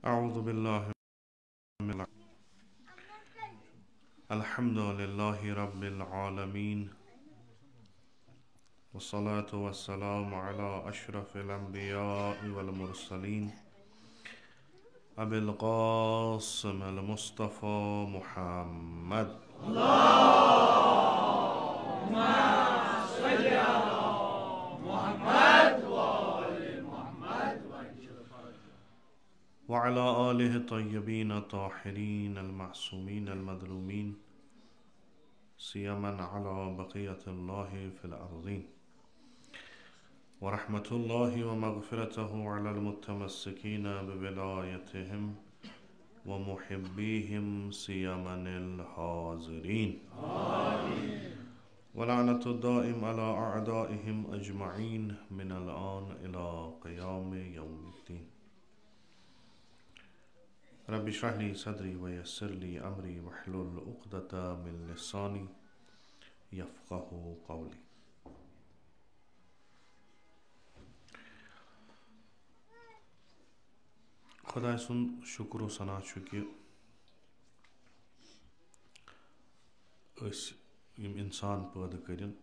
أعوذ بالله من الحمد لله رب العالمين والصلاة والسلام على أشرف الأنبياء والمرسلين أبي القاسم المصطفى محمد اللهم صل على محمد وعلى آله الطيبين الطاهرين المعصومين المظلومين سيما على بقية الله في الأرضين ورحمة الله ومغفرته على المتمسكين بولايتهم ومحبيهم سيما الحاضرين آمين ولعنة الدائم على أعدائهم أجمعين من الآن إلى قيام يوم الدين رب اشرح لي صدري ويسر لي أمري واحلل عقدة من لساني يفقه قولي. खुदा सुन शुक्र सना कि यम इंसान पैदा करें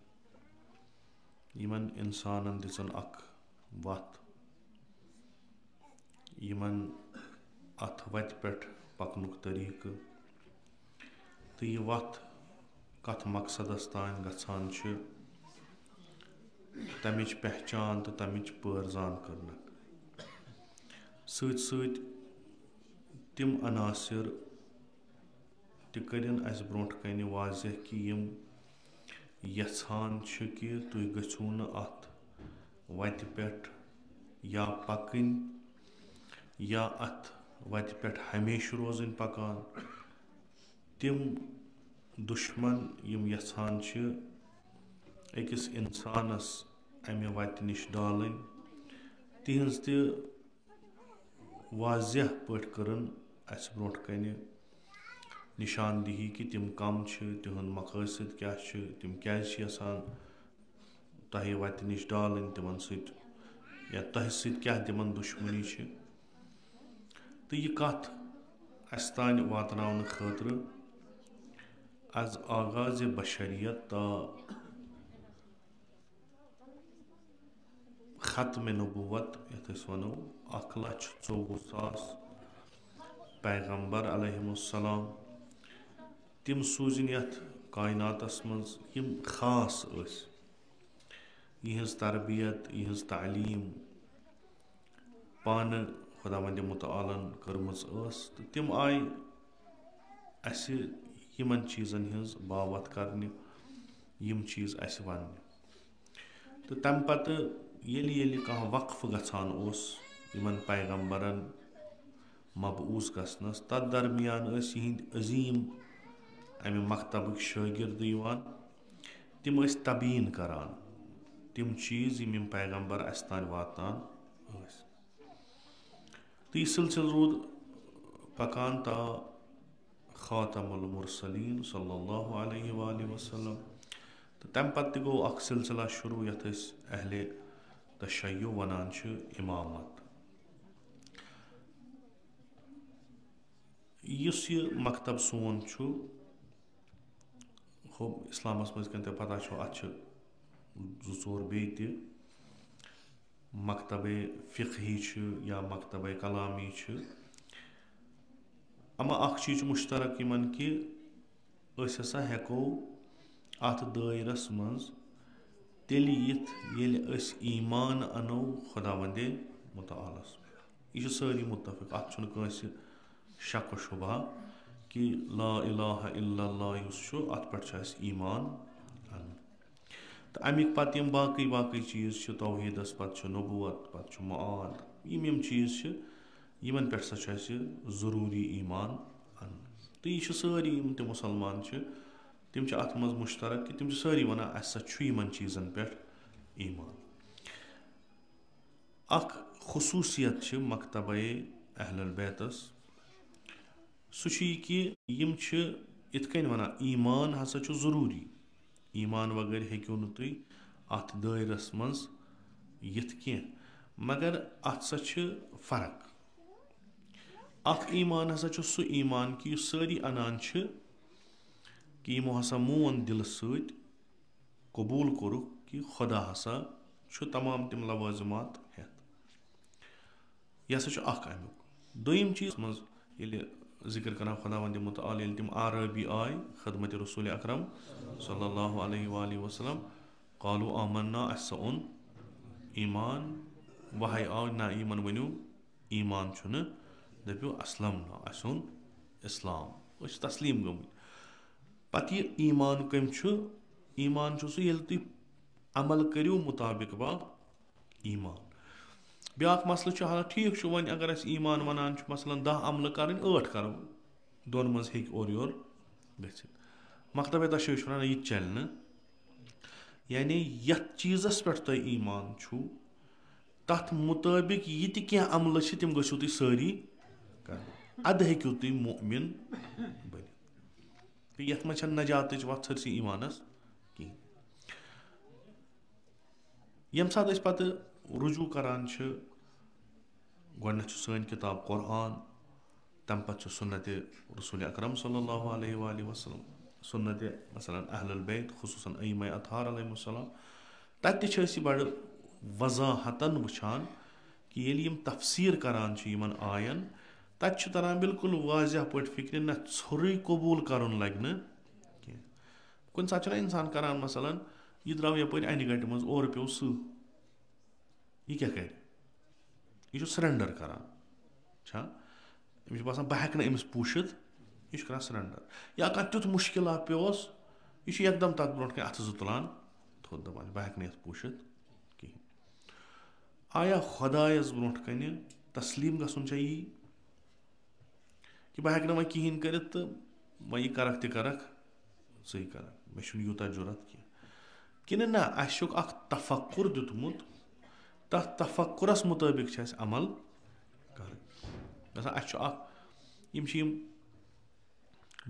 यमन इंसानन दिसन अख वत यमन अथ वत पे पकनुक तरीक तो यह वत कथ मकसदस तान गछान तमिच पहचान तो तमिच परजान करना सत तिम अनासर तन अस ब्रोट कन वाजह कि यम यछान कि तुम गछू न अत वत पे या पकन या अत वत पे हमेश रोजन पकान तिम दुश्मन यम यछान अकिस इंसानस अमे वत निश डालन तिहज त वाजह पट करन अस ब्रोट कन निशानदही कि तिम कम तिहद मकसद क्या तिम क्या यसान तह वत निश डालन तिमन सत या तह सत क्या तिमन दुश्मनी तो यह कथ अस तान वातनावन खतर आज आगाज बशरियत ता ख़त्म नबूवत यथ वनो 1,24,000 पैगम्बर अलैहिमुस्सलाम तिम सूजन यथ कायनातस मज यम खास यहज तरबियत यहज तालीम पान खुदावंद मुतआलन करमज तो तिम आय अस यमन चीज़न हज बावत करने यम चीज़ अस वन तो तम पत येली कह वक्फ गछान यमन पैगम्बरन मबूस गसनस तथ दरमियान यहद अजीम अमे मकतबक शागिर्द तिम तबीन करान तिम चीज़ यम पैगम्बर अस तान वातान तो यह सिलसिल रूद पकान ता खातमुल मुरसलीन सल्लल्लाहु अलैहि वसल्लम तो तम पत गो अख सिलसिला शुरू यथ अहले तशय्यो वनान इमामत इस यह मकतब सोन हो इस्लामस मज ते पता अत जोर बे मकतब फ़िक़ही या मकतब कलामी अमा अख चीज़ मुश्तरक यमन कि हसा हेको अत दायरस मज तेल यिथ येल अस ईमान अनो खुदावंदे मुतआलस यह सारी मुतफिक अत शक शुबा کہ لا الہ الا اللہ یُس چھُ اَتھ پٮ۪ٹھ چھُ اَسہِ ایٖمان اَنُن تہٕ اَمِکۍ پَتہٕ یِم باقٕے چیٖز چھِ توحیٖدَس پَتہٕ چھُ نبوت پَتہٕ چھُ معاد یِم چیٖز چھِ یِمَن پٮ۪ٹھ سا چھُ اَسہِ ضروٗری ایٖمان اَنُن تہٕ یہِ چھِ سٲری یِم تہِ مُسلمان چھِ تِم چھِ اَتھ منٛز مُشترک کہِ تِم چھِ سٲری وَنان اَسہِ سا چھُ یِمَن چیٖزَن پٮ۪ٹھ ایٖمان اَکھ خصوٗصیت چھِ مکتبے اہل البیتَس سُہ چھُ یہِ کہِ یِم چھِ یِتھ کٔنۍ وَنان ایٖمان ہسا چھُ ضروٗری ایٖمان وغٲر ہیٚکِو نہٕ تُہۍ اَتھ دٲیرَس منٛز یِتھ کینٛہہ مگر اَتھ سا چھِ فرق اَکھ ایٖمان ہسا چھُ سُہ ایٖمان کہِ یُس سٲری اَنان چھِ کہِ یِمو ہسا مون دِلہٕ سۭتۍ قبوٗل کوٚرُکھ کہِ خۄدا ہسا چھُ تمام تِم لوٲزِمات ہٮ۪تھ یہِ ہسا چھُ اکھ اَمیُک دوٚیِم چیٖز منٛز ییٚلہِ ذِکر کران خۄداوندِ مُتعال ییٚلہِ تِم عرٲبی آے خدمتِ رسوٗلِ اکرم صلی اللہ علیہ وسلم قالوٗ آمنا اَسہِ سا اوٚن ایٖمان وَہے آو نہ یِمن ؤنِو ایٖمان چھُنہٕ دٔپِو اسلمنا اَسہِ اوٚن اِسلام أسۍ چھِ تسلیٖم گٔمٕتۍ پتہٕ یہِ ایٖمان کٔمۍ چھُ ایٖمان چھُ سُہ ییٚلہِ تُہۍ عمل کٔرِو مُطابق با ایٖمان بیٛاکھ مسلہٕ چھُ حالانکہِ ٹھیٖک چھُ وۄنۍ اگر أسۍ ایٖمان وَنان چھُ مثلاً 10 عملہٕ کَرٕنۍ 8 کَرو دۄن منٛز ہیٚکہِ اورٕ یورٕ گٔژھِتھ مکتبے تَشریٖح چھُ وَنان یہِ تہِ چلہِ نہٕ یعنی یَتھ چیٖزَس پٮ۪ٹھ تۄہہِ ایٖمان چھُو تَتھ مُطٲبِق یہِ تہِ کینٛہہ عملہٕ چھِ تِم گٔژھِو تُہۍ سٲری کَرٕنۍ اَدٕ ہیٚکِو تُہۍ مُؤمِن بٔنِتھ تہٕ یَتھ منٛز چھَنہٕ نجاتٕچ وَتھ سٲرسٕے ایٖمانَس کِہیٖنۍ ییٚمہِ ساتہٕ أسۍ پَتہٕ رُجوٗع کَران چھِ گۄڈنٮ۪تھ چھُ سٲنۍ کِتاب قۄرآن تَمہِ پَتہٕ چھُ سُنتِ رسوٗلِ اکرم صلی اللہ علیہ وسلم سُنتِ مثلاً اہل البیت خصوٗصاً ائمہ اطہار علیہم السلام تَتہِ تہِ چھِ أسۍ یہِ بَڑٕ وضاحتن وٕچھان کہِ ییٚلہِ یِم تفسیٖر کَران چھِ یِمن آین تَتہِ چھُ تران بِلکُل واضح پٲٹھۍ فِکرِ نہ ژھوٚرُے قبوٗل کَرُن لگہِ نہٕ کینٛہہ کُنہِ ساتہٕ چھُنہ اِنسان کَران مثلاً یہِ درٛاو یَپٲرۍ اَنہِ گَٹہِ منٛز اورٕ پیوٚو سٕہہ یہِ کیٛاہ کَرِ یہِ چھُ سرینڈر کران چھا أمِس چھُ باسان بہٕ ہٮ۪کہٕ نہٕ أمِس پوٗشِتھ یہِ چھُ کران سرینڈر یا کانٛہہ تیُتھ مُشکِلات پیوس یہِ چھُ یکدم تَتھ برونٛٹھ کَنۍ اَتھٕ 2 تُلان تھوٚد دَپان بہٕ ہٮ۪کہٕ نہٕ یَتھ پوٗشِتھ کِہیٖنۍ آیا خۄدایَس برونٛٹھ کَنہِ تسلیٖم گژھُن چھا یی کہِ بہٕ ہٮ۪کہٕ نہٕ وۄنۍ کِہیٖنۍ کٔرِتھ تہٕ وۄنۍ یہِ کَرکھ تہِ کَرکھ ژٕے کَرکھ مےٚ چھُنہٕ یوٗتاہ ضوٚرَتھ کینٛہہ کِنہٕ نہ اَسہِ چھُکھ اکھ تفکُر دیُتمُت تَتھ تفکُرَس مُطٲبِق چھِ اَسہِ عمل کَرٕنۍ گژھان اَسہِ چھُ اکھ یِم چھِ یِم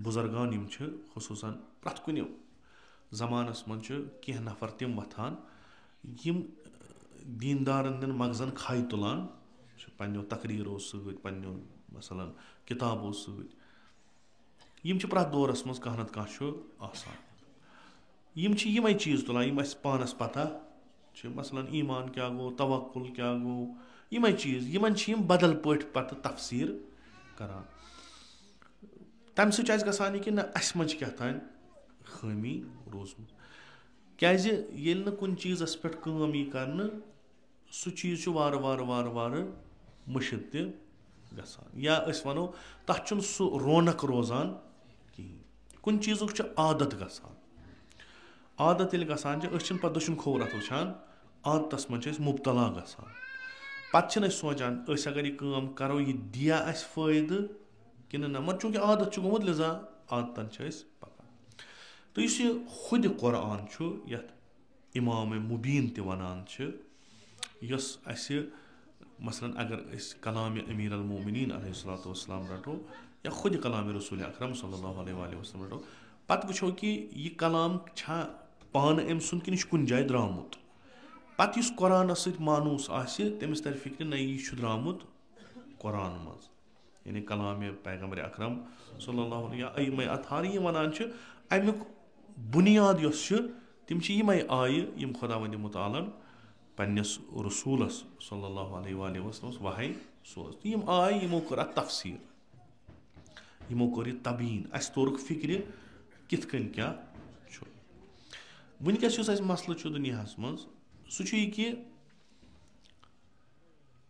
بُزرگان یِم چھِ خصوٗصاً پرٛٮ۪تھ کُنہِ زمانَس منٛز چھِ کینٛہہ نفر تِم وۄتھان یِم دیٖندارَن ہٕنٛدٮ۪ن مغزن کھَے تُلان چھِ پنٛنیو تقریٖرو سۭتۍ پنٛنیو مثلاً کِتابو سۭتۍ یِم چھِ پرٛٮ۪تھ دورَس منٛز کانٛہہ نَتہٕ کانٛہہ چھُ آسان یِم چھِ یِمے چیٖز تُلان یِم اَسہِ پانَس پتہ چھِ مثلاً ایٖمان کیٛاہ گوٚو توکُل کیٛاہ گوٚو یِمے چیٖز یِمن چھِ یِم بدل پٲٹھۍ پتہٕ تفسیٖر کران تَمہِ سۭتۍ چھُ اَسہِ گژھان یہِ کہِ نہ اَسہِ منٛز چھِ کیٛاہ تانۍ خٲمی روٗزمٕژ کیٛازِ ییٚلہِ نہٕ کُنہِ چیٖزس پٮ۪ٹھ کٲم یی کرنہٕ سُہ چیٖز چھُ وارٕ وارٕ مٔشِد تہِ گژھان یا أسۍ وَنو تَتھ چھُنہٕ سُہ رونق روزان کِہیٖنۍ کُنہِ چیٖزُک چھُ عادت گژھان عادت ییٚلہِ گژھان چھِ أسۍ چھِنہٕ پَتہٕ دٔچھُن کھوٚوُر اَتھ وٕچھان عادتَس منٛز چھِ أسۍ مُبتلا گژھان پَتہٕ چھِنہٕ أسۍ سونٛچان أسۍ اگر یہِ کٲم کَرو یہِ دِیا اَسہِ فٲیدٕ کِنہٕ نہ مگر چوٗنٛکہِ عادت چھُ گوٚمُت لِذا عادتَن چھِ أسۍ پَکان تہٕ یُس یہِ خُدِ قۄرآن چھُ یَتھ اِمامے مُبیٖن تہِ وَنان چھِ یۄس اَسہِ مثلاً اگر أسۍ کلامِ امیٖر المومنیٖن علیہ الصلاتُ وسلام رَٹو یا خُدِ کلامِ رسوٗلِ اکرم صلی اللہ علیہ وسلم رَٹو پَتہٕ وٕچھو کہِ یہِ کلام چھا پانہٕ أمۍ سُنٛد کِنہٕ یہِ چھُ کُنہِ جایہِ درٛامُت پَتہٕ یُس قۄرانَس سۭتۍ مانوٗس آسہِ تٔمِس تَرِ فِکرِ نہ یہِ چھُ درٛامُت قۄران منٛز یعنی کلامِ پیغمبرِ اکرم صلی اللہ علیہ یا ائمہ اطہار یِم وَنان چھِ اَمیُک بُنیاد یۄس چھِ تِم چھِ یِمے آیہِ یِم خۄداوندِ مُتعالن پنٛنِس رسوٗلس صلی اللہ علیہ وسلمس وحے سوز تہٕ یِم آیہِ یِمو کٔر اَتھ تفسیٖر یِمو کوٚر یہِ تبیٖن اَسہِ توٚرُکھ فِکرِ کِتھ کٔنۍ کیٛاہ چھُ وٕنکیٚس یُس اَسہِ مسلہٕ چھُ دُنیاہَس منٛز سُہ چھُ یہِ کہِ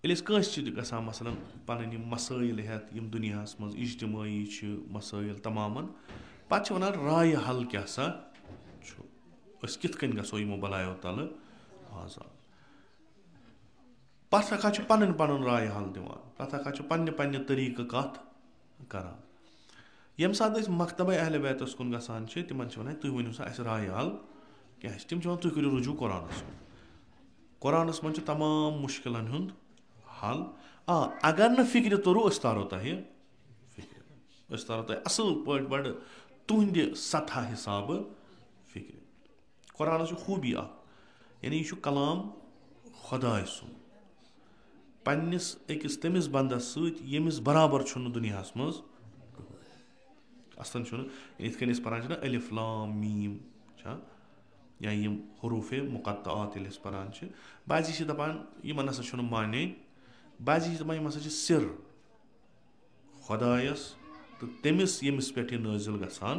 ییٚلہِ أسۍ کٲنٛسہِ چھِ گژھان مثلاً پَنٕنۍ یِم مسٲیِل ہٮ۪تھ یِم دُنیاہَس منٛز اجتمٲعی چھِ مسٲیِل تمامَن پَتہٕ چھِ وَنان رایہِ حل کیٛاہ سا چھُ أسۍ کِتھ کٔنۍ گژھو یِمو بَلایو تَلہٕ آزاد پَتہٕ ہَکھا چھِ پَنٕنۍ پَنُن رایہِ حل دِوان پَتہٕ ہَکھا چھِ پنٛنہِ پنٛنہِ طٔریٖقہٕ کَتھ کَران ییٚمہِ ساتہٕ أسۍ مکتبے اہلِ بیتَس کُن گژھان چھِ تِمَن چھِ وَنان تُہۍ ؤنِو سا اَسہِ رایہِ حل کیٛاہ چھِ تِم چھِ وَنان تُہۍ کٔرِو رُجوٗع قۄرانَس کُن قۄرانَس منٛز چھُ تمام مُشکِلَن ہُنٛد حل اگر نہٕ فِکرِ توٚرُو أسۍ تارو تۄہہِ فِکرِ أسۍ تارو تۄہہِ اَصٕل پٲٹھۍ بَڑٕ تُہنٛدِ سطح حِسابہٕ فِکرِ قۄرانَس چھِ خوٗبی اَکھ یعنی یہِ چھُ کلام خۄداے سُنٛد پنٛنِس أکِس تٔمِس بنٛدَس سۭتۍ ییٚمِس برابر چھُنہٕ دُنیاہَس منٛز اَصلًا چھُنہٕ یِتھ کٔنۍ أسۍ پَران چھِنہ الف لام میٖم چھا یا یِم حروٗفے مُقطعات ییٚلہِ أسۍ پَران چھِ بعضی چھِ دَپان یِمَن ہَسا چھُنہٕ معنے بعضی چھِ دَپان یِم ہَسا چھِ سِر خۄدایَس تہٕ تٔمِس ییٚمِس پٮ۪ٹھ یہِ نٲزِل گژھان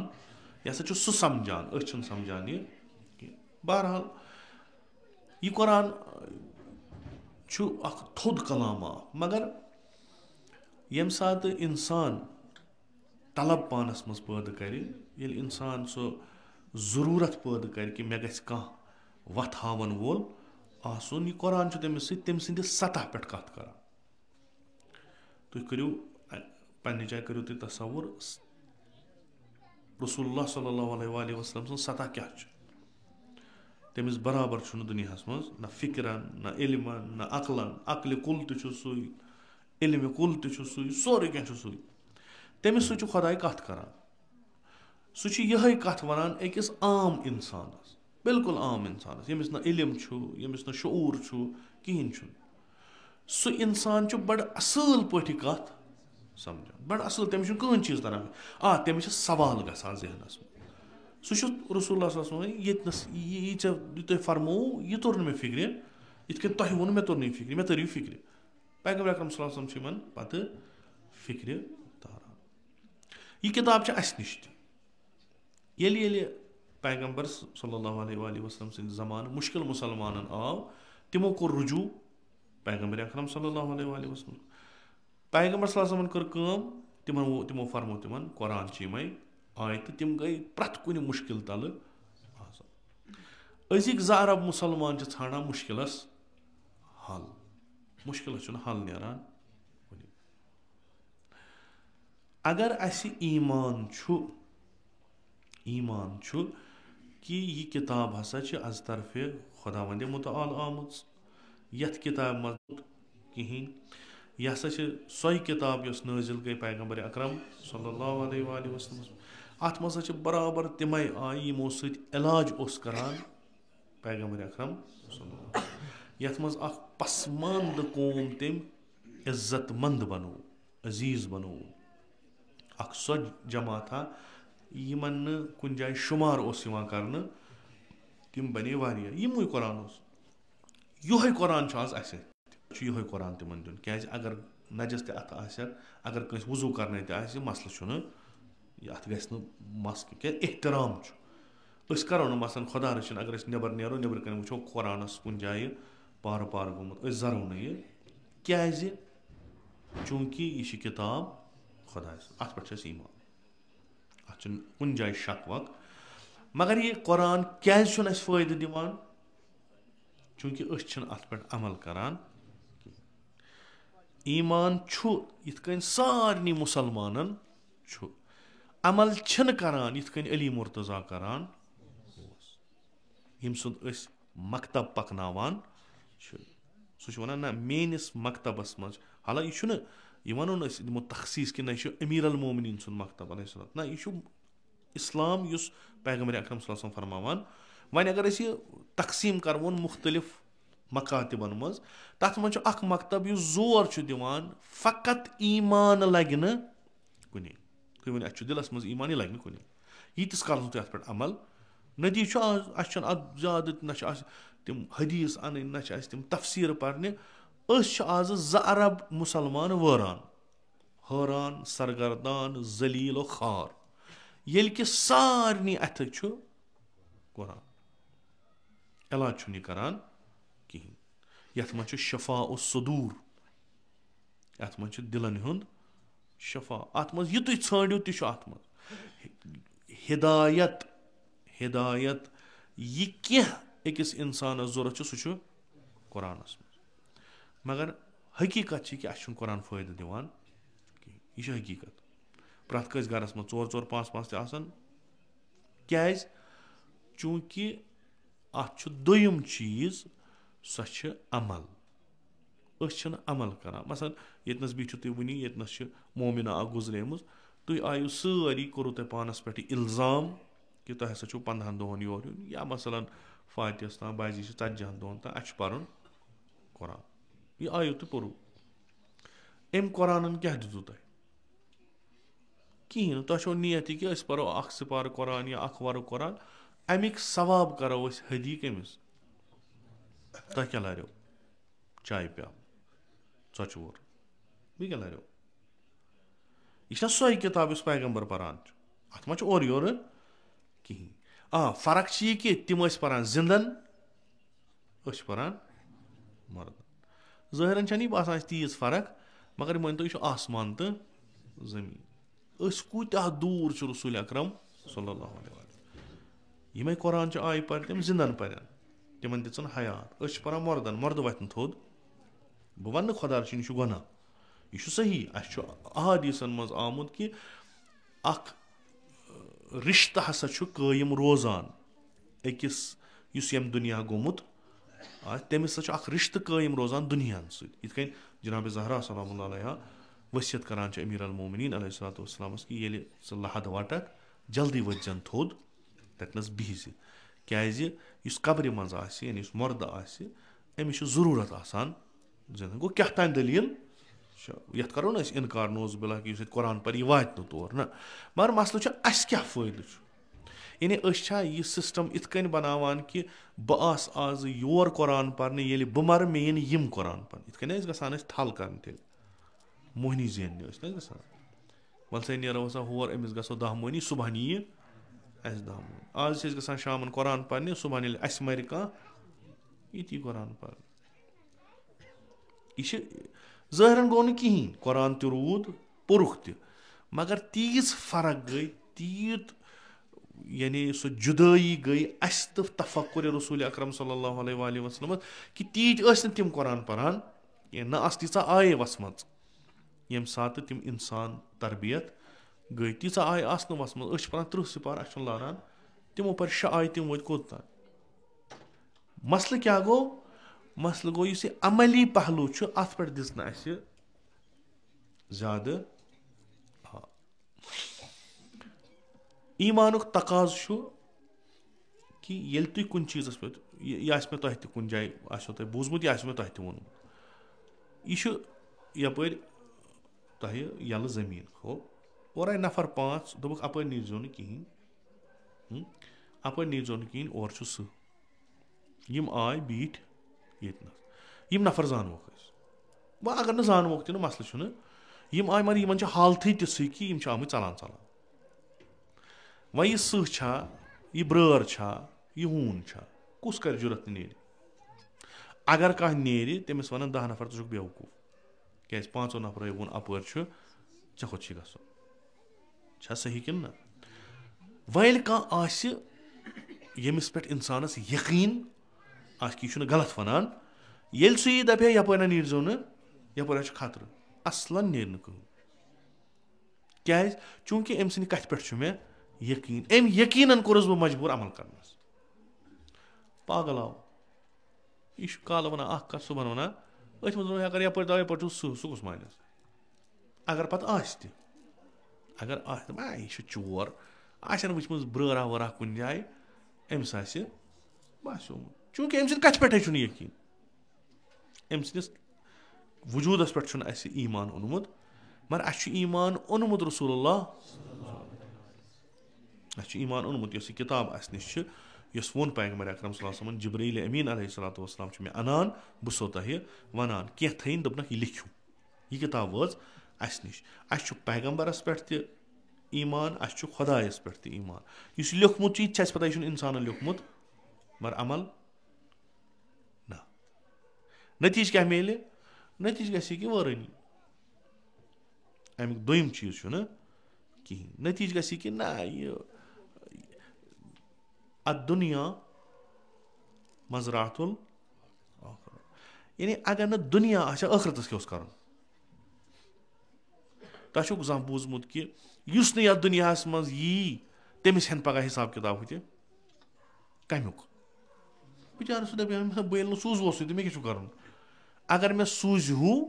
یہِ ہَسا چھُ سُہ سَمجھان أسۍ چھِنہٕ سَمجھان یہِ کینٛہہ بہرحال یہِ قۄران چھُ اَکھ تھوٚد کلامہ اَکھ مگر ییٚمہِ ساتہٕ اِنسان طلب پانَس منٛز پٲدٕ کَرِ ییٚلہِ اِنسان سُہ ضروٗرت پٲدٕ کَرِ کہِ مےٚ گژھِ کانٛہہ وَتھ ہاوَن وول آسُن یہِ قۄران چھُ تٔمِس سۭتۍ تٔمۍ سٕنٛدِس سطح پٮ۪ٹھ کَتھ کَران تُہۍ کٔرِو پنٛنہِ جایہِ کٔرِو تُہۍ تصوُر رسول اللہ صلی اللہ علیہ وسلم سٕنٛز سطح کیٛاہ چھِ تٔمِس برابر چھُنہٕ دُنیاہَس منٛز نہ فِکرَن نہ علمَن نہ عقلَن عقلہِ کُل تہِ چھُ سُے علمہِ کُل تہِ چھُ سُے سورُے کینٛہہ چھُ سُے تٔمِس سۭتۍ چھُ خۄداے کَتھ کَران سُہ چھُ یِہٕے کَتھ وَنان أکِس عام اِنسانَس بِلکُل عام اِنسانَس ییٚمِس نہٕ علم چھُ ییٚمِس نہٕ شعوٗر چھُ کِہیٖنۍ چھُنہٕ سُہ اِنسان چھُ بَڑٕ اَصۭل پٲٹھۍ یہِ کَتھ سَمجھان بَڑٕ اَصٕل تٔمِس چھُنہٕ کٕہٕنۍ چیٖز تَران تٔمِس چھِ سوال گژھان ذہنَس منٛز سُہ چھُ رسول اللہ صلی اللہ علیہ وسلم ییٚتہِ نَس یہِ ژےٚ یہِ تۄہہِ فرمووُ یہِ توٚر نہٕ مےٚ فِکرِ یِتھ کٔنۍ تۄہہِ ووٚنوُ مےٚ توٚر نہٕ یہِ فِکرِ مےٚ تٔرِو فِکرِ پیغمبر اکرم صلی اللہ علیہ وسلم چھِ یِمَن پَتہٕ فِکرِ تاران یہِ کِتاب چھِ اَسہِ نِش تہِ ییٚلہِ پیغمبر صلی اللہ علیہ وسلم سٕنٛدِ زمانہٕ مُشکِل مُسلمانَن آو تِمو کوٚر رُجوٗع پیغمبر اکرم صلی اللہ علیہ وسلم پیغمبر صلی اللہ علیہ وسلمن کٔر کٲم تِمو فرمو تِمن قۄران چھِ یِمے آیہِ تہٕ تِم گٔے پرٛٮ۪تھ کُنہِ مُشکِل تَلہٕ آسان أزِکۍ زٕ عرب مُسلمان چھِ ژھانڈان مُشکِلَس حل مُشکِلَس چھُنہٕ حل نیران کُنہِ اگر اَسہِ ایٖمان چھُ کہِ یہِ کِتاب ہسا چھِ از طرفہِ خۄداوندِ مُتعال آمٕژ یَتھ کِتابہِ منٛز کِہیٖنۍ یہِ ہسا چھِ سۄے کِتاب یۄس نٲزِل گٔے پیغمبر اکرم صلی اللہ علیہ وسلم اَتھ منٛز ہسا چھِ برابر تِمے آیہِ یِمو سۭتۍ علاج اوس کران پیغمبر اکرم صلی اللہ یَتھ منٛز اکھ پسماندٕ قوم تٔمۍ عزت منٛد بنوو عزیٖز بنوو اکھ سۄ جماعتھا یِمن نہٕ کُنہِ جایہِ شُمار اوس یِوان کرنہٕ تِم بنے واریاہ یِموے قۄران اوس یِہوے قۄران چھُ آز اَسہِ چھُ یِہوے قۄران تِمن دیُن کیازِ اگر نجس تہِ اَتھٕ آسٮ۪کھ اگر کٲنٛسہِ وضوٗ کرنٲے تہِ آسہِ مسلہٕ چھُنہٕ یہِ اَتھ گژھِ نہٕ مس کیٛازِ احترام چھُ أسۍ کرو نہٕ مثلاً خۄدا رٔچھِنۍ اگر أسۍ نٮ۪بر نیرو نٮ۪برٕ کَنۍ وٕچھو قۄرانس کُنہِ جایہِ پارٕ گوٚمُت أسۍ زرو نہٕ یہِ کیازِ چوٗنٛکہِ یہِ چھِ کِتاب خۄداے سٕنٛز اَتھ پٮ۪ٹھ چھُ اَسہِ ایٖمان اَتھ چھُنہٕ کُنہِ جایہِ شک وک مگر یہِ قۄران کیازِ چھُنہٕ اَسہِ فٲیدٕ دِوان چوٗنٛکہِ أسۍ چھِنہٕ اَتھ پٮ۪ٹھ عمل کران ایٖمان چھُ یِتھ کٔنۍ سارنٕے مُسلمانن چھُ عمل چھِنہٕ کران یِتھ کٔنۍ علی مرتضیٰ کران اوس ییٚمہِ سُنٛد أسۍ مکتب پکناوان چھِ سُہ چھُ وَنان نہ میٲنِس مکتبس منٛز حالانکہِ یہِ چھُنہٕ یہِ وَنو نہٕ أسۍ دِمو تخصیٖص کہِ نہ یہِ چھُ امیٖر المومنیٖن سُنٛد مکتب علیہ صلات نہ یہِ چھُ اِسلام یُس پیغمبر اکرم صلی اللہ علیہ وسلم فرماوان وۄنۍ اگر أسۍ یہِ تقسیٖم کَرون مُختٔلِف مکاتِبن منٛز تَتھ منٛز چھُ اکھ مکتب یُس زور چھُ دِوان فقط ایٖمان لگہِ نہٕ کُنے تُہۍ ؤنِو اَسہِ چھُ دِلس منٛز ایٖمان یہِ لگہِ نہٕ کُنے ییٖتِس کالس نہٕ تُہۍ اَتھ پٮ۪ٹھ عمل نٔتیٖجہٕ چھُ آز اَسہِ چھُنہٕ اَتھ زیادٕ نہ چھِ اَسہِ تِم حدیٖث اَنٕنۍ نہ چھِ اَسہِ تِم تفسیٖر پرنہِ أسۍ چھِ آزٕ زٕ عرب مُسلمان وٲران حٲران سرگردان ذلیٖل و خار ییٚلہِ کہِ سارنٕے اَتھٕ چھُ قۄران علاج چھُنہٕ یہِ کران کِہینۍ یَتھ منٛز چھُ شفا و صدوٗر اَتھ منٛز چھُ دِلن ہُنٛد شفا اَتھ منٛز یہِ تُہۍ ژھٲنٛڈِو تہِ چھُ اَتھ منٛز ہِدایت ہِدایت یہِ کینٛہہ أکِس اِنسانَس ضوٚرَتھ چھُ سُہ چھُ قۄرانَس منٛز مگر حقیٖقت چھِ کہِ اَسہِ چھُنہٕ قۄران فٲیدٕ دِوان کِہیٖنۍ یہِ چھِ حقیٖقت پرٛٮ۪تھ کٲنٛسہِ گَرَس منٛز 4 4 5 5 تہِ آسان کیٛازِ چوٗنٛکہِ اَتھ چھُ دوٚیُم چیٖز سۄ چھِ عمل أسۍ چھِنہٕ عمل کَران مثلاً ییٚتنَس بِہِو تُہۍ وٕنی ییٚتنَس چھِ مومِنا اَکھ گُزریمٕژ تُہۍ آیِو سٲری کوٚروٕ تۄہہِ پانَس پٮ۪ٹھ یہِ اِلزام کہِ تۄہہِ ہَسا چھُو 15 دۄہَن یور یُن یا مثلاً فاتحَس تام بازی چھِ 40 دۄہَن تام اَسہِ چھُ پَرُن قۄران یہِ آیو تہٕ پوٚرُو أمۍ قۄرانَن کیٛاہ دِتوٗ تۄہہِ کِہیٖنۍ نہٕ تۄہہِ چھو نِیَت یہِ کہِ أسۍ پَرو اَکھ سِپارٕ قۄران یا اَکھ وَرٕ قۄران اَمِکۍ ثواب کَرو أسۍ حدی کٔمِس تۄہہِ کیٛاہ لَریو چایہِ پیٛالہٕ ژۄچہِ وور بیٚیہِ کیٛاہ لَریو یہِ چھےٚ سۄے کِتاب یُس پیغمبر پَران چھُ اَتھ منٛز چھُ اورٕ یورٕ کِہیٖنۍ فرق چھِ یہِ کہِ تِم ٲسۍ پَران زِندَن أسۍ چھِ پَران مَردَن ظٲہِرَن چھَنہٕ یہِ باسان اَسہِ تیٖژ فرق مگر یہِ مٲنۍتو یہِ چھُ آسمان تہٕ زٔمیٖن أسۍ کوٗتاہ دوٗر چھُ رسوٗلِ اکرم صلی اللہ علیہ وسلم یِمَے قۄران چھِ آیہِ پَرِ تِم زِندَن پَرن تِمَن دِژَن حیات أسۍ چھِ پَران مَردَن مَردٕ وۄتھِ نہٕ تھوٚد بہٕ وَنہٕ نہٕ خۄدا رٔچھِنۍ یہِ چھُ گۄناہ یہِ چھُ صحیح اَسہِ چھُ احادیٖثَن منٛز آمُت کہِ اَکھ رِشتہٕ ہسا چھُ قٲیِم روزان أکِس یُس ییٚمہِ دُنیا گوٚمُت آسہِ تٔمِس ہسا چھُ اکھ رِشتہٕ قٲیِم روزان دُنیاہَن سۭتۍ یِتھ کٔنۍ جِنابِ زہرا سلام اللہ علیہ ؤسِیت کران چھِ أمیٖر المومنیٖن علیہ الصلوۃ والسلامَس کہِ ییٚلہِ ژٕ لحد وَٹَکھ جلدی ؤتھۍ زٮ۪ن تھوٚد تَتِنَس بِہہِ زِ کیٛازِ یُس قبرِ منٛز آسہِ یعنی یُس مَردٕ آسہِ أمِس چھُ ضروٗرت آسان زِندٕ گوٚو کیٛاہ تام دٔلیٖل چھِ یَتھ کَرو نہٕ أسۍ اِنکار نوز بِلا کہِ یُس ییٚتہِ قۄران پَرِ یہِ واتہِ نہٕ تور نہ مگر مَسلہٕ چھُ اَسہِ کیٛاہ فٲیدٕ چھُ یعنی أسۍ چھا یہِ سِسٹَم یِتھ کٔنۍ بَناوان کہِ بہٕ آسہٕ آزٕ یور قۄران پَرنہِ ییٚلہِ بہٕ مَرٕ مےٚ یِن یِم قۄران پَرنہِ یِتھ کٔنۍ ٲسۍ گژھان أسۍ تھل کَرنہِ تیٚلہِ موہنی زیننہِ ٲسۍ نہ گژھان وَلہٕ سا نیرو ہسا ہور أمِس گژھو 10 مٔہنی صُبحن یِیہِ اَسہِ 10 مٔہنی آز چھِ أسۍ گژھان شامَن قۄران پَرنہِ صُبحن ییٚلہِ اَسہِ مَرِ کانٛہہ یِتھی قۄران پَرنہِ یہِ چھِ ظٲہِرَن گوٚو نہٕ کِہیٖنۍ قۄران تہِ روٗد پوٚرُکھ تہِ مگر تیٖژ فرق گٔے تیٖژ یعنی سۄ جُدٲیی گٔے اَسہِ تہٕ تفکُرِ رسوٗلِ اکرم صلی اللہ علیہ وسلمَس کہِ تیٖتۍ ٲسۍ نہٕ تِم قۄران پَران کینٛہہ نہ آسہٕ تیٖژاہ آیے وَسمَژ ییٚمہِ ساتہٕ تِم اِنسان تربیت گٔے تیٖژاہ آیہِ آسنہٕ وَسمَژ أسۍ چھِ پَران 30 سِپار اَسہِ چھُنہٕ لاران تِمو پَرِ 6 آیہِ تِم وٲتۍ کوٚت تانۍ مَسلہٕ کیٛاہ گوٚو مَسلہٕ گوٚو یُس یہِ عملی پہلوٗ چھُ اَتھ پٮ۪ٹھ دِژ نہٕ اَسہِ زیادٕ ایٖمانُک تقاضہٕ چھُ کہِ ییٚلہِ تُہۍ کُنہِ چیٖزَس پٮ۪ٹھ یہِ آسہِ مےٚ تۄہہِ تہِ کُنہِ جایہِ آسیو تۄہہِ بوٗزمُت یہِ آسیو مےٚ تۄہہِ تہِ ووٚنمُت یہِ چھُ یَپٲرۍ تۄہہِ یَلہٕ زٔمیٖن کھو اورٕ آے نفر 5 دوٚپُکھ اَپٲرۍ نیٖرزیو نہٕ کِہیٖنۍ اَپٲرۍ نیٖرزیو نہٕ کِہیٖنۍ اورٕ چھُ سُہ یِم آے بیٖٹھۍ ییٚتنَس یِم نفر زانوکھ أسۍ وۄنۍ اگر نہٕ زانوکھ تہِ نہٕ مَسلہٕ چھُنہٕ یِم آے مگر یِمَن چھِ حالتھٕے تِژھٕے کہِ یِم چھِ آمٕتۍ ژَلان وۄنۍ یہِ سٕہہ چھا یہِ برٲر چھا یہِ ہوٗن چھا کُس کَرِ جُرت نہٕ نیرِ اگر کانٛہہ نیرِ تٔمِس وَنان 10 نفر ژٕ چھُکھ بیوقوٗف کیٛازِ 5 نفرَے ووٚن اَپٲرۍ چھُ ژےٚ کوٚت چھُے گژھُن چھا صحیح کِنہٕ نہ وۄنۍ ییٚلہِ کانٛہہ آسہِ ییٚمِس پٮ۪ٹھ اِنسانَس یقیٖن آسہِ کہِ یہِ چھُنہٕ غلط وَنان ییٚلہِ سُہ یی دَپہِ ہے یَپٲرۍ نہ نیٖرزیو نہٕ یَپٲرۍ حظ چھُ خطرٕ اَصلَن نیرِ نہٕ کٕہۭنۍ کیٛازِ چوٗنٛکہِ أمۍ سٕنٛدِ کَتھِ پٮ۪ٹھ چھُ مےٚ یقیٖن أمۍ یقیٖنَن کوٚرُس بہٕ مجبوٗر عمل کَرنَس پاگل آو یہِ چھُ کالہٕ وَنان اَکھ کَتھ صُبحن وَنان أتھۍ منٛز اگر یَپٲرۍ دَپو یَپٲرۍ چھُ سُہ کُس مانٮ۪س اگر پَتہٕ آسہِ تہِ اگر آسہِ دَپان یہِ چھُ چور آسن وٕچھمٕژ برٲرا وٲرا کُنہِ جایہِ أمِس آسہِ باسیومُت چوٗنٛکہِ أمۍ سٕنٛدِ کَتھِ پٮ۪ٹھٕے چھُنہٕ یقیٖن أمۍ سٕنٛدِس وجوٗدَس پٮ۪ٹھ چھُنہٕ اَسہِ ایٖمان اوٚنمُت مگر اَسہِ چھُ ایٖمان اوٚنمُت رسوٗل اللہ اَسہِ چھُ ایٖمان اوٚنمُت یۄس یہِ کِتاب اَسہِ نِش چھِ یۄس ووٚن پیغمبر اکرم صلی اللہ علیہ وسلمَن جبریٖل امیٖن علیہ الصلوۃ والسلام چھُ مےٚ اَنان بہٕ چھُسو تۄہہِ وَنان کینٛہہ تھٲیِن دوٚپنَکھ یہِ لیکھِو یہِ کِتاب وٲژ اَسہِ نِش اَسہِ چھُ پیغمبرَس پٮ۪ٹھ تہِ ایٖمان اَسہِ چھُ خۄدایَس پٮ۪ٹھ تہِ ایٖمان یُس یہِ لیوٚکھمُت چھُ یہِ تہِ چھِ اَسہِ پَتہ یہِ چھُنہٕ اِنسانَن لیوٚکھمُت مگر عمل نہ نٔتیٖجہٕ کیٛاہ میلہِ نٔتیٖجہٕ گژھِ یہِ کہِ وٲرٲنی اَمیُک دوٚیِم چیٖز چھُنہٕ کِہیٖنۍ نٔتیٖجہٕ گژھِ یہِ کہِ نہ یہِ اَتھ دُنیا مزراتُل یعنی اگر نہٕ دُنیا آسہِ ہا ٲخرتَس کیٛاہ اوس کَرُن تۄہہِ چھُو زانٛہہ بوٗزمُت کہِ یُس نہٕ یَتھ دُنیاہَس منٛز یی تٔمِس ہٮ۪ن پگاہ حِساب کِتاب ہُتہِ کَمیُک بِچارٕ سُہ دَپہِ بہٕ ییٚلہِ نہٕ سوٗزوسٕے تہٕ مےٚ کیٛاہ چھُ کَرُن اگر مےٚ سوٗزِہوٗ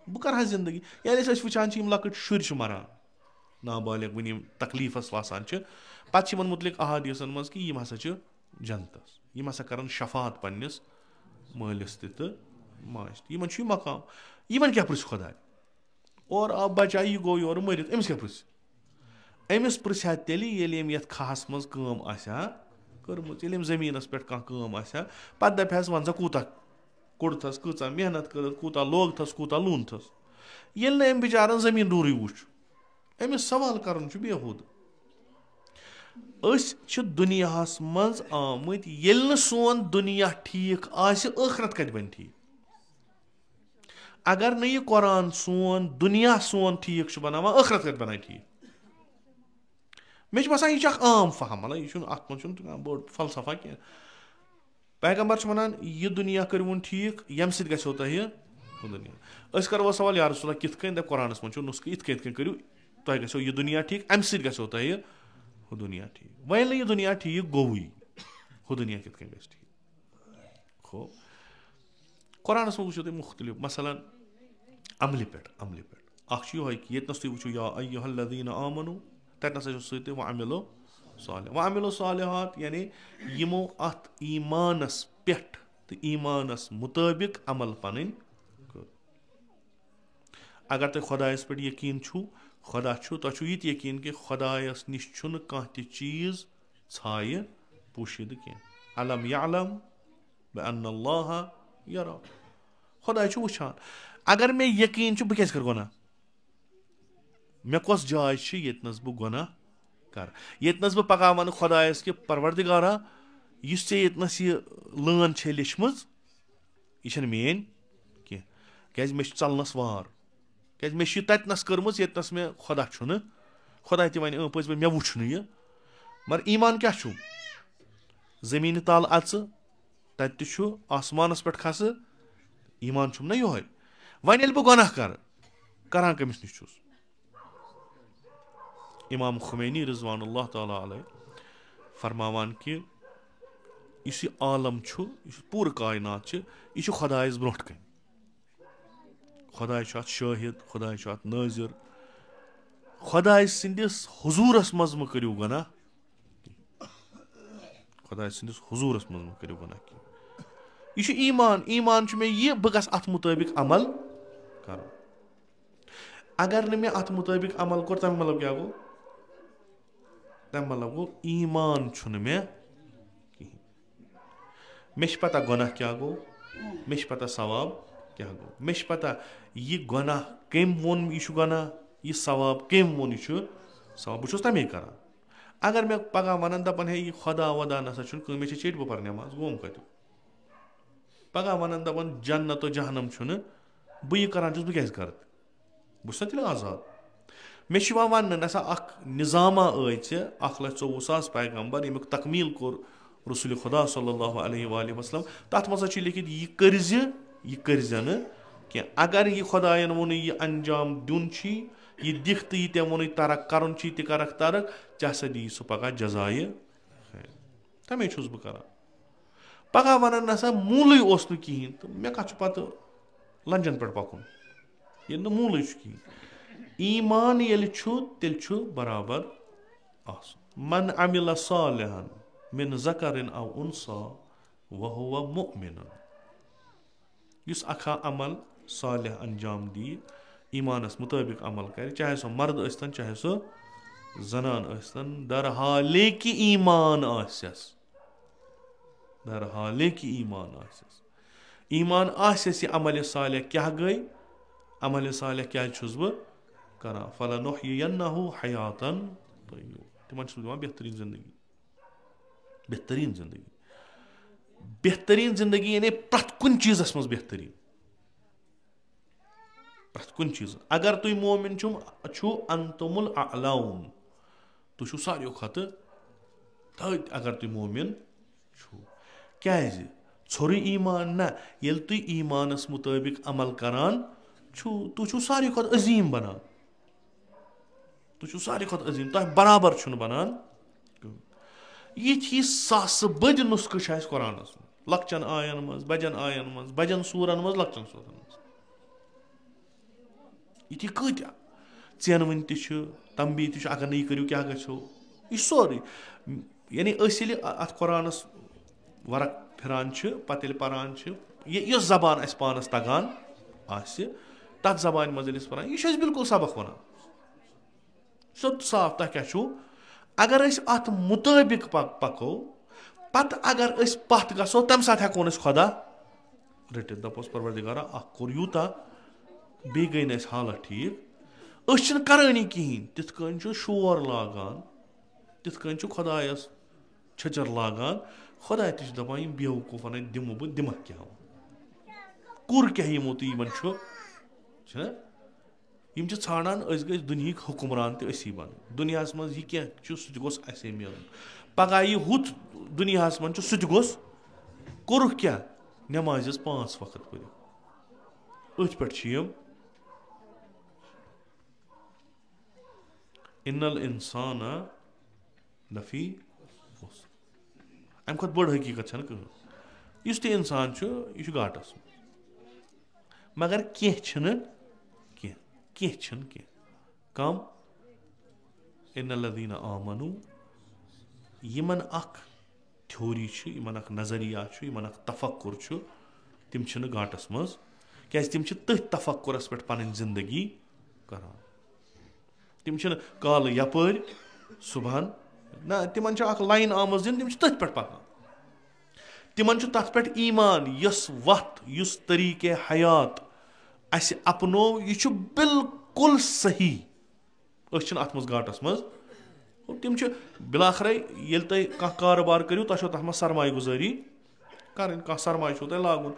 بہٕ کَرٕ ہا زندگی ییٚلہِ أسۍ وٕچھان چھِ یِم لۄکٕٹۍ شُرۍ چھِ مَران نابالغ وٕنہِ یِم تکلیٖفَس وَسان چھِ پَتہٕ چھِ یِمَن مُتعلِق احادیٖثَن منٛز کہِ یِم ہَسا چھِ جنتَس یِم ہَسا کَرَن شفاعت پنٛنِس مٲلِس تہِ تہٕ ماجہِ تہِ یِمَن چھُ یہِ مقام یِمَن کیٛاہ پِرٛژھِ خۄداے اورٕ آو بَچا یہِ گوٚو یورٕ مٔرِتھ أمِس کیٛاہ پِرٛژھِ أمِس پِرٛژھِ ہا تیٚلہِ ییٚلہِ أمۍ یَتھ کھَہَس منٛز کٲم آسہِ ہا کٔرمٕژ ییٚلہِ أمۍ زٔمیٖنَس پٮ۪ٹھ کانٛہہ کٲم آسہِ ہا پَتہٕ دَپہِ ہَس وَن سا کوٗتاہ کوٚڑتھَس کۭژاہ محنت کٔرٕتھ کوٗتاہ لوگتھَس کوٗتاہ لوٗنتھَس ییٚلہِ نہٕ أمۍ بِچارَن زٔمیٖن ڈوٗرٕے وٕچھ أمِس سوال کَرُن چھُ بےحوٗد أسۍ چھِ دُنیاہَس منٛز آمٕتۍ ییٚلہِ نہٕ سون دُنیا ٹھیٖک آسہِ ٲخرت کَتہِ بَنہِ ٹھیٖک اگر نہٕ یہِ قۄران سون دُنیا سون ٹھیٖک چھُ بَناوان ٲخرت کَتہِ بَنایہِ ٹھیٖک مےٚ چھُ باسان یہِ چھُ اکھ عام فہم مطلب یہِ چھُنہٕ اَتھ منٛز چھُنہٕ کانٛہہ بوٚڑ فلسفہ کینٛہہ پیغمبر چھُ وَنان یہِ دُنیا کٔرۍوُن ٹھیٖک ییٚمہِ سۭتۍ گژھیو تۄہہِ ہُہ دُنیا أسۍ کَرو سوال یا رسول اللہ کِتھ کٔنۍ دَپہِ قۄرانَس منٛز چھُ نُسخہٕ یِتھ کٔنۍ کٔرِو تۄہہِ گژھیو یہِ دُنیا ٹھیٖک اَمہِ سۭتۍ گژھیو تۄہہِ ہُہ دُنیا ٹھیٖک وۄنۍ ییٚلہِ نہٕ یہِ دُنیا ٹھیٖک گوٚوُے ہُہ دُنیا کِتھ کٔنۍ گژھِ ٹھیٖک ہو قۄرانَس منٛز وٕچھِو تُہۍ مُختٔلِف مثلاً عملہِ پٮ۪ٹھ اَکھ چھُ یِہوے کہِ ییٚتہِ نَس تُہۍ وٕچھِو یا اَیُّہَ الذیٖنَ آمَنوٗ تَتہِ نَسا چھُ سۭتۍ وَعَمِلوٗ صالِحات وَعَمِلوٗ صالِحات یعنی یِمو اَتھ ایٖمانَس پٮ۪ٹھ تہٕ ایٖمانَس مُطٲبِق عمل پَنٕنۍ کٔر اگر تۄہہِ خۄدایَس پٮ۪ٹھ یقیٖن چھُو خۄدا چھُ تۄہہِ چھُو یہِ تہِ یقیٖن کہِ خۄدایَس نِش چھُنہٕ کانٛہہ تہِ چیٖز ژھایہِ پوٗشِدٕ کینٛہہ علم یعلم بِأَنَّ اللّٰہِ یَرَا خۄداے چھُ وٕچھان اگر مےٚ یقیٖن چھُ بہٕ کیٛازِ کَرٕ گۄناہ مےٚ کۄس جاے چھِ ییٚتہِ نَس بہٕ گۄناہ کَرٕ ییٚتہِ نَس بہٕ پَگاہ وَنہٕ خۄدایَس کہِ پَروَردِگارا یُس ژےٚ ییٚتہِ نَس یہِ لٲن چھے لیٚچھمٕژ یہِ چھَنہٕ میٛٲنۍ کینٛہہ کیٛازِ مےٚ چھُ ژَلنَس وار کیٛازِ مےٚ چھِ یہِ تَتہِ نَس کٔرمٕژ ییٚتہِ نَس مےٚ خۄدا چھُنہٕ خۄداے تہِ وَنہِ پٔزۍ پٲٹھۍ مےٚ وٕچھ نہٕ یہِ مگر ایٖمان کیٛاہ چھُ زٔمیٖنہِ تَل اَژٕ تَتہِ تہِ چھُ آسمانَس پٮ۪ٹھ کھسہٕ ایٖمان چھُم نہ یِہوے وۄنۍ ییٚلہِ بہٕ گۄناہ کَرٕ کَران کٔمِس نِش چھُس اِمام خُمینی رضوان اللہ تعالیٰ علیہ فرماوان کہِ یُس یہِ عالم چھُ یُس پوٗرٕ کاینات چھِ یہِ چھُ خۄدایَس برونٛٹھ کَنۍ خۄداے چھُ اَتھ شٲہِد خۄداے چھُ اَتھ نٲظِر خۄداے سٕنٛدِس حضوٗرَس منٛز مہٕ کٔرِو گۄناہ خۄداے سٕنٛدِس حضوٗرَس منٛز مہٕ کٔرِو گۄناہ کینٛہہ یہِ چھُ ایٖمان چھُ مےٚ یہِ بہٕ گژھٕ اَتھ مُطٲبِق عمل کَرُن اگر نہٕ مےٚ اَتھ مُطٲبِق عمل کوٚر تَمیُک مطلب کیٛاہ گوٚو تَمہِ مطلب گوٚو ایٖمان چھُنہٕ مےٚ کِہیٖنۍ مےٚ چھِ پَتہ گۄناہ کیٛاہ گوٚو مےٚ چھِ پَتہ ثواب کیٛاہ گوٚو مےٚ چھِ پَتہ یہِ گۄناہ کٔمۍ ووٚن یہِ چھُ گۄناہ یہِ ثواب کٔمۍ ووٚن یہِ چھُ ثواب بہٕ چھُس تَمے کَران اگر مےٚ پَگاہ وَنَن دَپَن ہے یہِ خۄدا وۄدا نَسا چھُنہٕ کٕہۭنۍ مےٚ چھِ چیٚٹۍ بہٕ پَرٕ نٮ۪ماز گوٚم کَتیُک پَگاہ وَنَن دَپَن جنت و جہنم چھُنہٕ بہٕ یہِ کَران چھُس بہٕ کیٛازِ کَرٕ بہٕ چھُس نا تیٚلہِ آزاد مےٚ چھُ یِوان وَننہٕ نسا اکھ نِظامہ ٲے ژےٚ 1,24,000 پیغمبر ییٚمیُک تکمیٖل کوٚر رسولِ خۄدا صلی اللہُ علیہ وسلم تَتھ منٛز چھُ لیکھِتھ یہِ کٔرزِ یہِ کٔرزِ نہٕ کینٛہہ اگر یہِ خۄدایَن ووٚنُے یہِ انجام دیُن چھی یہِ دِکھ تہٕ یہِ تہِ ووٚنُے ترک کَرُن چھی تہِ کَرکھ ترک ژےٚ ہسا دِیی سُہ پگاہ جزایہِ تَمے چھُس بہٕ کران پگاہ وَنان نسا موٗلٕے اوس نہٕ کِہیٖنۍ تہٕ مےٚ کَتھ چھُ پَتہٕ لنجن پٮ۪ٹھ پَکُن ییٚلہِ نہٕ موٗلٕے چھُ کِہیٖنۍ ایٖمان ییٚلہِ چھُ تیٚلہِ چھُ برابر آسُن من عمل صالحا من ذکر او انثى وهو مؤمن یُس اکھا عمل صالح انجام دِیہِ ایٖمانَس مُطٲبِق عمل کَرِ چاہے سُہ مرد ٲسۍتن چاہے سُہ زنان ٲسۍتن درحالے کہِ ایٖمان آسٮ۪س درحالے کہِ ایٖمان آسٮ۪س ایٖمان آسٮ۪س یہِ عملہِ صالح کیٛاہ گٔے عملہِ صالح کیٛازِ چھُس بہٕ کران فلنحیینہُ حیاتن طیبہ تِمن چھُس بہٕ دِوان بہتریٖن زندگی بہتریٖن زندگی بہتریٖن زندگی یعنی پرٛٮ۪تھ کُنہِ چیٖزس منٛز بہتریٖن پرٛٮ۪تھ کُنہِ چیٖزٕ اگر تُہۍ مومِن چھُو انتُم الاعلون تُہۍ چھُو ساروِیو کھۄتہٕ تھٔدۍ اگر تُہۍ مومِن چھُو کیٛازِ ژھوٚرُے ایٖمان نہ ییٚلہِ تُہۍ ایٖمانَس مُطٲبِق عمل کران چھُو تُہۍ چھُو ساروی کھۄتہٕ عظیٖم بنان تُہۍ چھُو ساروی کھۄتہٕ عظیٖم تۄہہِ برابر چھُنہٕ بنان یِتھۍ ساسہٕ بٔدۍ نُسخہٕ چھِ اَسہِ قۄرانَس منٛز لۄکچن آین منٛز بجن آین منٛز بجن سوٗرن منٛز لۄکچن سوٗرن منٛز یِتھی کۭتیاہ ژینوٕنۍ تہِ چھِ تمبی تہِ چھُ اگر نہٕ یہِ کٔرِو کیٛاہ گژھیو یہِ چھُ سورُے یعنی أسۍ ییٚلہِ اَتھ قۄرانَس ورق پھِران چھِ پتہٕ ییٚلہِ پران چھِ یۄس زبان اَسہِ پانس تگان آسہِ تتھ زبانہِ منٛز ییٚلہِ أسۍ پران یہِ چھُ اَسہِ بالکُل سبق وَنان سیوٚد صاف تۄہہِ کیٛاہ چھُو اگر أسۍ اَتھ مُطٲبِق پکو پتہٕ اگر أسۍ پتھ گژھو تمہِ ساتہٕ ہٮ۪کون أسۍ خۄدا رٔٹِتھ دپوس پروردِگارا اکھ کوٚر یوٗتاہ بیٚیہِ گٔے نہٕ اَسہِ حالت ٹھیٖک أسۍ چھِنہٕ کرٲنی کِہیٖنۍ تِتھ کٔنۍ چھُ شور لاگان تِتھ کٔنۍ چھُ خۄدایس چھٔچر لاگان خۄداے تہِ چھُ دپان یِم بیوقوٗفن دِمہٕ بہٕ دِمکھ کیٛاہ کوٚر کیٛاہ یِمو تہٕ یِمن چھُنہ یِم چھِ ژھانڈان أسۍ گٔژھۍ دُنہِکۍ حُکُمران تہِ أسی بنٕنۍ دُنیاہس منٛز یہِ کینٛہہ چھُ سُہ تہِ گوٚژھ اَسے مِلُن پگاہ یہِ ہُتھ دُنیاہس منٛز چھُ سُہ تہِ گوٚژھ کوٚرُکھ کیٛاہ نٮ۪مازِ ٲس 5 وقت پٔرِتھ أتھۍ پٮ۪ٹھ چھِ یِم اِن الانسان لفی اَمہِ کھۄتہٕ بٔڑ حقیٖقت چھنہٕ کٕہٕنۍ یُس تہِ اِنسان چھُ یہِ چھُ گاٹس منٛز مگر کینٛہہ چھِنہٕ کینٛہہ کم اِن الذیٖنَ آمنوٗ یِمن اکھ تھیوری چھِ یِمن اکھ نظریہ چھُ یِمن اکھ تفکُر چھُ تِم چھِنہٕ گاٹس منٛز کیٛازِ تِم چھِ تٔتھۍ تفکُرس پٮ۪ٹھ پنٕنۍ زندگی کران تِم چھِنہٕ کالہٕ یپٲرۍ صبحن نہ تِمن چھِ اکھ لاین آمٕژ دِنہٕ تِم چھِ تٔتھۍ پٮ۪ٹھ پکان تِمن چھُ تتھ پٮ۪ٹھ ایٖمان یۄس وتھ یُس طریٖقے حیات اَسہِ اپنو یہِ چھُ بالکُل صحیح أسۍ چھِنہٕ اتھ منٛز گاٹس منٛز تِم چھِ بِلاخرے ییٚلہِ تُہۍ کانٛہہ کارٕبار کٔرِو تۄہہِ چھو تتھ منٛز سرمایہِ گُزٲری کرٕنۍ کانٛہہ سرمایہِ چھُو تۄہہِ لاگُن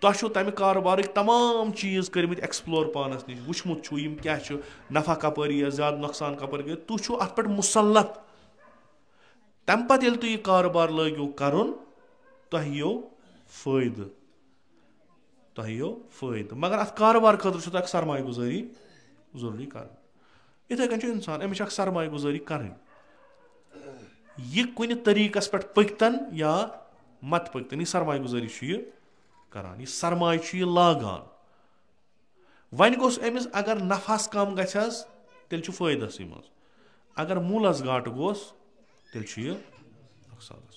تۄہہِ چھُو تمہِ کارٕبارٕکۍ تمام چیٖز کٔرمٕتۍ ایٚکٕسپلور پانس نِش وٕچھمُت چھُو یِم کیاہ چھُ نفع کپٲرۍ یِیہِ زیادٕ نۄقصان کپٲرۍ گٔے تُہۍ چھُو اتھ پٮ۪ٹھ مُسلط تمہِ پتہٕ ییٚلہِ تُہۍ یہِ کارٕبار لٲگِو کرُن تۄہہِ یِیو فٲیدٕ مگر اتھ کارٕبار خٲطرٕ چھُو تۄہہِ اکھ سرمایہِ گُزٲری ضروٗری کرٕنۍ یِتھٕے کٔنۍ چھُ اِنسان أمِس چھِ اکھ سرمایہِ گُزٲری کرٕنۍ یہِ کُنہِ طریٖقس پٮ۪ٹھ پٔکۍتن یا مت پٔکۍتن یہِ سرمایہِ گُزٲری چھُ یہِ کران یہِ سرمایہِ چھُ یہِ لاگان وۄنۍ گوٚژھ أمِس اگر نفہس کم گژھٮ۪س تیٚلہِ چھُ فٲیدسٕے منٛز اگر موٗلس گاٹہٕ گوٚس تیٚلہِ چھُ یہِ نۄقصانس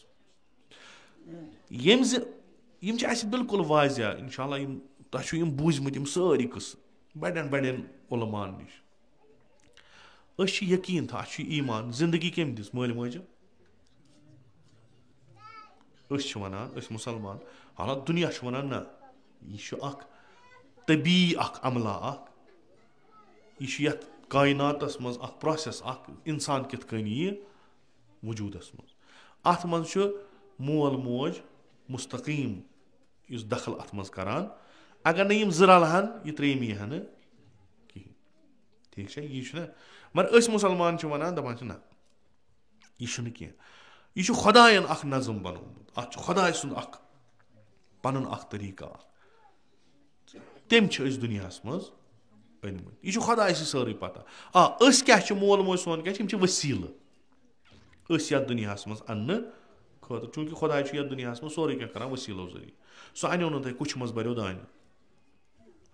یِم چھِ اَسہِ بالکُل واضح انشاء اللہ یِم تۄہہِ چھُو یِم بوٗزمٕتۍ یِم سٲری قٕصہٕ بڑٮ۪ن عُلمان نِش أسۍ چھِ یقیٖن تھاوان اَسہِ چھُ ایٖمان زندگی کٔمۍ دِژ مٲلۍ ماجہِ أسۍ چھِ وَنان أسۍ مُسلمان حالانکہِ دُنیا چھُ وَنان نہ یہِ چھُ اکھ طبی اکھ عملہ اکھ یہِ چھُ یتھ کایناتس منٛز اکھ پروسیس اکھ انسان کِتھ کٔنۍ ییہِ وجوٗدس منٛز اتھ منٛز چھُ مول موج مستقیٖم یُس دخل اتھ منٛز کران اگر نہٕ یِم زٕ رلہن یہِ ترٛیٚیِم یی ہا نہٕ کِہیٖنۍ ٹھیٖک چھا یی چھُنہ مگر أسۍ مُسلمان چھِ وَنان دپان چھِ نہ یہِ چھُنہٕ کینٛہہ یہِ چھُ خۄدایَن اکھ نظم بنومُت اتھ چھُ خۄداے سُنٛد اکھ پنُن اکھ طریٖقہ اکھ تٔمۍ چھِ أسۍ دُنیاہس منٛز أنمٕتۍ یہِ چھُ خۄداے سٕے سٲرٕے پتہ أسۍ کیٛاہ چھِ مول موج سون کیٛاہ چھِ یِم چھِ ؤسیٖلہٕ أسۍ یتھ دُنیاہس منٛز اننہٕ خٲطرٕ چوٗنٛکہِ خۄداے چھُ یتھ دُنیاہس منٛز سورُے کینٛہہ کران ؤسیٖلو ذٔریعہٕ سُہ اَنیو نہٕ تۄہہِ کُچھِ منٛز بریو دانہِ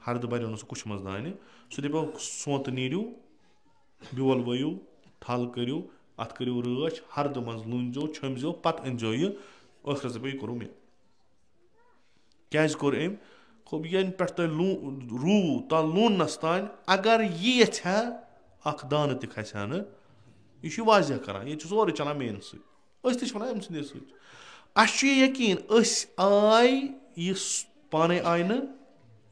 ہردٕ بریو نہٕ سُہ کُچھِ منٛز دانہِ سُہ دَپیو سونٛتہٕ نیٖرِو بیول ؤیِو تھل کٔرِو اتھ کٔرِو رٲچھ ہردٕ منٛز لوٗنزیو چھۄمبزیو پتہٕ أنزیو یہِ ٲخرس دَپیو یہِ کوٚروٗ مےٚ کیٛازِ کوٚر أمۍ ییٚنہٕ پٮ۪ٹھ تۄہہِ روٗ تا لوٗننس تانۍ اگر یہِ یژھِ ہا اکھ دانہٕ تہِ کھسہِ ہا نہٕ یہِ چھُ واضح کران ییٚتہِ چھُ سورُے چلان میٛانہِ سۭتۍ أسۍ تہِ چھِ وَنان أمۍ سٕنٛدے سۭتۍ اَسہِ چھُ یہِ یقیٖن أسۍ آے یہِ پانے آیہِ نہٕ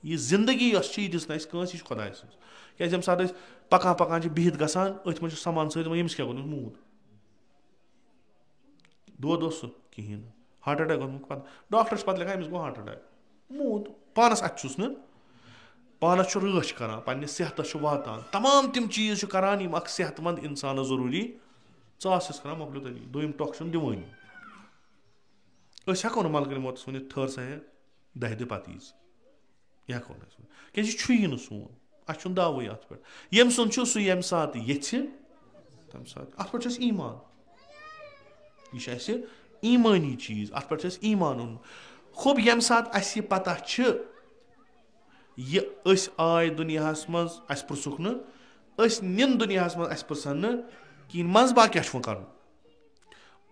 یہِ زندگی یۄس چھِ یہِ دِژ نہٕ اَسہِ کٲنٛسہِ یہِ چھِ خۄداے سٕنٛز کیٛازِ ییٚمہِ ساتہٕ أسۍ پکان چھِ بِہِتھ گژھان أتھۍ منٛز چھُ سامان سۭتۍ ییٚمِس کیٛاہ گوٚمُت موٗد دود اوس سُہ کِہیٖنۍ نہٕ ہاٹ اٹیک گوٚمُت پتہٕ ڈاکٹر چھِ پتہٕ لیکھان أمِس گوٚو ہاٹ اٹیک موٗد پانس اَتھِ چھُس نہٕ پانَس چھُ رٲچھ کران پنٛنِس صحتَس چھُ واتان تمام تِم چیٖز چھِ کران یِم اکھ صحت منٛد اِنسانَس ضروٗری ژاس چھِس کران مۄکلیو تٔتی دوٚیِم ٹۄکھ چھُنہٕ دِوٲنی أسۍ ہٮ۪کو نہٕ ملکہٕ موتَس ؤنِتھ ٹھٔہر سا ہے 10 دۄہ پَتہٕ ییٖزِ یہِ ہٮ۪کو نہٕ أسۍ ؤنِتھ کیازِ یہِ چھُیی نہٕ سون اَسہِ چھُنہٕ داوٕے اَتھ پٮ۪ٹھ ییٚمہِ سُنٛد چھُ سُہ ییٚمہِ ساتہٕ ییٚژھِ تَمہِ ساتہٕ اَتھ پٮ۪ٹھ چھُ اَسہِ ایٖمان یہِ چھُ اَسہِ ایٖمٲنی چیٖز اَتھ پٮ۪ٹھ چھُ اَسہِ ایٖمان اوٚنمُت خوٚب ییٚمہِ ساتہٕ اَسہِ یہِ پتہ چھِ یہِ أسۍ آے دُنیاہَس منٛز اَسہِ پرٛژھُکھ نہٕ أسۍ نِن دُنیاہَس منٛز اَسہِ پرٛژھن نہٕ کِہیٖنۍ منٛزباگ کیٛاہ چھُ وۄنۍ کَرُن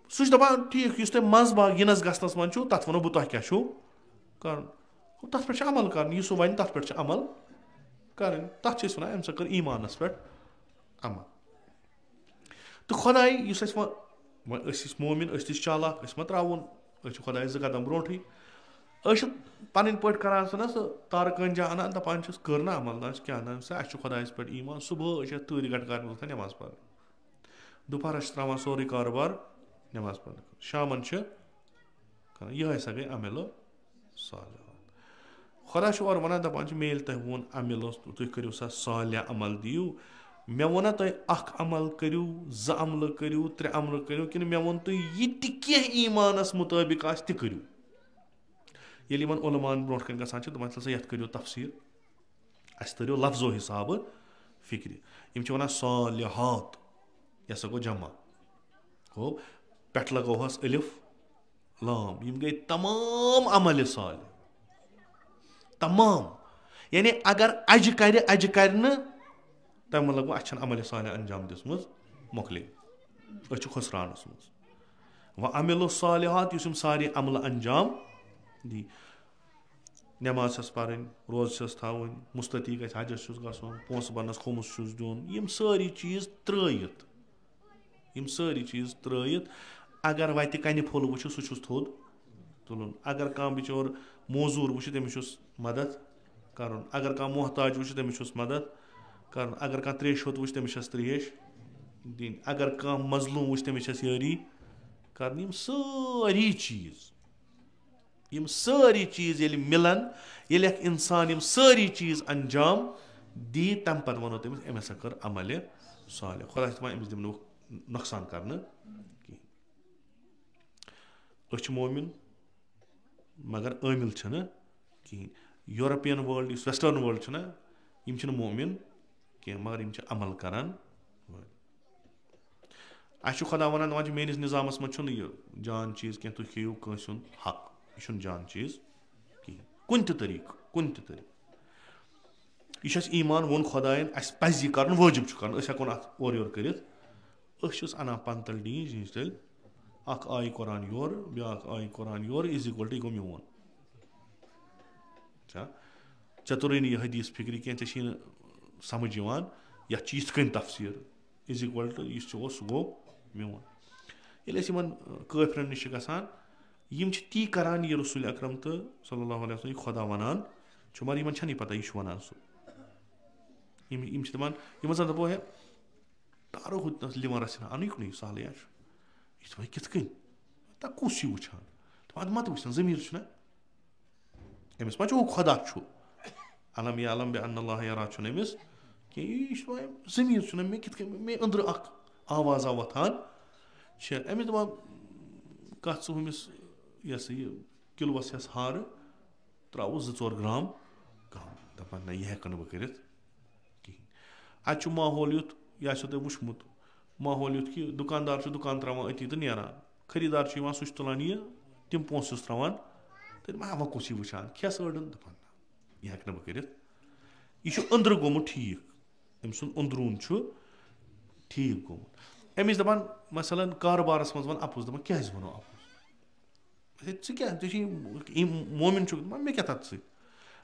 سُہ چھُ دَپان ٹھیٖک یُس تۄہہِ منٛزباگ یِنَس گژھنَس منٛز چھُو تَتھ وَنو بہٕ تۄہہِ کیٛاہ چھُو کَرُن تَتھ پٮ۪ٹھ چھُ عمل کَرُن یہِ سُہ وَنہِ تَتھ پٮ۪ٹھ چھِ عمل کَرٕنۍ تَتھ چھِ أسۍ وَنان اَمہِ سۭتۍ کٔر ایٖمانَس پٮ۪ٹھ عمل تہٕ خۄداے یُس اَسہِ وۄنۍ أسۍ ٲسۍ مومِن أسۍ تہِ چھِ چالاک أسۍ مہ ترٛاوون أسۍ چھِ خۄدایَس 2 قدم برونٛٹھٕے أسۍ چھِ پَنٕنۍ پٲٹھۍ کَران سُہ نہ سُہ تارٕ کٲنجا اَنان دَپان چھِس کٔر نہ عمل نہ کیٛاہ نہ سا اَسہِ چھُ خۄدایَس پٮ۪ٹھ ایٖمان صُبحٲے چھِ اَتھ تۭرِ گَٹہٕ کارنہِ وۄتھان نٮ۪ماز پَرٕنۍ دُپہرَس چھِ ترٛاوان سورُے کارٕبار نٮ۪ماز پَرنہٕ خٲطرٕ شامَن چھِ کَران یِہوٚے سا گٔے عملو صالحات خۄدا چھُ اورٕ وَنان دَپان چھِ مےٚ ییٚلہِ تۄہہِ ووٚن عملو تُہۍ کٔرِو سا صالح عمل دِیِو مےٚ ووٚنا تۄہہِ اَکھ عمل کٔرِو 2 عملہٕ کٔرِو 3 عملہٕ کٔرِو کِنہٕ مےٚ ووٚن تُہۍ یہِ تہِ کینٛہہ ایٖمانَس مُطٲبِق آسہِ تہِ کٔرِو ییٚلہِ یِمَن عُلمان برونٛٹھ کَنۍ گژھان چھِ دَپان چھِ سا یَتھ کٔرِو تفسیٖر اَسہِ تٔرِو لفظو حِسابہٕ فِکرِ یِم چھِ وَنان صالحات یہِ ہسا گوٚو جمع گوٚو پٮ۪ٹھٕ لگوہَس الف لام یِم گٔے تمام عملہِ صالح تمام یعنی اگر اَجہِ کَرِ نہٕ تَمہِ مطلب گوٚو اَسہِ چھَنہٕ عملہِ صالح انجام دِژمٕژ مۄکلے أسۍ چھِ خُسرانَس منٛز وۄنۍ عملو صالحات یُس یِم سارے عملہٕ انجام دی نٮ۪ماز چھَس پَرٕنۍ روزٕ چھَس تھاوٕنۍ مُستطی گژھِ حجَس چھُس گژھُن پونٛسہٕ بَرنَس خُمُس چھُس دیُن یِم سٲری چیٖز ترٛٲیِتھ اگر وَتہِ کَنہِ پھوٚل وٕچھِ سُہ چھُس تھوٚد تُلُن اگر کانٛہہ بِچور موزوٗر وٕچھِ تٔمِس چھُس مدد کَرُن اگر کانٛہہ محتاج وٕچھِ تٔمِس چھُس مدد کَرُن اگر کانٛہہ ترٛیش ہوٚت وٕچھِ تٔمِس چھَس ترٛیش دِنۍ اگر کانٛہہ مظلوٗم وٕچھِ تٔمِس چھَس یٲری کَرٕنۍ یِم سٲری چیٖز ییٚلہِ مِلَن ییٚلہِ اکھ اِنسان یِم سٲری چیٖز انجام دی تَمہِ پَتہٕ وَنو تٔمِس أمۍ ہسا کٔر عملہِ صالح خۄدا چھِ دَپان أمِس دِمہٕ نہٕ نۄقصان کَرنہٕ کِہیٖنۍ أسۍ چھِ مومِن مگر عٲمِل چھِنہٕ کِہیٖنۍ یوٗرپِیَن وٲلڈ یُس ویسٹٲرٕن وٲلڈ چھُنہ یِم چھِنہٕ مومِن کینٛہہ مگر یِم چھِ عمل کَران اَسہِ چھُ خۄدا وَنان دَپان چھِ میٲنِس نِظامَس منٛز چھُنہٕ یہِ جان چیٖز کینٛہہ تُہۍ کھیٚیِو کٲنٛسہِ ہُنٛد حق یہِ چھُنہٕ جان چیٖز کِہیٖنۍ کُنہِ تہِ طریٖقہٕ یہِ چھُ اَسہِ ایٖمان ووٚن خۄدایَن اَسہِ پَزِ یہِ کَرُن وٲجِب چھُ کَرُن أسۍ ہٮ۪کو نہٕ اَتھ اورٕ یورٕ کٔرِتھ أسۍ چھِس اَنان پَنتَل ڈیٖنۍ تیٚلہِ اَکھ آیہِ قۄران یورٕ بیٛاکھ آیہِ قۄران یورٕ اِز اِکوَل ٹُو یہِ گوٚو میون چھا ژےٚ توٚرُے نہٕ یہِ حدیٖث فِکرِ کینٛہہ ژےٚ چھی نہٕ سَمٕجھ یِوان یَتھ چھِ یِتھ کٔنۍ تفسیٖر اِز اِکوَل ٹُو یُس ژےٚ اوس سُہ گوٚو میون ییٚلہِ أسۍ یِمَن کٲفرَن نِش چھِ گژھان یِم چھِ تی کَران یہِ رسوٗلِ اکرم تہٕ صلی اللہُ علیہ وسلم یہِ خۄدا وَنان چھُ مگر یِمَن چھَنہٕ یہِ پَتہ یہِ چھُ وَنان سُہ یِم چھِ دَپان یِمَن زَن دَپو ہے تارو ہُتنَس لِورَس ژھٕنان اَنٕے کُنُے سہلٕے چھُ یہِ چھِ دَپان کِتھ کٔنۍ تا کُس چھُ وٕچھان دَپان مَتہٕ وٕچھان ضمیٖر چھُنہ أمِس ما چھُ ہُہ خۄدا چھُ علم یا علم بے ان اللہ یارا چھُنہٕ أمِس کینٛہہ یہِ چھُ دَپان ضمیٖر چھُنہ مےٚ کِتھ کٔنۍ مےٚ أنٛدرٕ اَکھ آوازا وۄتھان چھِ أمِس دَپان کَتھ ژٕ ہُمِس یہِ ہسا یہِ کِلوَس ہٮ۪س ہارٕ ترٛاوُس 2-4 گرٛام کَم دَپان نہ یہِ ہٮ۪کہٕ نہٕ بہٕ کٔرِتھ کِہیٖنۍ اَتہِ چھُ ماحول یُتھ یہِ آسیو تۄہہِ وٕچھمُت ماحول یُتھ کہِ دُکاندار چھُ دُکان ترٛاوان أتی تہٕ نیران خٔریٖدار چھُ یِوان سُہ چھُ تُلان یہِ تِم پونٛسہٕ چھُس ترٛاوان تہٕ وۄنۍ کُس یہِ وٕچھان کھٮ۪س أڑَن دَپان نہ یہِ ہٮ۪کہٕ نہٕ بہٕ کٔرِتھ یہِ چھُ أنٛدرٕ گوٚمُت ٹھیٖک أمۍ سُنٛد أنٛدروٗن چھُ ٹھیٖک گوٚمُت أمِس دَپان مثلاً کارٕبارَس منٛز وَن اَپُز دَپان کیٛازِ وَنو اَپُز ژٕ کیٛاہ ژےٚ چھُے مومِن چھُکھ دَپان مےٚ کیٛاہ تَتھ سۭتۍ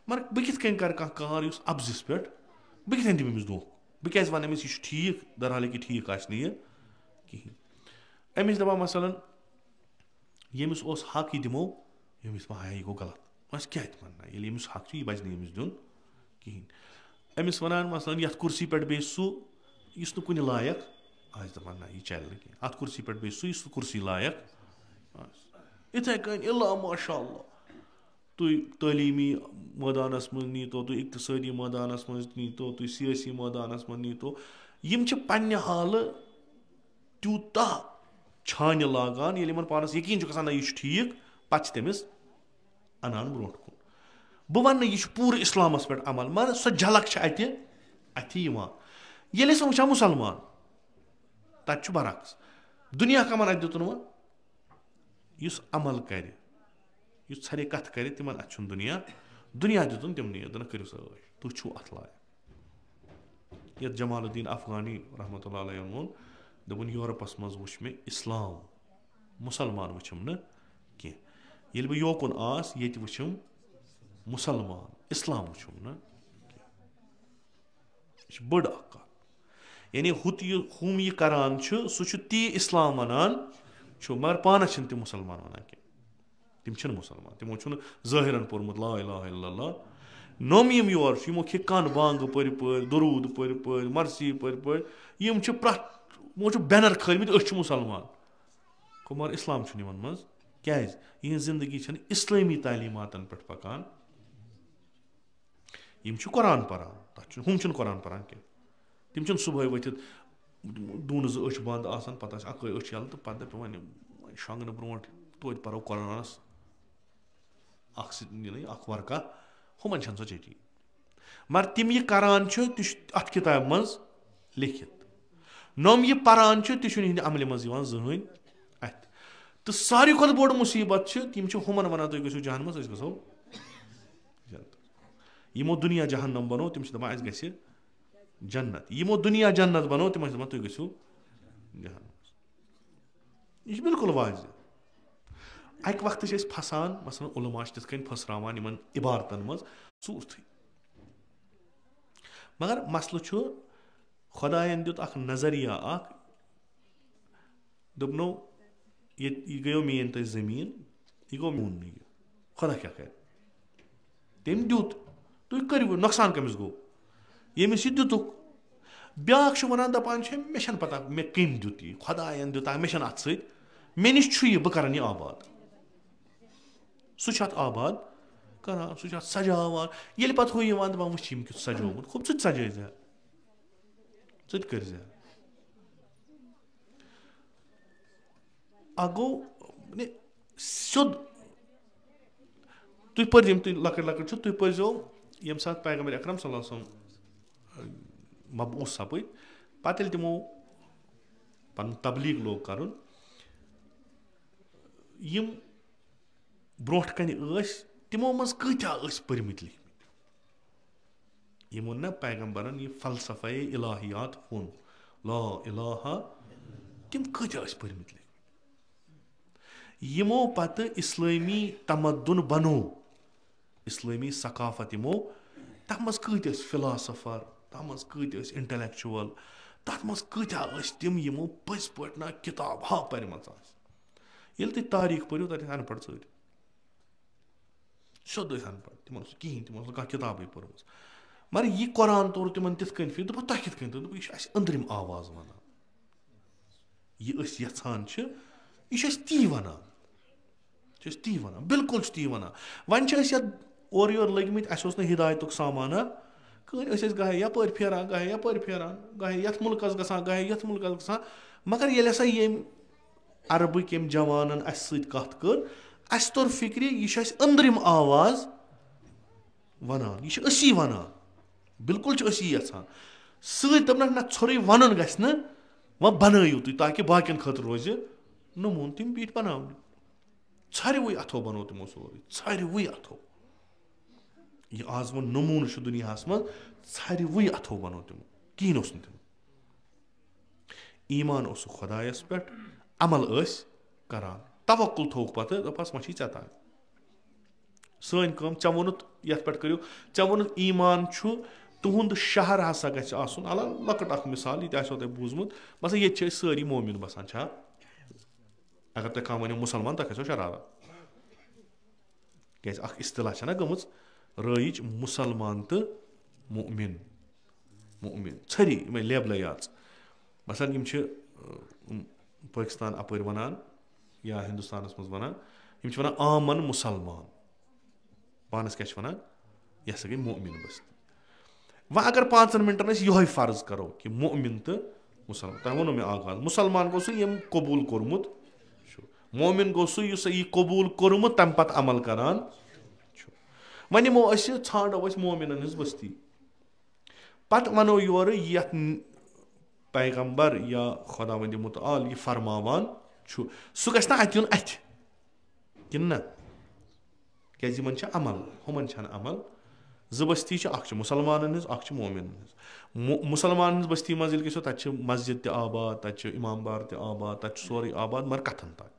مگر بہٕ کِتھ کٔنۍ کَرٕ کانٛہہ کار یُس اَپزِس پٮ۪ٹھ بہٕ کِتھ کٔنۍ دِمہٕ أمِس دھوکہٕ بہٕ کیٛازِ وَنہٕ أمِس یہِ چھُ ٹھیٖک درحالہِ کہِ ٹھیٖک آسہِ نہٕ یہِ کِہیٖنۍ أمِس دَپان مثلاً ییٚمِس اوس حق یہِ دِمو ییٚمِس ما ہاے یہِ گوٚو غلط وَنس کیٛاہ تہِ وَنہٕ ییٚلہِ ییٚمِس حق چھُ یہِ پَزِ نہٕ أمِس دیُن کِہیٖنۍ أمِس وَنان مثلاً یَتھ کُرسی پٮ۪ٹھ بیٚیہِ سُہ یُس نہٕ کُنہِ لایق آسہِ دَپان نہ یہِ چَلہِ نہٕ کینٛہہ اَتھ کُرسی پٮ۪ٹھ بیٚیہِ سُہ یُس سُہ کُرسی لایق آسہِ یِتھَے کٔنۍ اِلا ماشاء اللہ تُہۍ تعلیٖمی مٲدانَس منٛز نیٖتو تُہۍ اقتصٲدی مٲدانَس منٛز نیٖتو تُہۍ سیٲسی مٲدانَس منٛز نیٖتو یِم چھِ پنٛنہِ حالہٕ تیوٗتاہ چھانہِ لاگان ییٚلہِ یِمَن پانَس یقیٖن چھُ گژھان نہ یہِ چھُ ٹھیٖک پَتہٕ چھِ تٔمِس اَنان برونٛٹھ کُن. بہٕ وَنہٕ نہٕ یہِ چھُ پوٗرٕ اِسلامَس پٮ۪ٹھ عمل مگر سۄ جھلک چھِ اَتھِ یِوان. ییٚلہِ أسۍ وٕچھان مُسلمان تَتہِ چھُ برعکس دُنیا کَمَن اَتھِ دیُتُن وۄنۍ یُس عمل کَرِ یُس ژھرے کَتھٕ کَرِ تِمَن اَتھِ چھُنہٕ دُنیا دِتُن تِمنٕے دوٚپُن کٔرِو سا ٲش تُہۍ چھُو اَتھ لایق. یَتھ جمال الدیٖن افغانی رحمتہ اللہ علیہ ووٚن دوٚپُن یوٗرپَس منٛز وٕچھ مےٚ اِسلام مُسلمان وٕچھِم نہٕ کینٛہہ. ییٚلہِ بہٕ یوکُن آس ییٚتہِ وٕچھِم مُسلمان اِسلام وٕچھُم نہٕ کینٛہہ. یہِ چھِ بٔڑ اکھ کَتھ. یعنی ہُم یہِ کَران چھُ سُہ چھُ تی اِسلام وَنان چھُ مگر پانَس چھِنہٕ تِم مُسلمان وَنان کینٛہہ. تِم چھِنہٕ مُسلمان تِمو چھُنہٕ ظٲہِرَن پوٚرمُت لا اِلہَ اِلَّا اللہ. نوٚم یِم یور چھِ یِمو کھے کَن بانٛگہٕ پٔرۍ پٲرۍ دروٗد پٔرۍ پٲرۍ مرثی پٔرۍ پٲرۍ یِم چھِ پرٛٮ۪تھ یِمو چھُ بٮ۪نَر کھٲلمٕتۍ أسۍ چھِ مُسلمان گوٚو مگر اِسلام چھُنہٕ یِمَن منٛز کیٛازِ یِہٕنٛز زندگی چھَنہٕ اِسلٲمی تعلیٖماتَن پٮ۪ٹھ پَکان. یِم چھِ قۄران پَران تَتھ چھُنہٕ ہُم چھِنہٕ قۄران پَران کینٛہہ. تِم چھِنہٕ صُبحٲے ؤتھِتھ ڈوٗنہٕ زٕ أچھ بنٛد آسان پَتہٕ آسہِ اَکٲے أچھ یَلہٕ تہٕ پَتہٕ دَپہِ وۄنۍ شۄنٛگنہٕ برونٛٹھ توتہِ پَرو قۄرانَس اَکھ وَرقہ ہُمَن چھَنہٕ سۄ چیٚٹی. مگر تِم یہِ کَران چھِ تہِ چھُ اَتھ کِتابہِ منٛز لیکھِتھ. نوٚم یہِ پَران چھِ تہِ چھُنہٕ یِہِنٛدِ عملہِ منٛز یِوان زٕہٕنۍ اَتھِ. تہٕ ساروی کھۄتہٕ بوٚڑ مُصیٖبت چھِ تِم چھِ ہُمَن وَنان تُہۍ گٔژھِو جہنمَس أسۍ گژھو جنت. یِمو دُنیا جہنم بَنوو تِم چھِ دَپان اَسہِ گژھِ جنت. یِمو دُنیا جنت بَنوو تِمن چھِ دَپان تُہۍ گٔژھِو جہنمَس. یہِ چھُ بِلکُل واضح. اَکہِ وقتہٕ چھِ أسۍ پھسان مثلاً علما چھِ تِتھ کٔنۍ پھٔسراوان یِمن عبارتن منٛز ژوٗرتھٕے. مگر مسلہٕ چھُ خۄدایَن دیُت اکھ نظریہ اکھ دوٚپنو یہِ گٔیو میٲنۍ تۄہہِ زٔمیٖن یہِ گوٚو میون نہٕ یہِ خۄدا کیٛاہ کَرِ تٔمۍ دیُت تُہۍ کٔرِو نۄقصان کٔمِس گوٚو ییٚمِس یہِ دِتُکھ. بیٛاکھ چھُ وَنان دَپان چھِ مےٚ چھَنہٕ پَتہ مےٚ کٔمۍ دیُت یہِ خۄدایَن دیُت مےٚ چھَنہٕ اَتھ سۭتۍ مےٚ نِش چھُ یہِ بہٕ کَرَن یہِ آباد. سُہ چھُ اَتھ آباد کَران سُہ چھُ اَتھ سَجاوان. ییٚلہِ پَتہٕ ہُہ یِوان دَپان وٕچھ یِم کیُتھ سَجومُت ژٕ تہِ سَجٲیزِ ژٕ تہِ کٔرۍزِ. اکھ گوٚو سیوٚد تُہۍ پٔرۍزیو یِم تُہۍ لۄکٕٹۍ لۄکٕٹۍ چھِو تُہۍ پٔرۍزیو ییٚمہِ ساتہٕ پیغمبر اکرم صلی اللہ علیہ وسلم مبعوٗث سپٕدۍ پَتہٕ ییٚلہِ تِمو پَنُن تبلیٖغ لوگ کَرُن یِم برونٛٹھ کَنہِ ٲسۍ تِمو منٛز کۭتیاہ ٲسۍ پٔرۍمٕتۍ لیکھمٕتۍ. یِم ووٚن نہ پیغمبرن یہِ فلسفے الہیات ووٚن لا الہ تِم کۭتیاہ ٲسۍ پٔرۍمٕتۍ لیکھمٕتۍ. یِمو پَتہٕ اِسلٲمی تمدُن بنوو اِسلٲمی ثقافت یِمو تَتھ منٛز کۭتیاہ ٲسۍ فِلاسفر تَتھ منٛز کۭتیاہ ٲسۍ اِنٹلیکچُوَل تَتھ منٛز کۭتیاہ ٲسۍ تِم یِمو پٔزۍ پٲٹھۍ نہ کِتاب پَرِمَژ آسہِ. ییٚلہِ تُہۍ تاریٖخ پٔرِو تَتہِ ٲسۍ اَن پَڑھ ژٲرۍ سیوٚد ٲسۍ اَن پَڑھ تِمن اوس نہٕ کِہینۍ تِمن اوس نہٕ کانٛہہ کِتابٕے پٔرمٕژ. مگر یہِ قۄران توٚر تِمن تِتھ کٔنۍ فِکرِ دوٚپُکھ تۄہہِ کِتھ کٔنۍ دوٚپُکھ یہِ چھُ اَسہِ أنٛدرِم آواز وَنان یہِ أسۍ یَژھان چھِ یہِ چھُ اَسہِ تی وَنان بِلکُل چھُ تی وَنان. وۄنۍ چھِ أسۍ یَتھ اورٕ یورٕ لٔگۍ اَسہِ اوس نہٕ ہِدایتُک سامانہ کٕہٕنۍ أسۍ ٲسۍ گاہے یَپٲرۍ پھیران گاہے یَپٲرۍ پھیران گاہے یَتھ مُلکَس گژھان گاہے یَتھ مُلکَس گژھان. مگر ییٚلہِ ہسا ییٚمۍ عربٕکۍ ییٚمۍ جوانن اَسہِ سۭتۍ کَتھ کٔر اَسہِ توٚر فِکرِ یہِ چھُ اَسہِ أنٛدرِم آواز وَنان یہِ چھِ أسی وَنان بِلکُل چھِ أسی یَژھان. سۭتۍ دوٚپنَکھ نہ ژھوٚرُے وَنُن گژھِ نہٕ وۄنۍ بَنٲیِو تُہۍ تاکہِ باقین خٲطرٕ روزِ نموٗن. تِم بیٖٹھۍ بَناونہِ ژھاروٕے اَتھو بَنوو تِمو سورُے ژھاروٕے اَتھو. یہِ آز وۄنۍ نموٗنہٕ چھُ دُنیاہَس منٛز ژھاروٕے اَتھو بَنوو تِمو کِہینۍ اوس نہٕ تِمو. ایٖمان اوسُکھ خۄدایَس پٮ۪ٹھ عمل ٲسۍ کران توکُل تھوٚوُکھ پَتہٕ دوٚپہَس وۄنۍ چھی ژےٚ تانۍ سٲنۍ کٲم ژےٚ ووٚنُتھ یَتھ پٮ۪ٹھ کٔرِو ژےٚ ووٚنُتھ ایٖمان چھُ تُہُنٛد شہر ہسا گژھِ آسُن لۄکٕٹ اکھ مِثال یہِ تہِ آسیو تۄہہِ بوٗزمُت باسان ییٚتہِ چھِ أسۍ سٲری مومِن بَسان چھا اگر تۄہہِ کانٛہہ وَنیو مُسلمان تۄہہِ کھسیو شرارت کیازِ اکھ اِصطلاح چھےٚ نہ گٔمٕژ رٲیِج مُسلمان تہٕ مومِن ژھٔری یِمے لیبلے یاژٕ مثلاً یِم چھِ پٲکِستان اَپٲرۍ وَنان یا ہِندُستانَس منٛز وَنان یِم چھِ وَنان آمن مُسلمان پانَس کیٛاہ چھِ وَنان یہِ ہسا گٔے مُؤمِن بستی. وۄنۍ اگر 5 مِنٹن أسۍ یِہوے فرض کرو کہِ مُؤمِن تہٕ مُسلمان, تۄہہِ ووٚنو مےٚ آغاز, مُسلمان گوٚو سُہ ییٚمۍ قبوٗل کوٚرمُت چھُ, مُؤمِن گوٚو سُہ یُس یہِ قبوٗل کوٚرمُت تَمہِ پتہٕ عمل کران چھُ. وۄنۍ نِمو أسۍ ژھانڈو أسۍ مُؤمِنن ہٕنٛز بستی, پتہٕ وَنو یورٕ یتھ پیغمبر یا خۄدا وندِ مُتعال یہِ فرماوان چھُ سُہ گژھِ نہ اَتہِ یُن اَتھِ کِنہٕ نہ, کیازِ یِمن چھِ عمل ہُمن چھنہٕ عمل. 2 بستی چھِ, اکھ چھِ مُسلمانن ہٕنٛز اکھ چھِ مُؤمِنن ہٕنٛز. مُسلمانن ہٕنٛز بستی منٛز ییٚلہِ گٔژھِو تَتہِ چھِ مسجد تہِ آباد, تَتہِ چھُ اِمام بار تہِ آباد, تَتہِ چھُ سورُے آباد مگر کتھن تانۍ.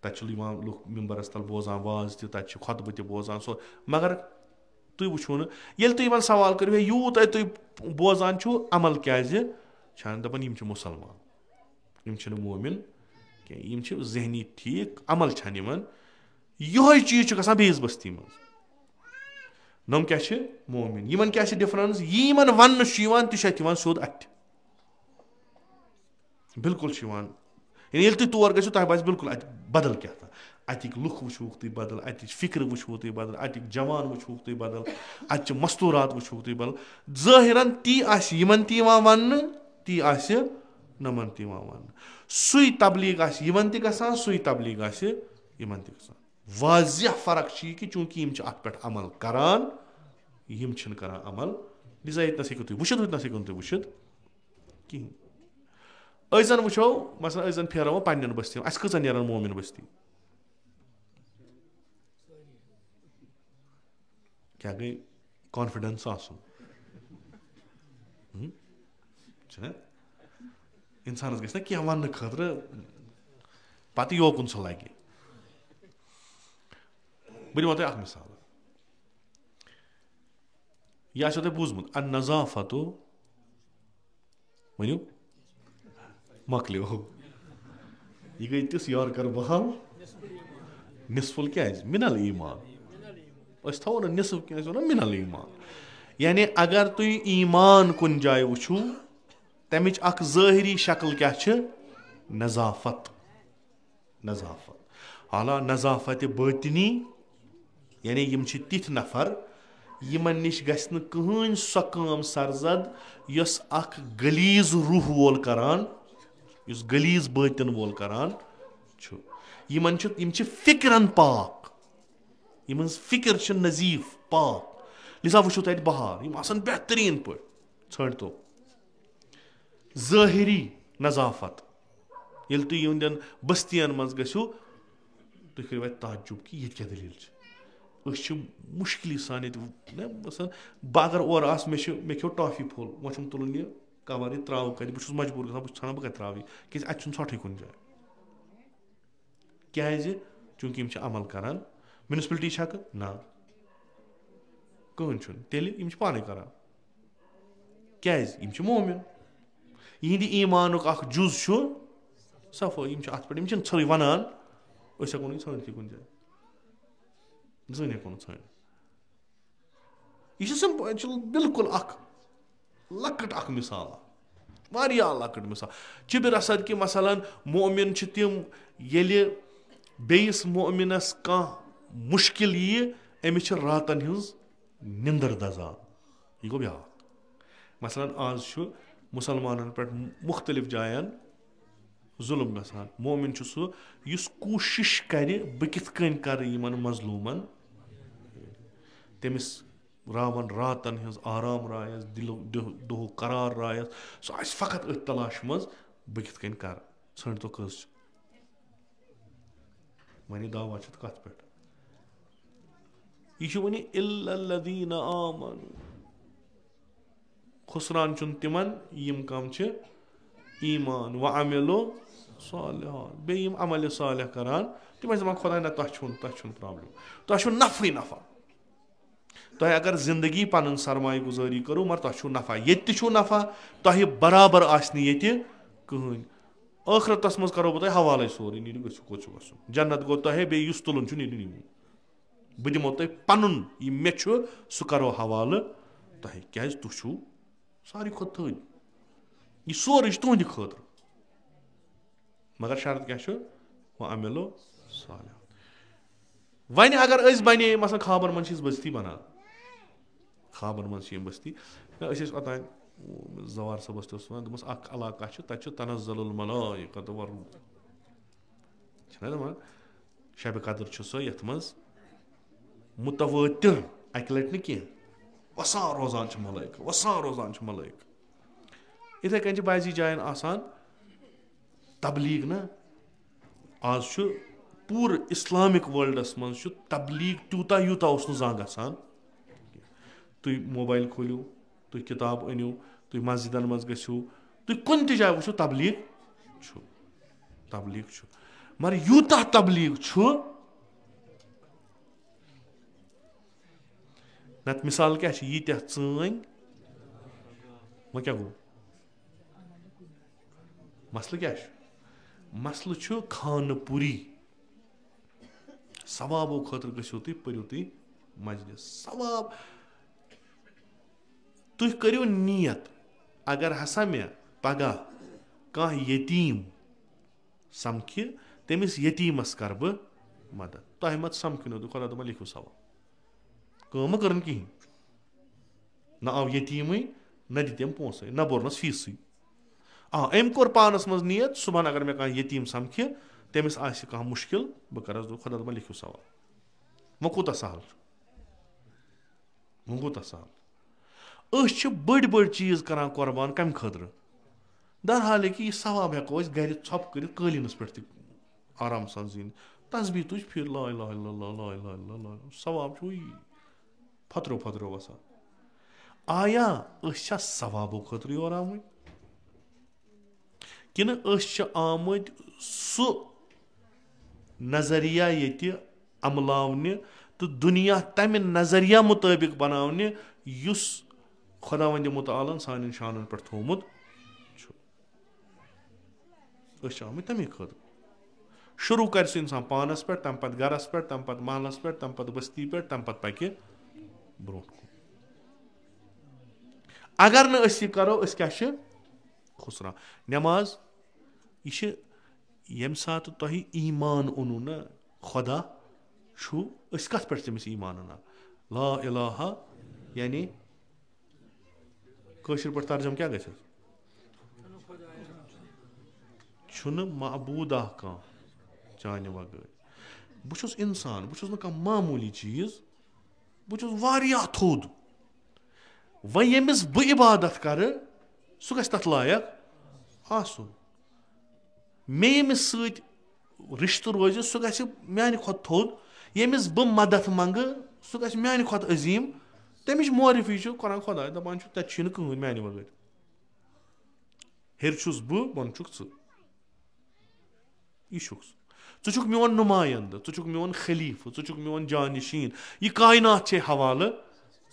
تَتہِ چھِ یِوان لُکھ مِمبرس تل بوزان واز تہِ, تَتہِ چھِ خۄطبہٕ تہِ بوزان سورُے, مگر تُہۍ وٕچھو نہٕ ییٚلہِ تُہۍ یِمن سوال کٔرِو ہے یوٗتاہ تُہۍ بوزان چھُو عمل کیازِ چھِ دپان یِم چھِ مُسلمان, یِم چھِنہٕ مُؤمِن کینٛہہ, یِم چھِ ذہنی ٹھیٖک عمل چھنہٕ یِمن. یِہوے چیٖز چھُ گژھان بیٚیِس بستی منٛز, نۄم کیٛاہ چھِ مُؤمِن. یِمن کیٛاہ چھِ ڈِفرنس, یہِ یِمن وننہٕ چھُ یِوان تہِ چھُ اَتہِ یِوان سیوٚد اَتھِ, بِلکُل چھُ یِوان. ییٚلہِ تُہۍ تور گٔژھِو تۄہہِ باسہِ بِلکُل اَتہِ بدل کیٛاہ تھا, اَتِکۍ لُکھ وٕچھوُکھ تُہۍ بدل, اَتِچ فِکرِ وٕچھوُ تُہۍ بدل, اَتِکۍ جوان وٕچھوُکھ تُہۍ بدل, اَتچہِ مستوٗرات وٕچھوُکھ تُہۍ بدل. ظٲہِرن تی آسہِ یِمن تہِ یِوان وننہٕ, تی آسہِ نۄمن تہِ یِوان وننہٕ. سُے تبلیٖغ آسہِ یِمن تہِ گژھان, سُے تبلیٖغ آسہِ یِمن تہِ گژھان. واضح فرق چھِ یہِ کہِ چوٗنٛکہِ یِم چھِ اَتھ پٮ۪ٹھ عمل کران, یِم چھِنہٕ کران عمل. لِذا ییٚتنس ہیٚکِو تُہۍ وٕچھِتھ, ہُتنس ہیٚکِو نہٕ تُہۍ وٕچھِتھ کِہینۍ. أسۍ زن وٕچھو مثلاً أسۍ زن پھیراوو پننٮ۪ن بستین, اَسہِ کۭژاہ نیرن مُؤمِن بستی, کیٛاہ گٔے کانفِڈنس آسُن چھُنہ, اِنسانس گژھِ نہ کینٛہہ وننہٕ خٲطرٕ پتہٕ یوکُن سُہ لگہِ. بہٕ دِمو تۄہہِ اکھ مِثال, یہِ آسیو تۄہہِ بوٗزمُت النظافۃ, ؤنِو مۄکلیو, یہِ گٔے تِژھ یارکر بحال نصفُل کیٛازِ مِنل ایٖمان, أسۍ تھاوو نہٕ نصف کینٛہہ, أسۍ وَنو مِنل ایٖمان. یعنی اگر تُہۍ ایٖمان کُنہِ جایہِ وٕچھِو تمِچ اکھ ظٲہری شکل کیٛاہ چھِ, نظافت. نظافت حالا نظافت بٲطنی, یعنی یِم چھِ تِتھۍ نفر یِمن نِش گژھِ نہٕ کٕہٕنۍ سۄ کٲم سرزد یۄس اکھ غلیٖظ روح وول کران, یُس غلیٖظ بٲطن وول کران چھُ. یِمن چھُ, یِم چھِ فِکرن پاک, یِمن فِکر چھِ نظیٖف پاک. لِذا وٕچھِو تَتہِ بہار, یِم آسن بہتریٖن پٲٹھۍ ژھٲنٛڈتو. ظٲہری نظافت, ییٚلہِ تُہۍ یِہنٛدٮ۪ن بستین منٛز گٔژھِو تُہۍ کٔرِو اَتہِ تعجُب کہِ ییٚتہِ کیٛاہ دٔلیٖل چھِ. أسۍ چھِ مُشکِلی سان ییٚتہِ, بہٕ اگر اورٕ آسہٕ مےٚ کھیوٚو ٹافی پھوٚل, وۄنۍ چھُم تُلُن یہِ کور, یہِ تراوٕ کَتہِ, بہٕ چھُس مجبوٗر گژھان, بہٕ چھُس ژھانڈان بہٕ کَتہِ تراوٕ یہِ, کیازِ اَتہِ چھُنہٕ ژھۄٹھٕے کُنہِ جایہِ. کیازِ چوٗنٛکہِ یِم چھِ عمل کران. میونسپلٹی چھکہٕ نہ, کٕہٕنۍ چھُنہٕ, تیٚلہِ یِم چھِ پانے کران. کیازِ یِم چھِ مُؤمِن, یِہنٛدِ ایٖمانُک اکھ جُز چھُ صفٲیی. یِم چھِ اَتھ پٮ۪ٹھ, یِم چھِنہٕ ژھٕرٕے وَنان أسۍ ہٮ۪کو نہٕ یہِ ژھٲنٛڈتھٕے کُنہِ جایہِ, زٕہٕنۍ ہٮ۪کو نہٕ ژھٲنٛڈِتھ. یہِ چھُ سمپل, یہِ چھُ بِلکُل اکھ لۄکٕٹ اکھ مِثال, واریاہ لۄکٕٹ مِثال. چِبِر اسد کہِ مثلاً مُؤمِن چھِ تِم ییٚلہِ بیٚیِس مُؤمِنس کانٛہہ مُشکِل ییہِ أمِس چھِ راتن ہٕنٛز نِندٕر دزان. یہِ گوٚو بیٛاکھ. مثلاً آز چھُ مُسلمانن پٮ۪ٹھ مُختٔلِف جاین ظُلم گژھان. مُؤمِن چھُ سُہ یُس کوٗشِش کرِ بہٕ کِتھ کٔنۍ کرٕ یِمن مظلوٗمن, تٔمِس راوَن راتن ہٕنٛز آرام رایس, دۄہُک قرار رایس, سُہ آسہِ فقط أتھۍ تلاش منٛز بہٕ کِتھ کٔنۍ کرٕ. ژھٲنٛڈتو کٔژ چھِ, وۄنۍ دعوا چھُ کتھ پٮ۪ٹھ, یہِ چھُ وُنہِ اِلَّا الَّذِیٖنَ آمَنُوا, خُسران چھُنہٕ تِمن یِم کم چھِ ایٖمان وَعَمِلُوا صالِحات, بیٚیہِ یِم عملِ صالح کران. تِم ٲسۍ دپان خۄدایا نہ تۄہہِ چھُنہٕ پرابلم, تۄہہِ چھُو نفعٕے نفع. تۄہہِ اگر زندگی پنٕنۍ سرمایہِ گُزٲری کٔرٕو مگر تۄہہِ چھُو نفع, ییٚتہِ تہِ چھُو نفع, تۄہہِ برابر آسہِ نہٕ ییٚتہِ کٕہٕنۍ. ٲخرتس منٛز کرو بہٕ تۄہہِ حوالے سورُے, نیٖرِو گٔژھِو کوٚت چھُ گژھُن, جنت گوٚو تۄہہِ, بیٚیہِ یُس تُلُن چھُ نیٖرِو نیٖرِو. بہٕ دِمو تۄہہِ پنُن یہِ مےٚ چھُ سُہ کرو حوالہٕ تۄہہِ, کیازِ تُہۍ چھُو ساروی کھۄتہٕ تھٔدۍ, یہِ سورُے چھُ تُہنٛدِ خٲطرٕ. مگر شرط کیٛاہ چھُ, وَعَمِلُوا صالِحات. वह अगर बने मसलन खाबर मन बस्ती बनान खाबर मन बस्ती ओतान जवार सबस दोपस इलाका तनज़्ज़लुल मलाइकतु वरूह शब कदर सो यथ मज मुतवातिर अक लट कह वसान रोजान मलाइक इथे कन बाजी जायन आसान तबलीग ना आज पूर इस्लामिक वर्ल्डस मज तबलीग तूता यूता जा गसान तुम मोबाइल खोलियो तुम किताब अनियो तुम मस्जिदन मज गो तुम कुन जाय वो तबलीग मगर यूता तबलीग नत मिसाल क्या यीत चन वो क्या गो मसल क्या मसल खानपुरी सवाबो खतर गो तुम पो तुम मजलिस सवाब तुम करो नीयत अगर हसा मे पगह कह यतीम समख तमिस यतीमस कर बह मदद तह मत समखनो तो खुदा दोपन लिखो सवाब कम कर कहें न आव यतीम न दितम पोसे न बोरनस फीस अम कोर पानस मज नियत सुबह अगर मे कह यतीम समख तमिस कह मुश्किल बह कर खुदा दोपन लिखो सवाब वो कूत सहल बड़ बड़ चीज करान कुर्बान कम खतर दरहाल कि यह सवाब हेको गर छप कर कलिनस पे आराम सान जीन तस्बी तुझ फिर ला इलाहा इल्लल्लाह ला इलाहा इल्लल्लाह सवाब फतरो फतरो वसान आया सवाबो खतर योर आम किन आमद सु नजरिया ये अमलावने तो दुनिया तम नजरिया मुताबिक बनावने युस खुदावंद मुतालन सान शानन पे थोमुत आम तमे खतर शुरू कर इंसान पानस पे तम पे गरस पे तम पे महलस पे तम पे बस्ती पे तम पे पक ब्रो अगर न करो क्या खुसरा नमाज यह यम सात तुह ईमान ओनू ना खुदा कत पे तमिस ईमान अना ला इलाहा यानी कशर पे तर्जम क्या गस मबूदा कह चाने बगैर बहुत इंसान बहुत मामूली चीज बहुत थोद वह यमिस बह इबादत कर सह गस तथ लायक आसुन मे यमिस सत रिश्त रोज सह गस म्यान खुद थोद यमिस बह मदद मंग सह गस म्यान खुद अजीम तमिच मोरफी करान खुदा दपान तथा कहें म्यान बगैर हेर बह बन यह षुक मोन नुमाइंद षुक मोन खलीफ षुक मोन जानशीन यह कायनात चे हवाले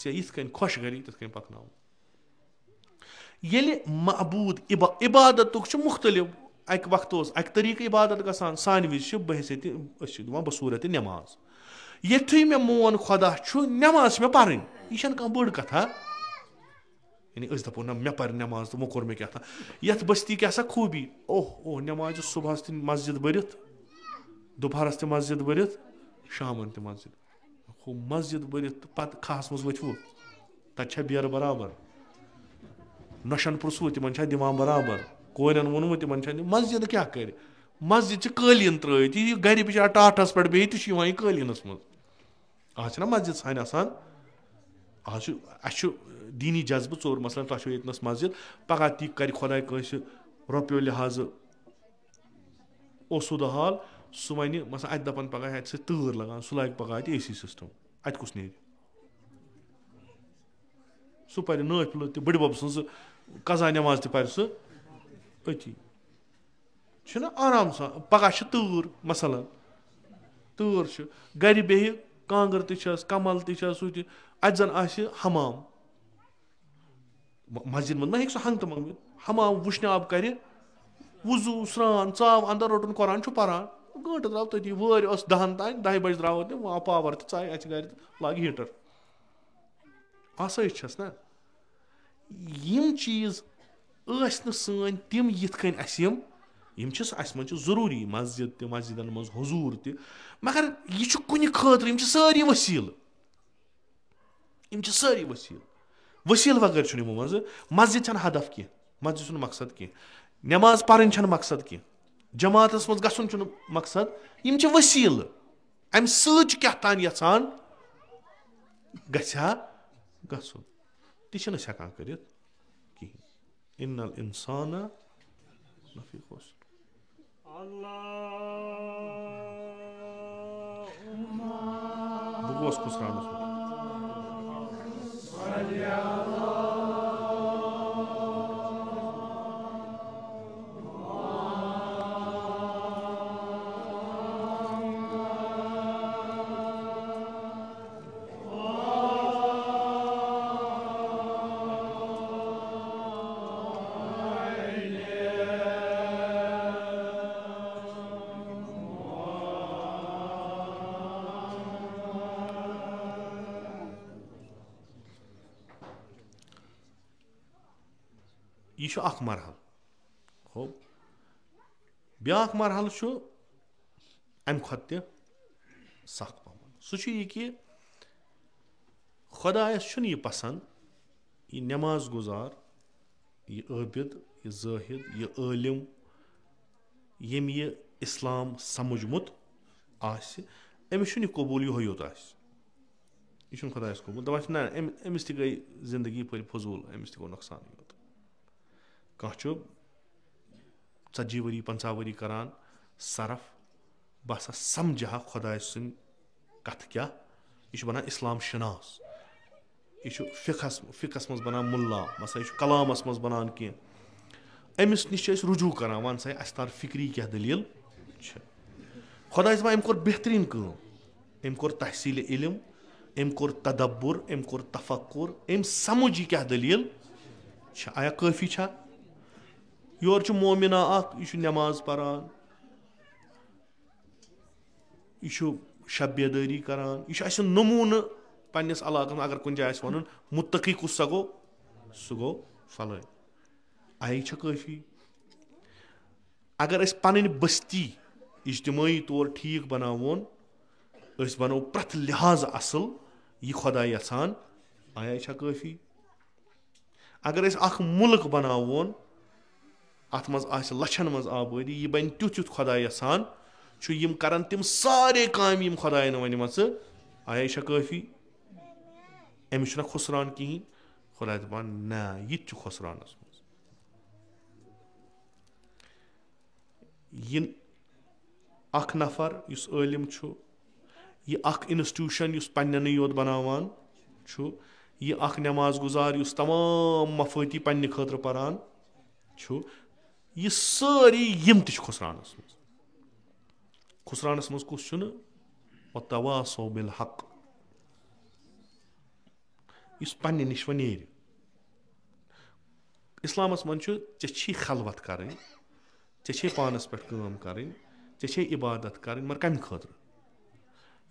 चे यिथ कन खुश करी तिथ कन पकनाव येले मबूद इबादत मुख्तलिफ अक वक्त अक तरीक इबादत गसान सान विज बहसीत बसूरत नमाज युथु मे मोन खुदा नमाज मे पर्न यह बड़ कथा यानी दपो ना मे पर नमाज तो वो कोर मे क्या यथ बस्ती क्या खूबी ओह नमाज सुबह मस्जिद भरत दोपहरस त मस्जिद भरत शामन त मस्जिद मस्जिद भरत पत खास मज वो तथा बेर बराबर नशन पुरसू तिमन दिवान बराबर कोरन वोनमु तिमन मस्जिद क्या कर मस्जिद कलीन त्रित यह गर बिचार टाटस पे बे तो कलीनस मज आज मस्जिद सान आसान आज दीनी जज्बह चोर मसलन तुह ये मस्जिद पगह ती कर खुदा कंस रुपयो लिहाज ओसुद हाल सह वन मसलन अत दपन पगह अत तूर लगान सह लाग पगह अत AC सिस्टम अत कुस नेर सह पर नफिल तो बड़ बब सज कजा नमाज पर सह अति आराम सा पगह तूर मसलन तूर गर बे कांगर तस कमल तस अत जन हमाम मस्जिद मज मा सह हंग मंग हमाम वुश्न आब कर वजू स्रान चाव अंदर रोटन कुरान पारान गंट द्राव तथी वर 10 तान 10 बज द्राव वह पावर तो चाय अच गर लाग हीटर आसाइश ना यम चीज सन तिम यिथ कन یِم چھِ اَسہِ منٛز چھِ ضروٗری مسجد تہِ مسجدن منٛز حضوٗر تہِ مگر یہِ چھُ کُنہِ خٲطرٕ یِم چھِ سٲری وسیٖلہٕ ؤسیٖلہٕ وغٲر چھُنہٕ یِمو منٛزٕ مسجد چھنہٕ ہدف کینٛہہ مسجد چھُنہٕ مقصد کینٛہہ نٮ۪ماز پرٕنۍ چھنہٕ مقصد کینٛہہ جماعتس منٛز گژھُن چھُنہٕ مقصد یِم چھِ وسیٖلہٕ اَمہِ سۭتۍ چھُ کیٛاہ تام یژھان گژھِ ہا گژھُن تہِ چھِنہٕ أسۍ ہٮ۪کان کٔرِتھ کِہیٖنۍ اِن الانسانَ لفی خُسر بہٕ گوس خُسرانس منٛز یہِ چھُ اکھ مرحلہٕ ہو بیٛاکھ مرحلہٕ چھُ اَمہِ کھۄتہٕ تہِ سخ پہم سُہ چھُ یہِ کہِ خۄدایس چھُنہٕ یہِ پسنٛد یہِ نٮ۪ماز گُزار یہِ عٲبِد یہِ زٲہِد یہِ عٲلِم ییٚمۍ یہِ اِسلام سمجھمُت آسہِ أمِس چھُنہٕ یہِ قبوٗل یِہوے یوت آسہِ یہِ چھُنہٕ خۄدایس قبوٗل دپان چھِ نہ أمِس تہِ گٔے زندگی پٔرۍ فضوٗل أمِس تہِ گوٚو نۄقصانٕے یوت کانٛہہ چھُ 40 ؤری 50 ؤری کران صرف بہٕ ہسا سمجھٕ ہا خۄداے سٕنٛدۍ کتھٕ کیٛاہ یہِ چھُ بنان اسلام شناس یہِ چھُ فِقس منٛز بنان مُلا مثلاً یہِ چھُ کلامس منٛز بنان کینٛہہ أمِس نِش چھِ أسۍ رجوٗع کران ون سا اسہِ تر فِکری کیٛاہ دٔلیٖل چھِ خۄداے صٲبن أمۍ کوٚر بہتریٖن کٲم أمۍ کوٚر تحصیٖلہِ علم أمۍ کوٚر تدبُر أمۍ کوٚر تفکُر أمۍ سمجھ یہِ کیٛاہ دٔلیٖل چھِ آیا کٲفی چھا یورٕ چھُ مومِنا اکھ یہِ چھُ نٮ۪ماز پران یہِ چھُ شب بیدٲری کران یہِ چھُ اَسہِ نموٗنہٕ پنٕنِس علاقس منٛز اگر کُنہِ جایہِ آسہِ ونُن مُتقی کُس سا گوٚو سُہ گوٚو فلٲنۍ آیا یہِ چھا کٲفی اگر أسۍ پنٕنۍ بستی اجتمٲعی طور ٹھیٖک بناوون أسۍ بنو پرٛٮ۪تھ لحاظہٕ اصٕل یہِ خۄداے یژھان آیا یہِ چھا کٲفی اگر أسۍ اکھ مُلک بناوون اتھ منٛز آسہِ لچھن منٛز آبٲدی یہِ بنہِ تیُتھ یُتھ خۄداے یژھان چھُ یِم کرن تِم سارے کامہِ یِم خۄداین ونِمژٕ آیا یہِ چھا کٲفی أمِس چھُنہ خُسران کِہیٖنۍ خۄداے دپان نہ یہِ تہِ چھُ خۄسرانس منٛز یہِ اکھ نفر یُس عٲلِم چھُ یہِ اکھ انسٹیوٗشن یُس پننٮ۪نٕے یوت بناوان چھُ یہِ اکھ نٮ۪ماز گُزار یُس تمام مفٲتی پننہِ خٲطرٕ پران چھُ یہِ سٲری یِم تہِ چھِ خُسرانس منٛز خُسرانس منٛز کُس چھُنہٕ وتواصوا بالحق یُس پننہِ نِش وۄنۍ نیرِ اسلامس منٛز چھُ ژےٚ چھی خلوت کرٕنۍ ژےٚ چھے پانس پٮ۪ٹھ کٲم کرٕنۍ ژےٚ چھے عبادت کرٕنۍ مگر کمہِ خٲطرٕ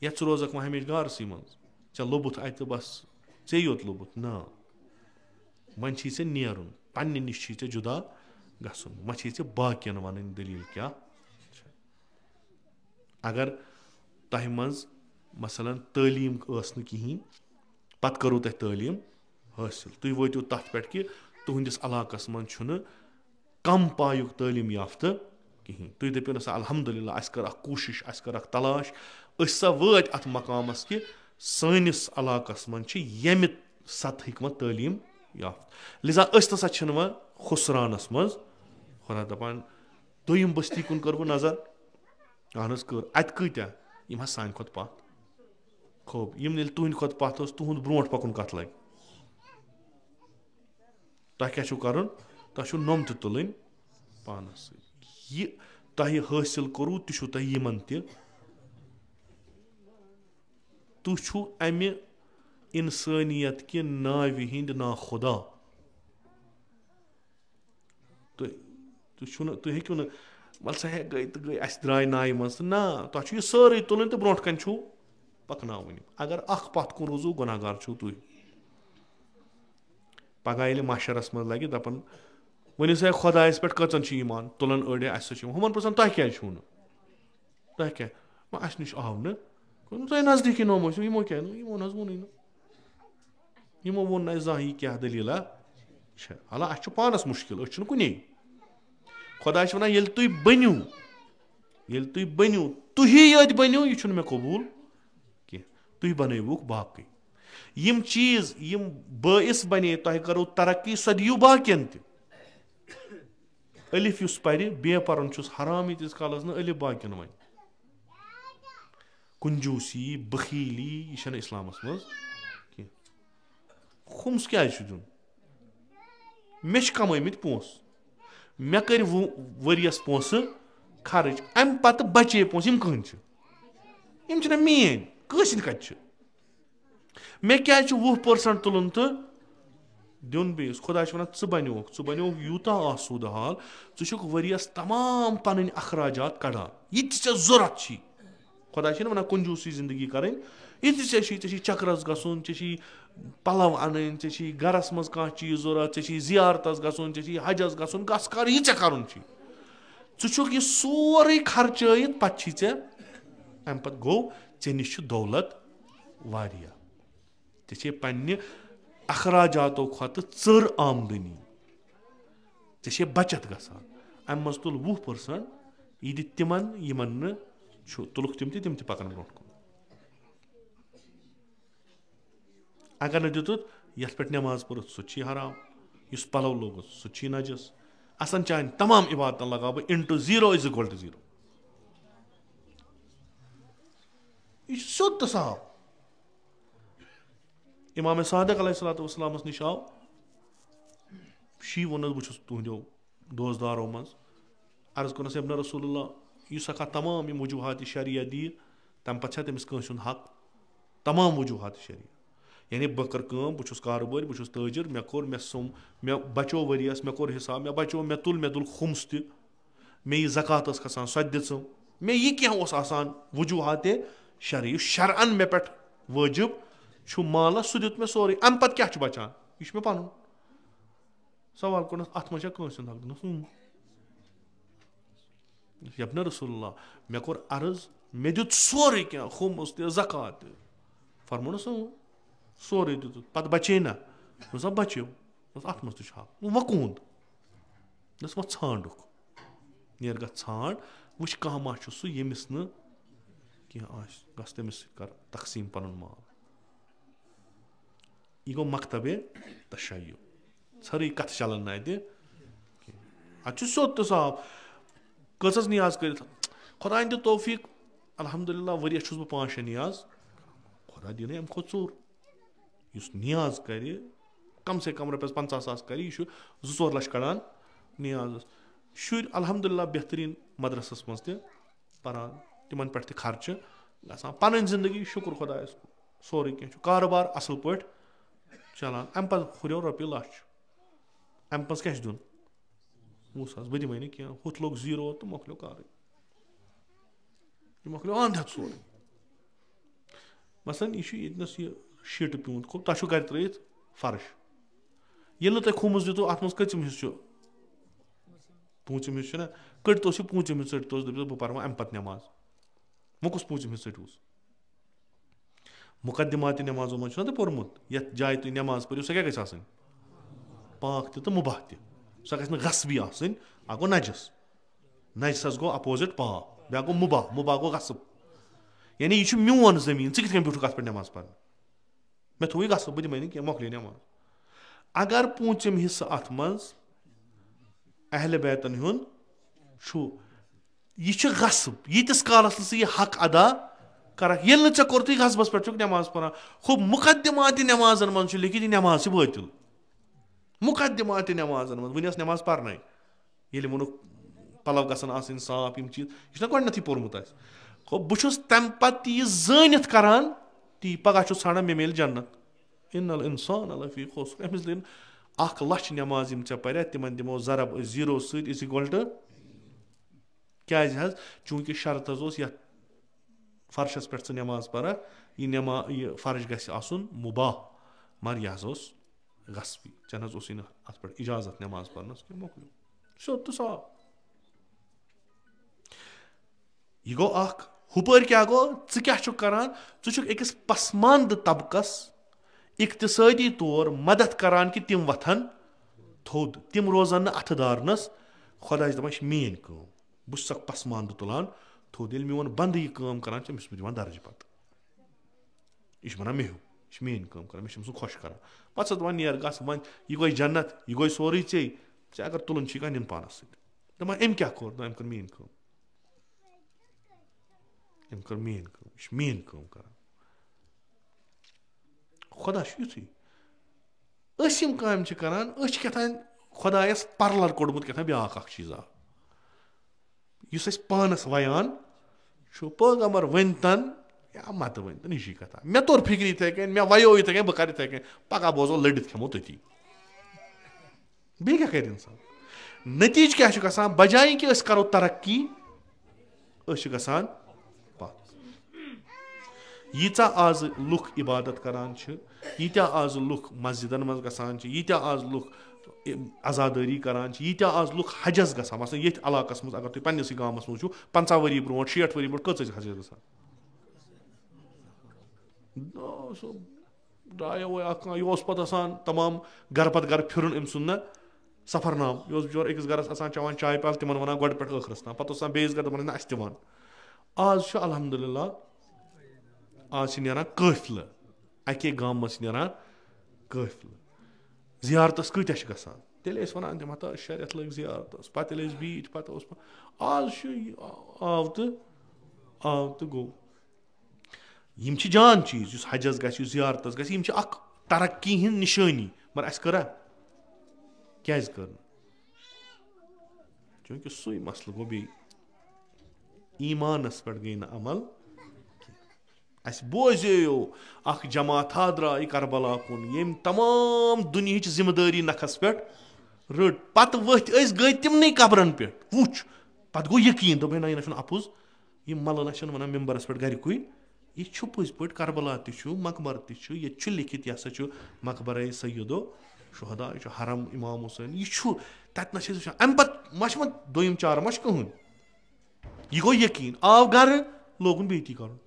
یا ژٕ روزکھ وۄنۍ ہمیشہِ گارسٕے منٛز ژےٚ لوٚبُتھ اتہِ بس ژے یوت لوٚبُتھ نہ وۄنۍ چھی ژےٚ نیرُن پننہِ نِش چھی ژےٚ جُدا گژھُن وۄنۍ چھی ژےٚ باقین ونٕنۍ دٔلیٖل کیٛاہ چھِ اگر تۄہہِ منٛز مثلاً تعلیٖم ٲس نہٕ کِہیٖنۍ پتہٕ کٔرٕو تۄہہِ تعلیٖم حٲصِل تُہۍ وٲتِو تتھ پٮ۪ٹھ کہِ تُہنٛدِس علاقس منٛز چھُنہٕ کم پایُک تعلیٖم یافتہٕ کِہیٖنۍ تُہۍ دٔپِو نہ سا الحمدُاللہ اسہِ کٔر اکھ کوٗشش اسہِ کٔر اکھ تلاش أسۍ سا وٲتۍ اتھ مقامس کہِ سٲنِس علاقس منٛز چھِ ییٚمہِ سطحٕکۍ وۄنۍ تعلیٖم یافتہٕ لِذا أسۍ نسا چھِنہٕ وۄنۍ خُسرانس منٛز خۄدا دپان دوٚیِم بستی کُن کٔروٕ نظر اہن حظ کٔر اتہِ کۭتیاہ یِم حظ سانہِ کھۄتہٕ پتھ خوب یِم ییٚلہِ تُہنٛدِ کھۄتہٕ پتھ اوس تُہُنٛد برونٛٹھ پکُن کتھ لگہِ تۄہہِ کیٛاہ چھُو کرُن تۄہہِ چھُو نوٚم تہِ تُلٕنۍ پانس سۭتۍ یہِ تۄہہِ حٲصِل کوٚروٕ تہِ چھُو تۄہہِ یِمن تہِ تُہۍ چھُو امہِ انسٲنیت کہِ ناوِ ہِنٛدۍ نا خۄدا تُہۍ ہیٚکِو نہٕ وَلہٕ سا ہے گٔے تہٕ گٔے اَسہِ درٛاے ناوِ منٛز تہٕ نہ تۄہہِ چھُو یہِ سٲرٕے تُلٕنۍ تہٕ برونٛٹھ کَنۍ چھُو پَکناوٕنۍ اگر اکھ پَتھ کُن روٗزوٗ گۄناہ گار چھُو تُہۍ پگاہ ییٚلہِ مَشرَس منٛز لگہِ دَپان ؤنِو سا خۄدایَس پٮ۪ٹھ کٔژَن چھُ ایٖمان تُلان أڑۍ اَسہِ چھُ ہُمَن پرٛژھان تۄہہِ کیٛازِ چھُو نہٕ تۄہہِ کیٛاہ وۄنۍ اَسہِ نِش آو نہٕ تۄہہِ نزدیٖکی نوم ٲسِو یِمو کیٛاہ نہٕ یِمو نہ حظ ووٚنُے نہٕ یِمو ووٚن نہٕ اَسہِ زانٛہہ یہِ کیٛاہ دٔلیٖلا چھےٚ حالانٛکہِ اَسہِ چھُ پانَس مُشکِل أسۍ چھِنہٕ کُنے خۄداے چھُ وَنان ییٚلہِ تُہۍ بٔنِو تُہی یٲتۍ بٔنِو یہِ چھُنہٕ مےٚ قبوٗل کینٛہہ تُہۍ بَنٲوُکھ باقٕے یِم چیٖز یِم بٲعث بَنے تۄہہِ کَرو ترقی سۄ دِیِو باقٕیَن تہِ ألِف یُس پَرِ بے پَرُن چھُس حرام ییٖتِس کالَس نہٕ ألِف باقٕیَن وَنہِ کُنجوٗسی بخیٖلی یہِ چھَنہٕ اِسلامَس منٛز کینٛہہ خُمس کیٛازِ چھُ دیُن مےٚ چھِ کَمٲمٕتۍ پونٛسہٕ مےٚ کٔرۍ ؤرِیَس پونٛسہٕ خرٕچ اَمہِ پَتہٕ بَچے پونٛسہٕ یِم کٕہٕنۍ چھِ یِم چھِنہ میٲنۍ کٲنٛسہِ ہِنٛدۍ کَتہِ چھِ مےٚ کیٛازِ چھُ 20% تُلُن تہٕ دیُن بیٚیِس خۄداے چھُ وَنان ژٕ بَنیوکھ یوٗتاہ آسوٗدٕ حال ژٕ چھُکھ ؤرِیَس تمام پَنٕنۍ اخراجات کَڑان یہِ تہِ ژےٚ ضوٚرَتھ چھی خۄداے چھِنہٕ وَنان کُنجوٗسی زندگی کَرٕنۍ یہِ تہِ ژےٚ چھی چَکرَس گژھُن ژےٚ چھی پَلَو اَنٕنۍ ژےٚ چھی گَرَس منٛز کانٛہہ چیٖز ضوٚرَتھ ژےٚ چھی زِیارتَس گژھُن ژےٚ چھی حجَس گژھُن گژھ کَر یہِ ژےٚ کَرُن چھی ژٕ چھُکھ یہِ سورُے خرچٲیِتھ پَتہٕ چھی ژےٚ اَمہِ پَتہٕ گوٚو ژےٚ نِش چھُ دولت واریاہ ژےٚ چھے پنٛنہِ اخراجاتو کھۄتہٕ ژٔر آمدٔنی ژےٚ چھے بَچت گژھان اَمہِ منٛز تُل 20% یہِ دِ تِمن یِمن نہٕ چھُ تُلُکھ تِم تہِ پَکَن برونٛٹھ کُن اگر نہٕ دِتُتھ یَتھ پٮ۪ٹھ نٮ۪ماز پٔرِتھ سُہ تہِ چھی حرام یُس پَلو لوگُتھ سُہ تہِ چھی نَجس اَسَن چانہِ تمام عبادتَن لگاو بہٕ × 0 = 0 یہِ چھُ سیوٚد تہٕ صاف اِمامِ صادق علیہ الصلوۃ والسلامَس نِش آو شی ووٚنُس بہٕ چھُس تُہنٛدیو دوستدارو منٛز عرض کوٚرنَس ابنَ رسول اللہ یُس ہٮ۪کھا تمام یِم وجوٗہاتِ شریعہ دِیہِ تَمہِ پَتہٕ چھا تٔمِس کٲنٛسہِ ہُنٛد حق تمام وجوٗہاتِ شریعہ یعنی بہٕ کٔر کٲم بہٕ چھُس کارٕبٲرۍ بہٕ چھُس تٲجِر مےٚ بَچو ؤرِیَس مےٚ کوٚر حِساب مےٚ تُل خُمس تہِ مےٚ یہِ زکات ٲس کھسان سۄ تہِ دِژٕم مےٚ یہِ کینٛہہ اوس آسان وجوٗہاتِ شرعیہ یُس شرعن مےٚ پٮ۪ٹھ وٲجِب چھُ مالَس سُہ دیُت مےٚ سورُے اَمہِ پَتہٕ کیٛاہ چھُ بَچان یہِ چھُ مےٚ پَنُن سوال کوٚرنَس اَتھ منٛز چھا کٲنٛسہِ ہُنٛد حق دوٚپنَس ابنَ رسول اللہ مےٚ کوٚر عرض مےٚ دیُت سورُے کینٛہہ خُمس تہِ زکات تہِ فرموونَس سورُے دِتُتھ پَتہٕ بَچے نہ دوٚپُس بَچیو دوٚپُس اَتھ منٛز تہِ چھُ حق وۄنۍ کوٗن دوٚپُس وۄنۍ ژھانٛڈُکھ نیر گژھ ژھانٛڈ وٕچھ کانٛہہ ما چھُ سُہ ییٚمِس نہٕ کینٛہہ آسہِ گژھ تٔمِس سۭتۍ کر تقسیٖم پَنُن مال یہِ گوٚو مکتبے تشیع ژھٔرٕے کَتھٕ چلان نہٕ اَتہِ کینٛہہ اَتہِ چھُ سیوٚد تہٕ صاف کۭژاہ نِیاز کٔرِتھ خۄدایَن دِ توفیٖق الحمدُاللہ ؤرِیَس چھُس بہٕ 5-6 نِیاز خۄدا دِیِنَے اَمہِ کھۄتہٕ ژوٚر یُس نِیاز کَرِ کَم سے کَم رۄپیَس 50,000 کَرِ یہِ چھُ 2-4 لَچھ کَڑان نِیازَس شُرۍ الحمدُاللہ بہتریٖن مدرسَس منٛز تہِ پَران تِمَن پٮ۪ٹھ تہِ خرچہٕ گژھان پَنٕنۍ زندگی شُکُر خۄدایَس کُن سورُے کینٛہہ چھُ کاروبار اَصٕل پٲٹھۍ چلان اَمہِ پَتہٕ ہُریو رۄپیہِ 1,00,000 اَمہِ پَتہٕ کیٛاہ چھُ دیُن 20,000 بہٕ دِمَے نہٕ کینٛہہ ہُتھ لوٚگ 0 تہٕ مۄکلیو کارٕے یہِ مۄکلیو اَنٛد ہٮ۪تھ سورُے مثلاً یہِ چھُ ییٚتنَس یہِ شیٖٹہٕ پیوٗنٛت تۄہہِ چھُو گرِ ترٲیِتھ فرٕش ییٚلہِ نہٕ تۄہہِ خُمس دِتوٗ اَتھ منٛز کٔژِم حِصہٕ چھُ پوٗنٛژِم حِصہٕ چھُنہ کٔڑۍتوس یہِ پوٗنٛژِم حِصہٕ ژٔٹۍتوس دٔپۍتوس بہٕ پَرٕ وۄنۍ اَمہِ پَتہٕ نٮ۪ماز وۄنۍ کُس پوٗنٛژِم حِصہٕ ژٔٹۍہوٗس مُقدِماتِ نٮ۪مازو منٛز چھُنہ تۄہہِ پوٚرمُت یَتھ جایہِ تُہۍ نٮ۪ماز پٔرِو سۄ کیٛاہ گژھِ آسٕنۍ پاک تہِ تہٕ مُباح تہِ سۄ گژھِ نہٕ غصبی آسٕنۍ اکھ گوٚو نَجس نَجسَس گوٚو اَپوزِٹ پاک بیٛاکھ گوٚو مُباح گوٚو غصب یعنی یہِ چھُ میون زٔمیٖن ژٕ کِتھ کٔنۍ بیوٗٹھُکھ اَتھ پٮ۪ٹھ نٮ۪ماز پَرنہِ مےٚ تھوٚوُے غصب بہٕ دِمَے نہٕ کینٛہہ مۄکلے نٮ۪ماز اگر پوٗنٛژِم حِصہٕ اَتھ منٛز اہلِ بیتَن ہُنٛد چھُ یہِ چھُ غصب ییٖتِس کالَس نہٕ ژٕ یہِ حق ادا کَرکھ ییٚلہِ نہٕ ژےٚ کوٚرتُے غصبَس پٮ۪ٹھ چھُکھ نٮ۪ماز پَران ہُہ مُقدِماتِ نٮ۪مازَن منٛز چھُ لیکھِتھ یہِ نٮ۪ماز چھِ بٲطِل مُقدِماتِ نٮ۪مازَن منٛز وٕنہِ ٲس نٮ۪ماز پَرنَے ییٚلہِ ووٚنُکھ پَلَو گژھن آسٕنۍ صاف یِم چیٖز یہِ چھُنہ گۄڈنٮ۪تھٕے پوٚرمُت اَسہِ گوٚو بہٕ چھُس تَمہِ پَتہٕ تہِ یہِ زٲنِتھ کَران تی پَگاہ چھُس ژھانڈان مےٚ میلہِ جنت اِنسان لفی خۄش أمِس دِن 1,00,000 نٮ۪ماز یِم ژےٚ پَرٮ۪تھ تِمن دِمو ضرب أسۍ 0 سۭتۍ = کیٛازِ حظ چوٗنٛکہِ شرط حظ اوس یَتھ فرشَس پٮ۪ٹھ ژٕ نٮ۪ماز پَرکھ یہِ فرٕش گژھِ آسُن مُباح مگر یہِ حظ اوس غصبی ژےٚ نہ حظ اوسُے نہٕ اَتھ پٮ۪ٹھ اِجازت نٮ۪ماز پرنَس کینٛہہ مۄکلیو سیوٚد تہٕ صاف. یہِ گوٚو اکھ. ہُپٲرۍ کیٛاہ گوٚو ژٕ کیٛاہ چھُکھ کران ژٕ چھُکھ أکِس پسماندٕ طبقس اقتصٲدی طور مدد کران کہِ تِم وۄتھن تھوٚد تِم روزن نہٕ اَتھٕ دارنس. خۄدا چھِ دَپان یہِ چھِ میٲنۍ کٲم بہٕ چھُس اکھ پسماندٕ تُلان تھوٚد ییٚلہِ میون بنٛدٕ یہِ کٲم کران چھِ أمِس چھُس بہٕ دِوان درجہِ پتہٕ یہِ چھُ وَنان مےٚ ہیوٗ یہِ چھِ میٲنۍ کٲم کران مےٚ چھِ أمۍ سُنٛد خۄش کران پتہٕ چھَس دَپان نیر گژھ وۄنۍ یہِ گوٚے جنت یہِ گوٚے سورُے ژےٚ ژےٚ اگر تُلُن چھُے کانٛہہ نِن پانس سۭتۍ دَپان أمۍ کیٛاہ کوٚر أمۍ کٔر میٲنۍ کٲم أمۍ کٔر میٲنۍ کٲم یہِ چھِ میٲنۍ کٲم کران. خۄدا چھُ یِتھُے أسۍ یِم کامہِ چھِ کران أسۍ چھِ کیٛاہ تام خۄدایس پرلر کوٚڑمُت کیٛاہ تام بیاکھ اکھ چیٖزا یُس أسۍ پانس ویان چھُ پیغمبر ؤنۍتن یا متہٕ ؤنۍتن یہِ چھِ کتھا مےٚ توٚر فِکرِ یِتھٕے کٔنۍ مےٚ ویو یِتھٕے کٔنۍ بہٕ کرٕ یِتھٕے کٔنۍ پگاہ بوزو لٔڑِتھ کھٮ۪مو تٔتی بیٚیہِ کیٛاہ کرِ اِنسان. نتیٖجہٕ کیٛاہ چھُ گژھان بجایہِ کہِ أسۍ کرو ترقی أسۍ چھِ گژھان پتھ. ییٖژاہ آزٕ لُکھ عبادت کران چھِ ییٖتیٛاہ آزٕ لُکھ مسجدن منٛز گژھان چھِ ییٖتیٛاہ آز لُکھ عزادٲری کران چھِ ییٖتیٛاہ آز لُکھ حجس گژھان مثلاً ییٚتھۍ علاقس منٛز اگر تُہۍ پننسٕے گامس منٛز وٕچھِو 50 ؤری برونٛٹھ 60 ؤری برونٛٹھ کٔژ ٲسۍ حجس گژھان سُہ درٛایو اکھ یہِ اوس پتہٕ آسان تمام گرٕ پتہٕ گرٕ پھِرُن أمۍ سُنٛد نہ سفرنام یہِ اوس بِچور أکِس گرس آسان چٮ۪وان چاے پیالہٕ تِمن ونان گۄڈٕ پٮ۪ٹھ ٲخرس تام پتہٕ اوس آسان بیٚیِس گرٕ دپان نہ اَسہِ تہِ وَن. آز چھُ الحمدُاللہ آز چھِ نیران قٲفلہٕ اَکے گامہٕ منٛز چھِ نیران قٲفلہٕ زِیارتس کۭتیاہ چھِ گژھان تیٚلہِ ٲسۍ ونان تِم ہتا 6 رٮ۪تھ لٔگۍ زِیارتس پتہٕ ییٚلہِ أسۍ بیٖٹھۍ پتہٕ اوس آز چھُ آو تہٕ گوٚو. یِم چھِ جان چیٖز یُس حجس گژھِ یُس زِیارتس گژھِ یِم چھِ اکھ ترقی ہِنٛز نِشٲنی مگر اَسہِ کٔرا کیازِ کٔر نہٕ چوٗنٛکہِ سُے مسلہٕ گوٚو بیٚیہِ ایٖمانس پٮ۪ٹھ گٔے نہٕ عمل اَسہِ بوزیو اکھ جماعتھا درٛاے کربلا کُن ییٚمۍ تمام دُنہِچ ذِمہٕ دٲری نکھس پٮ۪ٹھ رٔٹ پتہٕ ؤتھۍ أسۍ گٔے تِمنٕے قبرن پٮ۪ٹھ وٕچھ پتہٕ گوٚو یقیٖن دوٚپ ہے نہ یہِ نہ چھُنہٕ اَپُز یِم ملٲنا چھِنہٕ ونان ممبرس پٮ۪ٹھ گرِکُے یہِ چھُ پٔزۍ پٲٹھۍ کربلا تہِ چھُ مقبر تہِ چھُ ییٚتہِ چھُ لیکھِتھ یہِ ہسا چھُ مقبرے سیدو شہدا یہِ چھُ حرم اِمام حُسین یہِ چھُ تتہِ نہ چھِ أسۍ وٕچھان امہِ پتہٕ ما چھِ وۄنۍ دوٚیِم چارٕ ما چھُ کٕہٕنۍ یہِ گوٚو یقیٖن آو گرٕ لوگُن بیٚیہِ تی کرُن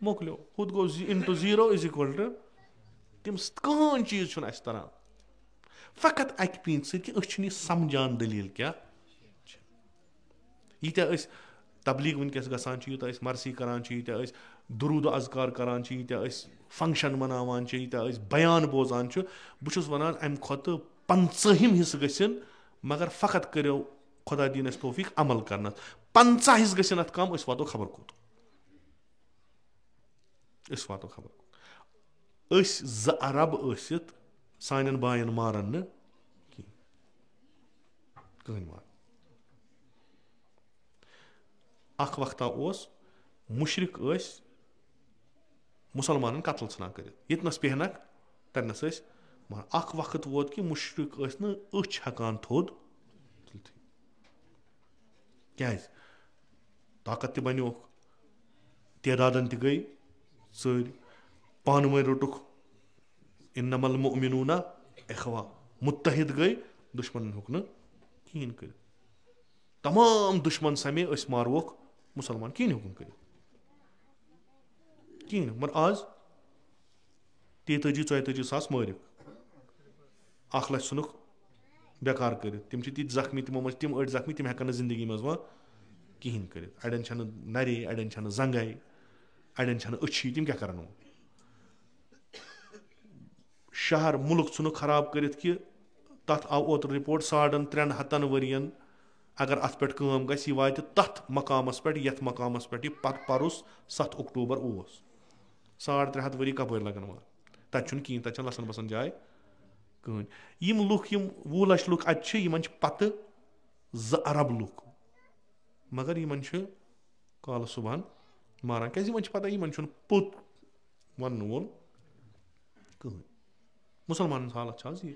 مۄکلیو ہُتھ گوٚو اِنٹُو 0 = تِم کٕہٕنۍ چیٖز چھُنہٕ اَسہِ تران فقط اَکہِ پیٖنتہِ سۭتۍ کہِ أسۍ چھِنہٕ یہِ سمجان دٔلیٖل کیٛاہ چھِ. ییٖتیٛاہ أسۍ تبلیٖغ وٕنکیٚس گژھان چھِ یوٗتاہ أسۍ مرثی کران چھِ ییٖتیٛاہ أسۍ دروٗد و اذکار کران چھِ ییٖتیٛاہ أسۍ فنٛگشن مناوان چھِ ییٖتیٛاہ أسۍ بیان بوزان چھِ بہٕ چھُس ونان امہِ کھۄتہٕ 50ہِم حِصہٕ گٔژھِنۍ مگر فقط کٔرِو خۄدا دِیِن اَسہِ توفیٖق عمل کرنس 50 حِصہٕ گٔژھِنۍ اتھ کم أسۍ واتو خبر کوٚت أسۍ 2 ارب ٲسِتھ سانٮ۪ن باین مارن نہٕ کینٛہہ کٕہٕنۍ مارن. اکھ وقتا اوس مُشرِق ٲسۍ مُسلمانن قتل ژھٕنان کٔرِتھ ییٚتنس پیٚہنکھ تتنس ٲسۍ اکھ وقت ووت کہِ مُشرِق ٲسۍ نہٕ أچھ ہٮ۪کان تھوٚد تُلتھٕے کیٛازِ طاقت تہِ بنیوکھ تعدادن تہِ گٔے ژٔرۍ پانہٕ ؤنۍ روٚٹُکھ اِنَمَ الْمُؤْمِنُونَ اِخْوَةٌ مُتحد گٔے دُشمنن ہیوٚک نہٕ کِہیٖنۍ کٔرِتھ تمام دُشمن سمے أسۍ ماروکھ مُسلمان کِہیٖنۍ ہیوٚکُن کٔرِتھ کِہیٖنۍ نہٕ مگر آز 33-34 ساس مٲرِکھ 1 لچھ ژھٕنُکھ بیکار کٔرِتھ تِم چھِ تِتھۍ زخمی تِمو منٛز تِم أڑۍ زخمی تِم ہٮ۪کن نہٕ زندگی منٛز وۄنۍ کِہیٖنۍ کٔرِتھ اڑٮ۪ن چھنہٕ نرے اڑٮ۪ن چھنہٕ زنٛگے اڑٮ۪ن چھنہٕ أچھی تِم کیٛاہ کرن وۄنۍ شہر مُلک ژھٕنُکھ خراب کٔرِتھ کہِ تتھ آو اوترٕ رِپورٹ 350 ؤرین اگر اتھ پٮ۪ٹھ کٲم گژھِ یہِ واتہِ تتھ مقامس پٮ۪ٹھ یتھ مقامس پٮ۪ٹھ یہِ پتہٕ پرُس 7 اکتوٗبر اوس 350 ؤری کپٲرۍ لگن وۄنۍ تتہِ چھُنہٕ کِہیٖنۍ تتہِ چھنہٕ لسن بسن جاے کٕہٕنۍ. یِم لُکھ یِم 20 لچھ لُکھ اتہِ چھِ یِمن چھِ پتہٕ 2 ارب لُکھ مگر یِمن چھُ کالہٕ صبحن ماران کیٛازِ یِمن چھِ پتہ یِمن چھُنہٕ پوٚت وننہٕ وول کٕہٕنۍ. مُسلمانن ہٕنٛز حالت چھِ آز یہِ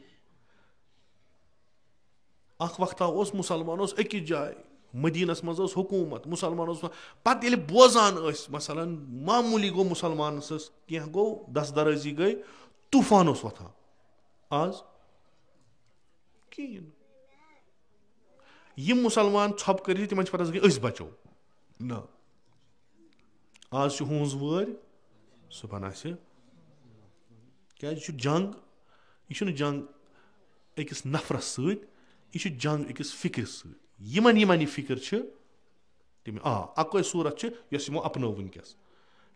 اکھ وقتا اوس مُسلمان اوس أکِس جایہِ مدیٖنس منٛز ٲس حکوٗمت مُسلمان اوس پتہٕ ییٚلہِ بوزان ٲسۍ مثلاً معموٗلی گوٚو مُسلمانس کینٛہہ گوٚو دست درٲزی گٔے طوٗفان اوس وۄتھان آز کِہیٖنۍ نہٕ یِم مُسلمان ژھۄپہٕ کٔرِتھ تِمن چھِ پتہٕ گٔے أسۍ بچو نہ آز چھِ ہُہٕنٛز وٲرۍ صُبحن آسہِ کیٛازِ یہِ چھُ جنگ یہِ چھُنہٕ جنگ أکِس نفرس سۭتۍ یہِ چھُ جنگ أکِس فِکرِ سۭتۍ یِمن یہِ فِکر چھِ تِم اکوے صوٗرت چھِ یۄس یِمو اپنٲو وٕنکیٚس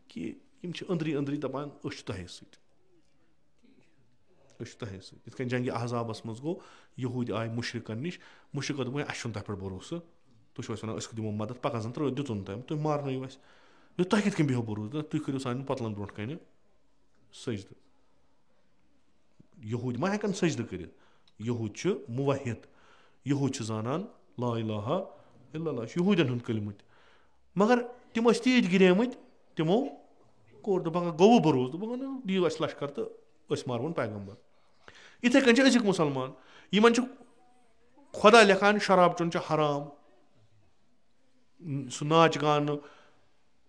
کہِ یِم چھِ أنٛدری أنٛدری دپان أسۍ چھِ تۄہے سۭتۍ یِتھ کٔنۍ جنگہِ احزابس منٛز گوٚو یہوٗدۍ آیہِ مُشرِکن نِش مُشرِکو دوٚپ اَسہِ چھُنہٕ تۄہہِ پٮ۪ٹھ بروسہٕ تُہۍ چھِو اَسہِ وَنان أسۍ دِمو مدد پگاہ زن دِژُن تُہۍ مارنٲیِو اَسہِ تۄہہِ کِتھ کٔنۍ بیٚہو بروسہٕ تُہۍ کٔرِو سانٮ۪ن پۄتلن برونٛٹھ کنہِ سجدٕ یہوٗدۍ ما ہٮ۪کن سجدٕ کٔرِتھ یہوٗدۍ چھِ مُوحد یہوٗدۍ چھِ زانان لا الہ الا اللہ چھُ یہوٗدٮ۪ن ہُنٛد کلمہٕ مگر تِم ٲسۍ تیٖتۍ گِریمٕتۍ تِمو کوٚر دوٚپ پگاہ گوٚوُ بروسہٕ دوٚپُکھ دِیِو اَسہِ لشکر تہٕ أسۍ مارون پیغمبر یِتھے کٔنۍ چھِ أزِکۍ مُسلمان یِمن چھُ خۄدا لیکھان شراب چیوٚن چھُ حرام سُہ ناچ گانہٕ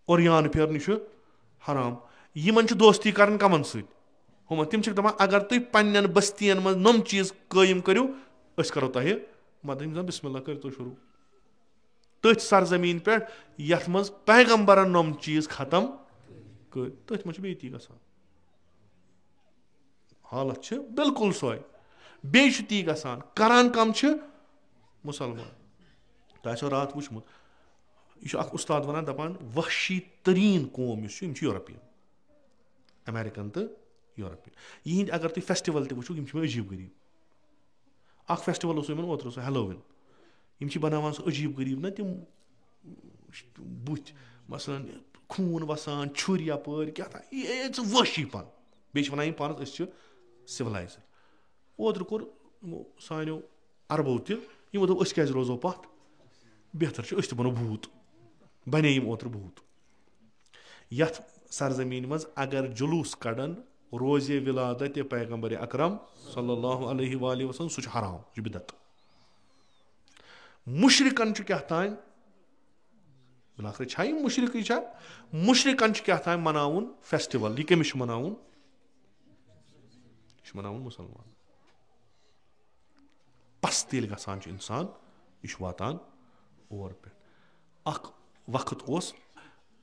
اوٚریان پھیرنہٕ چھُ حرام یِمن چھِ دوستی کران کمن سۭتۍ ہُمن تِم چھِکھ دپان اگر تُہۍ پننٮ۪ن بستین منٛز نۄم چیٖز قٲیِم کٔرِو أسۍ کرو تۄہہِ مدد بسم اللہ کٔرِو تُہۍ شروٗع تٔتھۍ سرزمیٖن پٮ۪ٹھ یتھ منٛز پیغمبرن نۄم چیٖز ختم کٔرۍ تٔتھۍ منٛز چھِ بیٚیہِ تی گژھان حالت چھِ بالکل سۄے بیٚیہِ چھُ تی گژھان کران کم چھِ مُسلمان تۄہہِ آسیو راتھ وٕچھمُت یہِ چھُ اکھ اُستاد ونان دپان وحشی تریٖن قوم یُس چھُ یِم چھِ یوٗرپین امیرِکن تہٕ یوٗرپین یِہِنٛدۍ اگر تُہۍ فیسٹِول تہِ وٕچھو یِم چھِ مےٚ عجیٖب غریٖب اکھ فیسٹِول اوس یِمن اوترٕ سُہ ہیلووِن یِم چھِ بناوان سُہ عجیٖب غریٖب نہ تِم بٕتھۍ مثلاً خوٗن وسان چھُرۍ یپٲرۍ کیٛاہ تھام ژٕ وٲشی پن بیٚیہِ چھِ ونان یِم پانس أسۍ چھِ سِولایزٕڈ اوترٕ کوٚر یِمو سانیو عربو تہِ یِمو دوٚپ أسۍ کیازِ روزو پتھ بہتر چھُ أسۍ تہِ بنو بھوٗت بنے یِم اوترٕ بھوٗت یتھ سرزمیٖن منٛز اگر جلوٗس کڑان روزے ولادت پیغمبر اکرم صلی اللہ علیہ وآلہ وسلم سُہ چھُ حرام سُہ چھُ بِدعت مُشرِکن چھُ کیٛاہ تام بِلاخرٕ چھا یِم مُشرِکٕے چھا مُشرِکن چھُ کیٛاہ تام مناوُن فیسٹِول یہِ کٔمِس چھُ مناوُن یہِ چھُ مناوُن مُسلمان پست ییٚلہِ گژھان چھُ انسان یہِ چھُ واتان اور پٮ۪ٹھ اکھ وقت اوس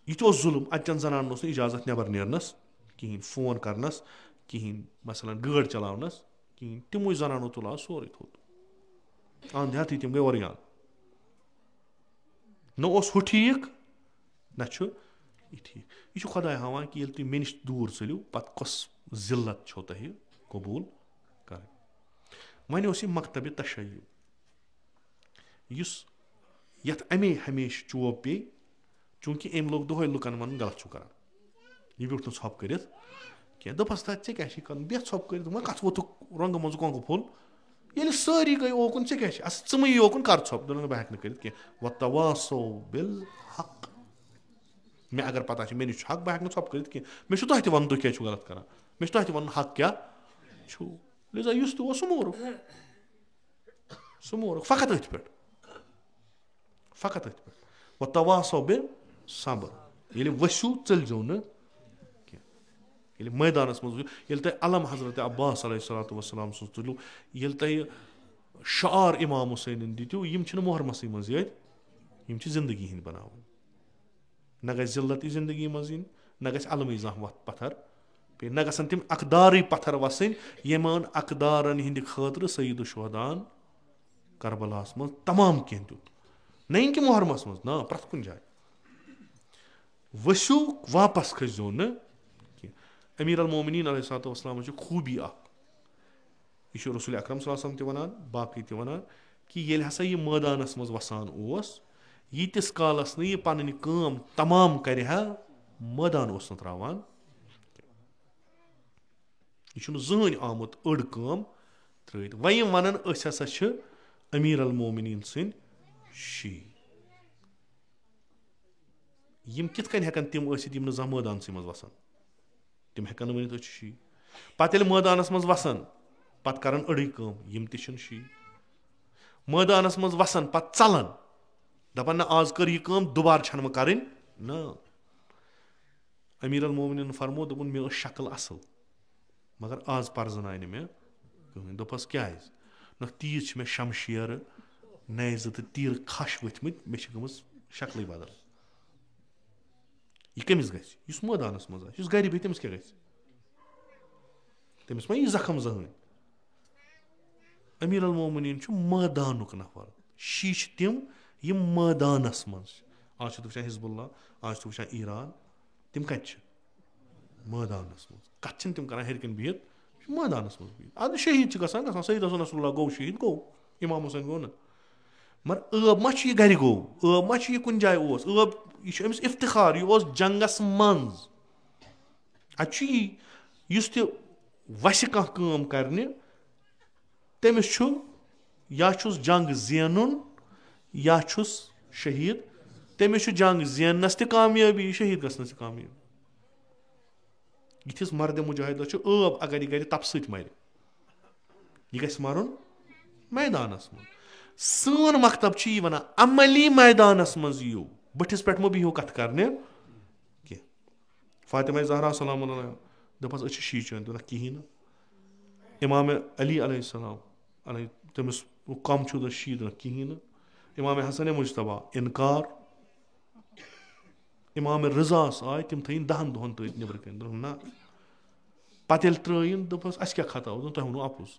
یہِ تہِ اوس ظُلم اتچن زنانن اوس نہٕ اِجازت نٮ۪بر نیرنس کِہینۍ فون کرنس کِہینۍ مثلاً گٲڑۍ چلاونس کِہینۍ تِموٕے زنانو تُل آز سورُے تھوٚد انٛد ہیتھٕے تِم گٔے اوریان نہ اوس ہُہ ٹھیٖک نہ چھُ یہِ ٹھیٖک یہِ چھُ خۄداے ہاوان کہِ ییٚلہِ تُہۍ مےٚ نِش دوٗر ژٔلِو پتہٕ کۄس ذِلت چھو تۄہہِ قبوٗل کرٕنۍ وۄنۍ اوس یہِ مکتبہِ تشیع یُس یتھ امے ہمیشہٕ چوب پیٚیہِ چوٗنٛکہِ أمۍ لوگ دۄہے لُکن ونُن غلط چھُو کران یہِ بیوٗٹھ نہٕ ژھۄپہٕ کٔرِتھ کینٛہہ دوٚپس تتھ ژےٚ کیٛاہ چھُے کرُن بیٚہہ ژھۄپہٕ کٔرِتھ وۄنۍ کتھ ووٚتھُکھ رۄنٛگہٕ منٛز کۄنٛگہٕ پھوٚل ییٚلہِ سٲری گٔے اوکُن ژےٚ کیٛاہ چھِ اَصل ژٕ مٕے یوکُن کر ژھۄپہٕ دوٚپُن بہٕ ہٮ۪کہٕ نہٕ کٔرِتھ کینٛہہ وتواصو بالحق مےٚ اگر پتہ چھِ مےٚ نِش چھُ حق بہٕ ہٮ۪کہٕ نہٕ ژھۄپہٕ کٔرِتھ کینٛہہ مےٚ چھُ تۄہہِ تہِ ونُن تُہۍ کیٛازِ چھِو غلط کران مےٚ چھُ تۄہہِ تہِ ونُن حق کیٛاہ چھُو لِذا یُس تہِ اوس سُہ مورُکھ فقط أتھۍ پٮ۪ٹھ وتواصو بالصبر ییٚلہِ ؤسِو ژٔلۍزیو نہٕ کینٛہہ ییٚلہِ مٲدانس منٛز وٕچھِو ییٚلہِ تۄہہِ علم حضرت عباس علیہ الصلوۃ والسلام سٕنٛز تُلِو ییٚلہِ تۄہہِ شعار امام حُسینٕنۍ دِتِو یِم چھِنہٕ محرمسٕے منٛز یٲتۍ یِم چھِ زندگی ہِنٛدۍ بناوٕنۍ نہ گژھِ ذِلت یہِ زندگی منٛز یِنۍ نہ گژھِ علمٕے زانٛہہ وتھ پتھر پیٚیہِ نہ گژھن تِم اقدارٕے پتھر وسٕنۍ یِمن اقدارن ہِنٛدِ خٲطرٕ سعید الشہداہن کربلاہس منٛز تمام کینٛہہ دیُت نہ یِن کہِ محرمس منٛز نہ پرٛٮ۪تھ کُنہِ جایہِ ؤسِو واپس کھٔسۍزیو نہٕ کینٛہہ امیٖر المومنیٖن علیہ الصلوۃ والسلامٕچ چھِ خوٗبی اکھ یہِ چھُ رسول اکرم صلی اللہ علیہ وسلم تہِ ونان باقٕے تہِ ونان کہِ ییٚلہِ ہسا یہِ مٲدانس منٛز وسان اوس ییٖتِس کالس نہٕ یہِ پنٕنۍ کٲم تمام کرِ ہا مٲدان اوس نہٕ تراوان یہِ چھُنہٕ زٕہٕنۍ آمُت أڑ کٲم ترٲیِتھ وۄنۍ یِم ونان أسۍ ہسا چھِ امیٖر المومنیٖن سٕنٛدۍ شی یِم کِتھ کٔنۍ ہٮ۪کن تِم ٲسِتھ یِم نہٕ زانٛہہ مٲدانسٕے منٛز وسان تِم ہٮ۪کن نہٕ ؤنِتھ أسۍ چھِ شی پتہٕ ییٚلہِ مٲدانس منٛز وسان پتہٕ کران أڑٕے کٲم یِم تہِ چھِنہٕ شی مٲدانس منٛز وسان پتہٕ ژلان دپان نہ آز کٔر یہِ کٲم دُبارٕ چھنہٕ وۄنۍ کرٕنۍ نہ امیٖر المومنیٖن فرمو دوٚپُن مےٚ ٲس شکٕل اصٕل مگر آز پرزناے نہٕ مےٚ कहीं दोपस क्या न तीज मे शमशेर नैज तो तीर खश वथमत मे शक्ल बदल यह कमिस गस मैदानस मज गर बिह तमिस क्या तमिस मा यह जख्म जहन अमीर अल मोमिनीन मैदानुक नफर शी तिम यम मैदानस मज आज वुचान हिजबुल्लाह आज वुचान ईरान तिम कत मैदानस मज कत तिम कर हरकन बिहित मैदानस मज बिहित अद शहीद गसान सईद हसन नसरुल्लाह गो शहीद गो इमाम हुसैन गो न मगर ٲब मा यह गर गो ٲब मा यह कुन जाय ٲब यह अमिस इफ्तिखार यह जंगस मज अत यह वस कम करने तमिस या जंग जेनुन या शहीद तमिस जंग जेनस त कामयाबी शहीद गसनस कामयाबी यिथिस मर्द मुजाहिद ٲब अगर यह गर तप सत मर यह गस मरुन मैदानस मज सन मकतब यह वन अमली मैदानस मज यू बठिस पे मो बिहो कत करने कह फातिमा ज़हरा सलाम दपस शीचन तो कहें इमाम अली अलैहिस्सलाम तमिस कम शीद कहें इमाम हसन मुजतबा इनकार इमाम रजास आय तिम थन 10 दोहन तथ नबर कन ना पे त्रन दपस अस क्या खता तुह वो अपुज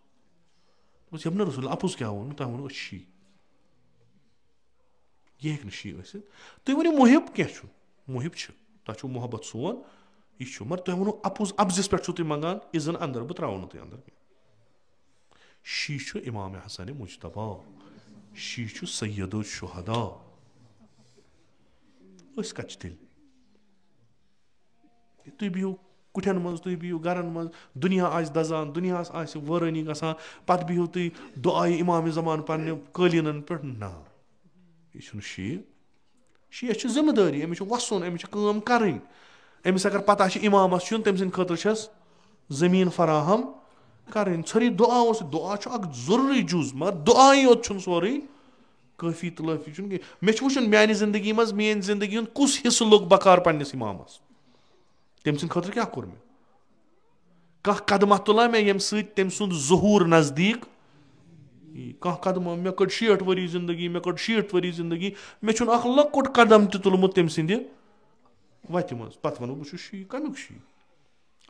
जब ना रसूल अपुज क्या वो तुह वो शी यह हे शी तुम वो मुहिब क्या मुहिब तह मोहब्बत सोन यह मगर तुह वो अपुज अब्जिस पे तुम मंगान इजन अंदर बह त्रो तुम अंदर शी इमाम हसन मुजतबा शी सैयदुल शुहदा कच तेल तुम बिहो कुठन मज तुम बिहो गरन मज दुनिया आज दजान दुनिया वरानी गसान पत बिहो तुम दुआई इमाम जमान पन्ने कालीनन पे ना यह शी जिम्मेदारी अमिस वसन अमिस करें अमिस अगर पता इमामस तम सद खतर जमीन फराहम करें सी दुआ दुआ जरूरी जुज मगर दुआई योत सोरे काफी तलाफी मे वुचन मानी जिंदगी मज मेन जिंदगी हूं कुस हिस्स लोग बकार पन्निस इमामस तम सद खतर क्या कोर मे कह कदमा तुला मे यम तम सुंद ज़हूर नजदीक कह कदम मे कड़ 60 वरी जिंदगी मे कड़ 60 वरी जिंदगी मे लकुट कदम तुलमुत तम सद वत मज पत वनो बह शी कमुक शी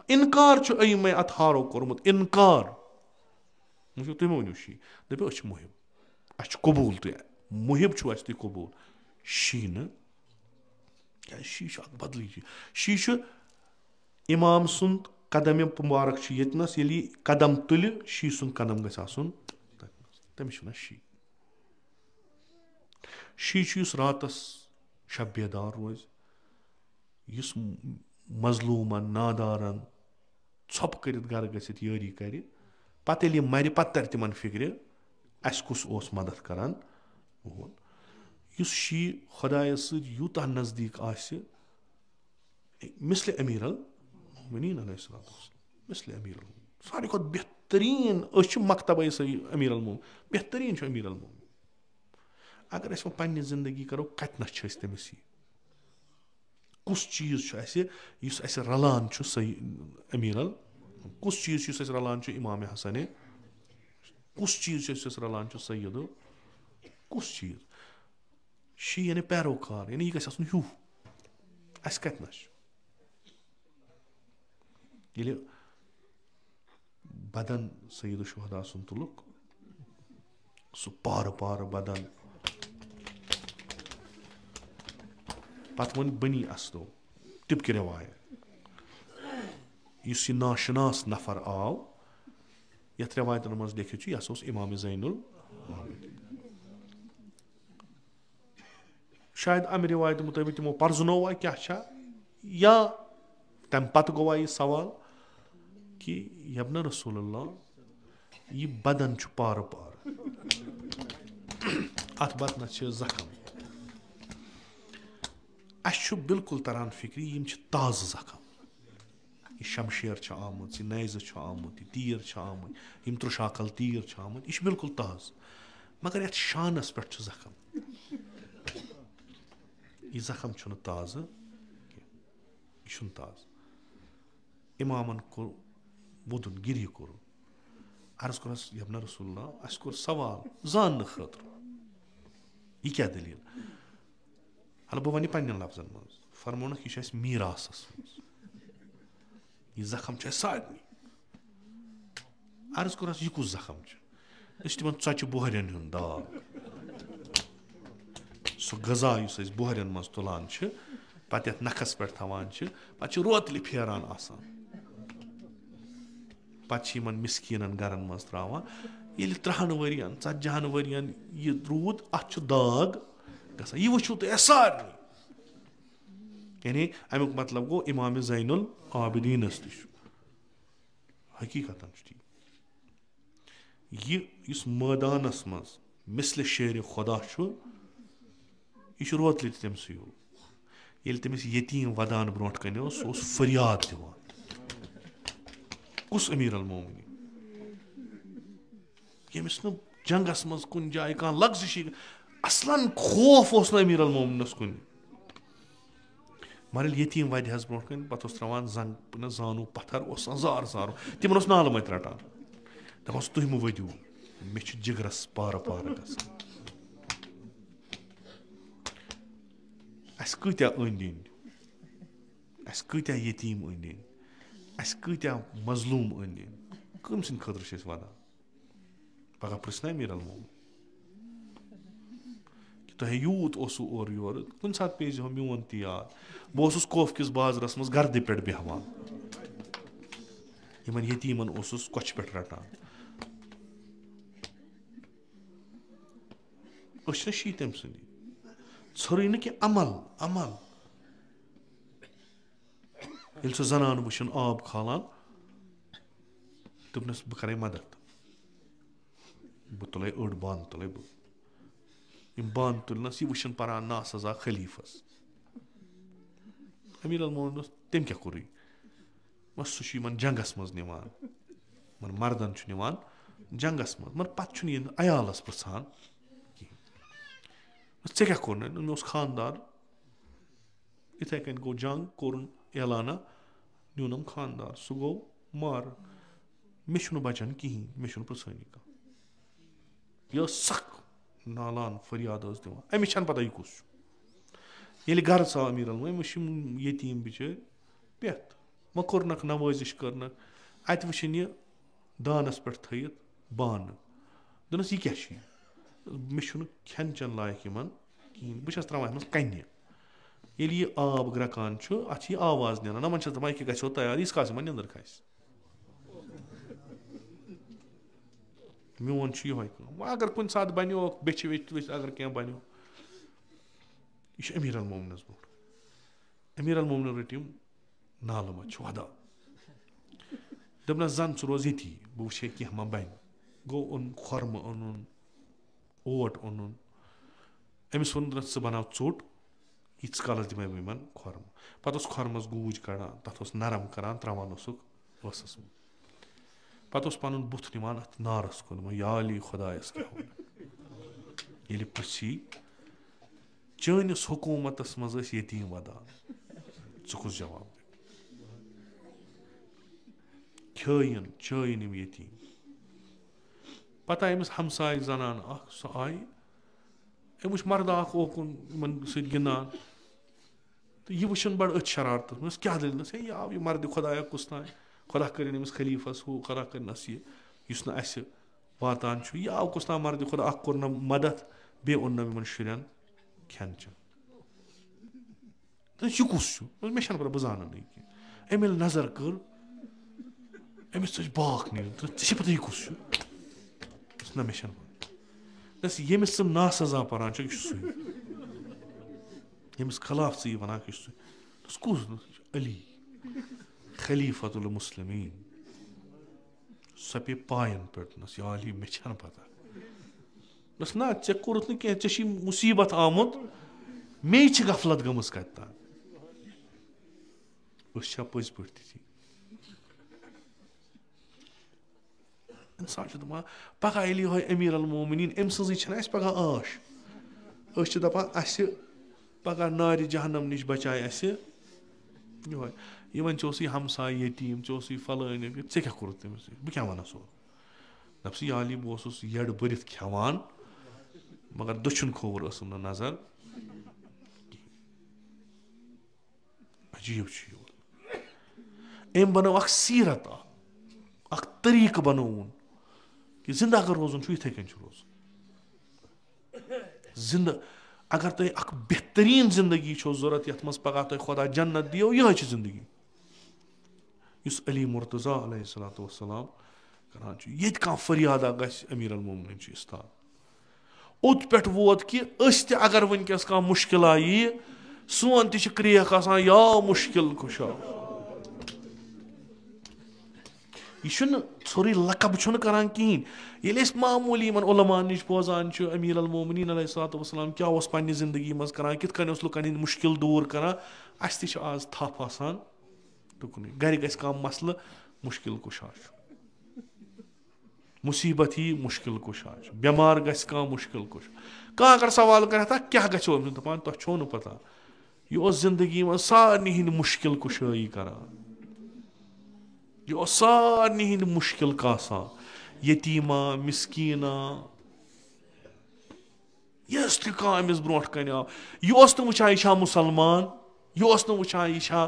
इनकार अयम अतहारो कोर्मुत इनकार तुम वो शी दपो मुहिब अस कबूल तुम मुहिब अस तुम कबूल शी न क्या शी बदली शी इमाम सुंद कदम मुबारक यतनस ये कदम तुल शी सुंद कदम गन तमिस शी रातस शब बेदार रोज इस मजलूमन नादारन छप कर गर गसित यारी कर पत मर पत तर तिमन फिक्र अस कुस ओस मदद करान शी खुदायस यूता नजदीक मिसल अमीर अल मोमिनीन मिसल अमीर अल सारे खुद बेहतरीन मकतब अमीर अल मोमिनीन बेहतरीन अमीर अल मोमिनीन अगर अस पन्ने जिंदगी करो कतनस तमिस कुस चीज रलान सही अमीर अल कुस चीज रलान इमाम हसन कुस चीज रलान सैयद कुस चीज शी यानी पैरोकार यानी यह गन ह्यू अस कतनस ये बदन सैयद शुहदा सुन तुलुक सह पार पार बदन पत वन बनी असदो तिप की रवायत इस नाशनास नफर आव यथ रवायतन मज लिखित यह इमाम ज़ैनुल शायद अम रिवायत मुताबिक तमो पर्जनोवा क्या या तम पत गोवा यह सवाल कि यबन रसूलुल्लाह यह बदन पार पार अत बदनस जख्म अस बिल्कुल तरान फिक्र यम ताज़ जख्म यह शमशेर आमुत यह नैज़ आमुत यह तीर आमुत यम त्रुशाकल तीर आमुत यह बिल्कुल ताज़ मगर ये शानस पे जख्म यह जख्म ताज़ यह ताज़ इमामन कोर वुदुन गिरी कोर अर्ज कोरस यबना रसूलुल्लाह अस कोर सवाल जान खतर यह क्या दलील हल बह वन पन्न लफ्जन मज फरमोन यह मीरासस यह जखम सारे अर्ज कोरस यह कुछ जखम तिमन चचु बोहरन हुन दाग सह गजा बोहरन मज तुलान पे नखस पे थवान पे रोतल फेरान पे मिस्कीनन गरन मज त्रावान ये 30 वरियन 40 वरियन यह रूद अत दाग गसान यह वुचु तुम सारे यानी अमुक मतलब गो इमाम ज़ैनुल आबिदीनस तह हकीकतन यह मैदानस मज मिसल शेर खुदा यह रोतल तम सू ये तमिस यतीम वदान ब्रोट कन सह फरियाद दिवान कुस अमीर अल मोमिनीन यमिस न जंगस मज कुन जाय कह लग्जिश असलन खौफ न अमीर अल मोमिनस कुन मगर यतीम वद ब्रोट कन पे त्रावान जंग जानू पत्थर जार जार तिमन नाल मत रटान दपान तुम वदू मे जिगरस पार पार गसान अस कत्या अंद अस कत्या यतीम अंद अस कत्या मजलूम अंद कम सद खतर वदान पगह पृछना अमीर अल मोमिनीन तुह यूत ओसू और योर कुन सात पे मोन त याद बह कोफ किस बाजरस मज गर्द पे बेहवान इन यतीमन कोच पे रटान शी तम सद ोर न कि अमल अमल ये सह जनान वुन आब खालान दोपनस बह कर मदद बह तुल अड़ बांद तुल बह बांद तुलनस यह वुन पान ना सजा खलीफस अमीर अल मोमिनीन तम क्या कोर मह सह जंगस मज निवान मर्दन निवान जंगस मज मगर पे अयालस पृछान ऐ क्या कोर मे खानदार इथे कन गो जंग कोर ऐलाना न्यूनम खानदार सह गो मार मे बचान कहें मे पृछानी कह यह सख नालान फरियाद दिवान अमिस पता यह कुस ये गर चा अमीर अल मोमिनीन यतीम बिचार पेथ वह कोर्नक नवाजिश करनक अत वुन यह दानस पे थत बान दोनस यह क्या मे खेन चन लायक इन कहें बस त्रावान मज कन ये आब ग्रकान अत आवाज नीन नमन दपान यह गो तैयार यीस काल निंदर खस मोन यह अगर कुन सात बनो बेच वेच अगर क्या बनो यह अमीर अल मोमिनस ब्रोट अमीर अल मोमिन रट नाल मत वदा दपनस जन च रोज ये बह वे कह मा बन गो ओन खुरम ओन ओट ओन अमिस वो स बनाव चोट यीस कालस दिमे बह खुरम पे खुरमस गूज कड़ान तथ नरम करान त्रावान स पे पन बुथ निवान अत नारस कुन याली खुदायस क्या ये पृछी चनिस हुकूमतस मज यतीम वदान कुस जवाब खेन चयन यतीम पता अमिस हमसाय जनान सह आई अम वो मर्द ओकुन गिंदान तो यह वुन बड़ अथ शरारत क्या दलील यह आव यह मर्द खुदाया कुस तान खुदा कर खलीफस हू खुदा करनस यह वातान यह आव कुस तान मर्द खुदा कोर न मदद बे ओन इन शुरन खेन चन तो यह कुस मे पता बह जान अम नजर कर अमिस बाख नीन तो पता यह कुस ना मे दस यमिस ना सजा पान सह यमिस खिलाफ वे वन कुस अली खलीफतुल मुस्लिमीन सह पे पायन पे या अली मे पता बस ना ऐ कोरुत न कह ऐ मुसीबत आमुत मे गफलत गमस कत तान पज पे इंसान दपान पगह ये अमीर अल मोमिनीन अम सज पगह आश दपान पगह नार जहन्नम निश बचाए वन हमसाय यतीम फलान ऐ क्या कोर तमिस बह क्या वनस दपस याली बह यड़ बरित खेवान मगर दछुन खोवर असम नजर अजीब अम बनो अख सीरत अख तरीक बनोन कि जिंदा अगर रोजन इथे कन रोज जिंदा अगर तुम अख बेहतरीन जिंदगी छो जरूरत यथ मज पगह तुम खुदा जन्नत दियो यह जिंदगी युस अली मुर्तजा अलैहिस्सलातु वस्सलाम करान ये कह फरियादा गस अमीर अल मोमिनीन इस्ताद ओत पे वोत कि अगर वनकस कह मुश्किल यी सोन तह क्रेक आसान या मुश्किल कुशा यह सोरे लकब करान कहें ये मामूली उलमान नश बोजान अमीर अल मोमिनीन अलैहिस्सलातु वस्सलाम क्या पन्ने जिंदगी मज करान कित कन लुकन हिंद मुश्किल दूर करान अस तह आज थप आसान टुकन घर गस कह मसल मुश्किल कुशा मुसीबत ही मुश्किल कुशा बेमार गस कह मुश्किल कुशा कह अगर सवाल कर क्या गो दपान तुम छो न पता यह जिंदगी मज सारे हिंद मुश्किल कुशाई करान यह सारे हिंद मुश्किल कासा यतीमा मिस्कीना यस तह अमिस ब्रो कन आव यह वुचान यह मुसलमान यह वुचान यह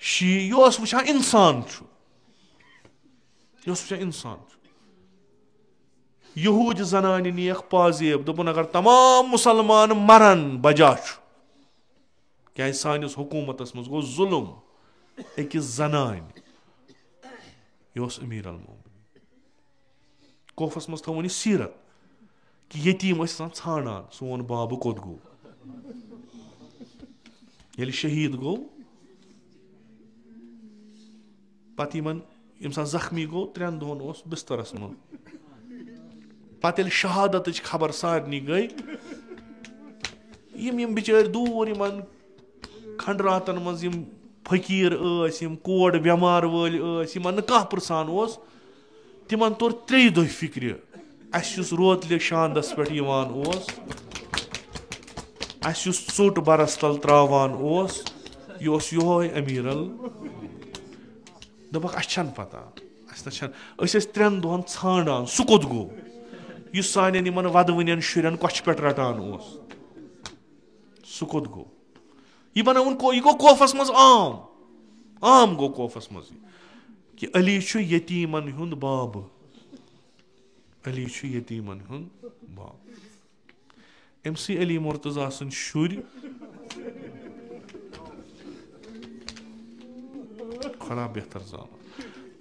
शी यह वुचान इंसान यह वुचान इंसान यहूद जनान नियक पाजेब दोपन अगर तमाम मुसलमान मरन बजा क्या सानिस हुकूमत मज गो जुल्म अकिस जनान यह अमीर अल मोमिनीन कोफस मज थवन सीरत कि यतीम ान सोन बाब कोत गो ये शहीद गो पत यम जख्मी गो 3 दोहन बिस्तरस मन पत शहादत खबर सारे गई यम बिचार दूर इन खंडरातन मज फकीर कोड बेमार वल कह प्रसान तिमन तोर 3 दह फिक्र अस रोतल शांदस पे चोट बरस तल त्रावान यह योह अमीर अल दपक अस पता अस 3 दोहन ान सह कोत गो यह सान वदवन शुरन कछ पे रटान सह कोत गो यह बन यह गो कोफस मज आम गो कोफस मज कि अली यतीमन हुंद बाब अली यतीमन हुंद बाब MC अली मुर्तजा सन शुर खुदा बेहतर जान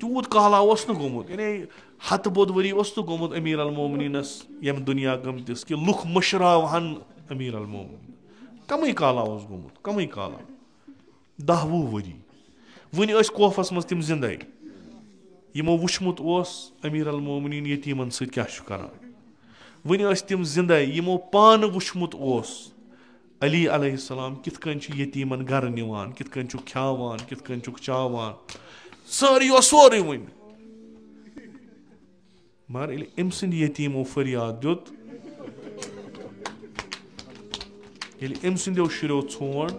तूत कहला गोमुत यानी हत बोध वरी गोमुत अमीर अल मोमिनीनस यम दुनिया गमतिस कि लुख मशरावहन अमीर अल मोमिनीन कम काला गोमुत कम काला 10-20 वरी वन कोफस मज तिम जिंदे यमो वुचमुत अमीर अल मोमिनीन यतीमन सत क्या करान वन तिम जिंदे यमो पान वुचमुत अली अलैहिस्सलाम कित कन यतीमन घर निवान कित कन ख्यावान कित कन चावान सारी सोरे वन मगर अम सद यतीमो फरियाद दुत अम सदो शुरो छोड़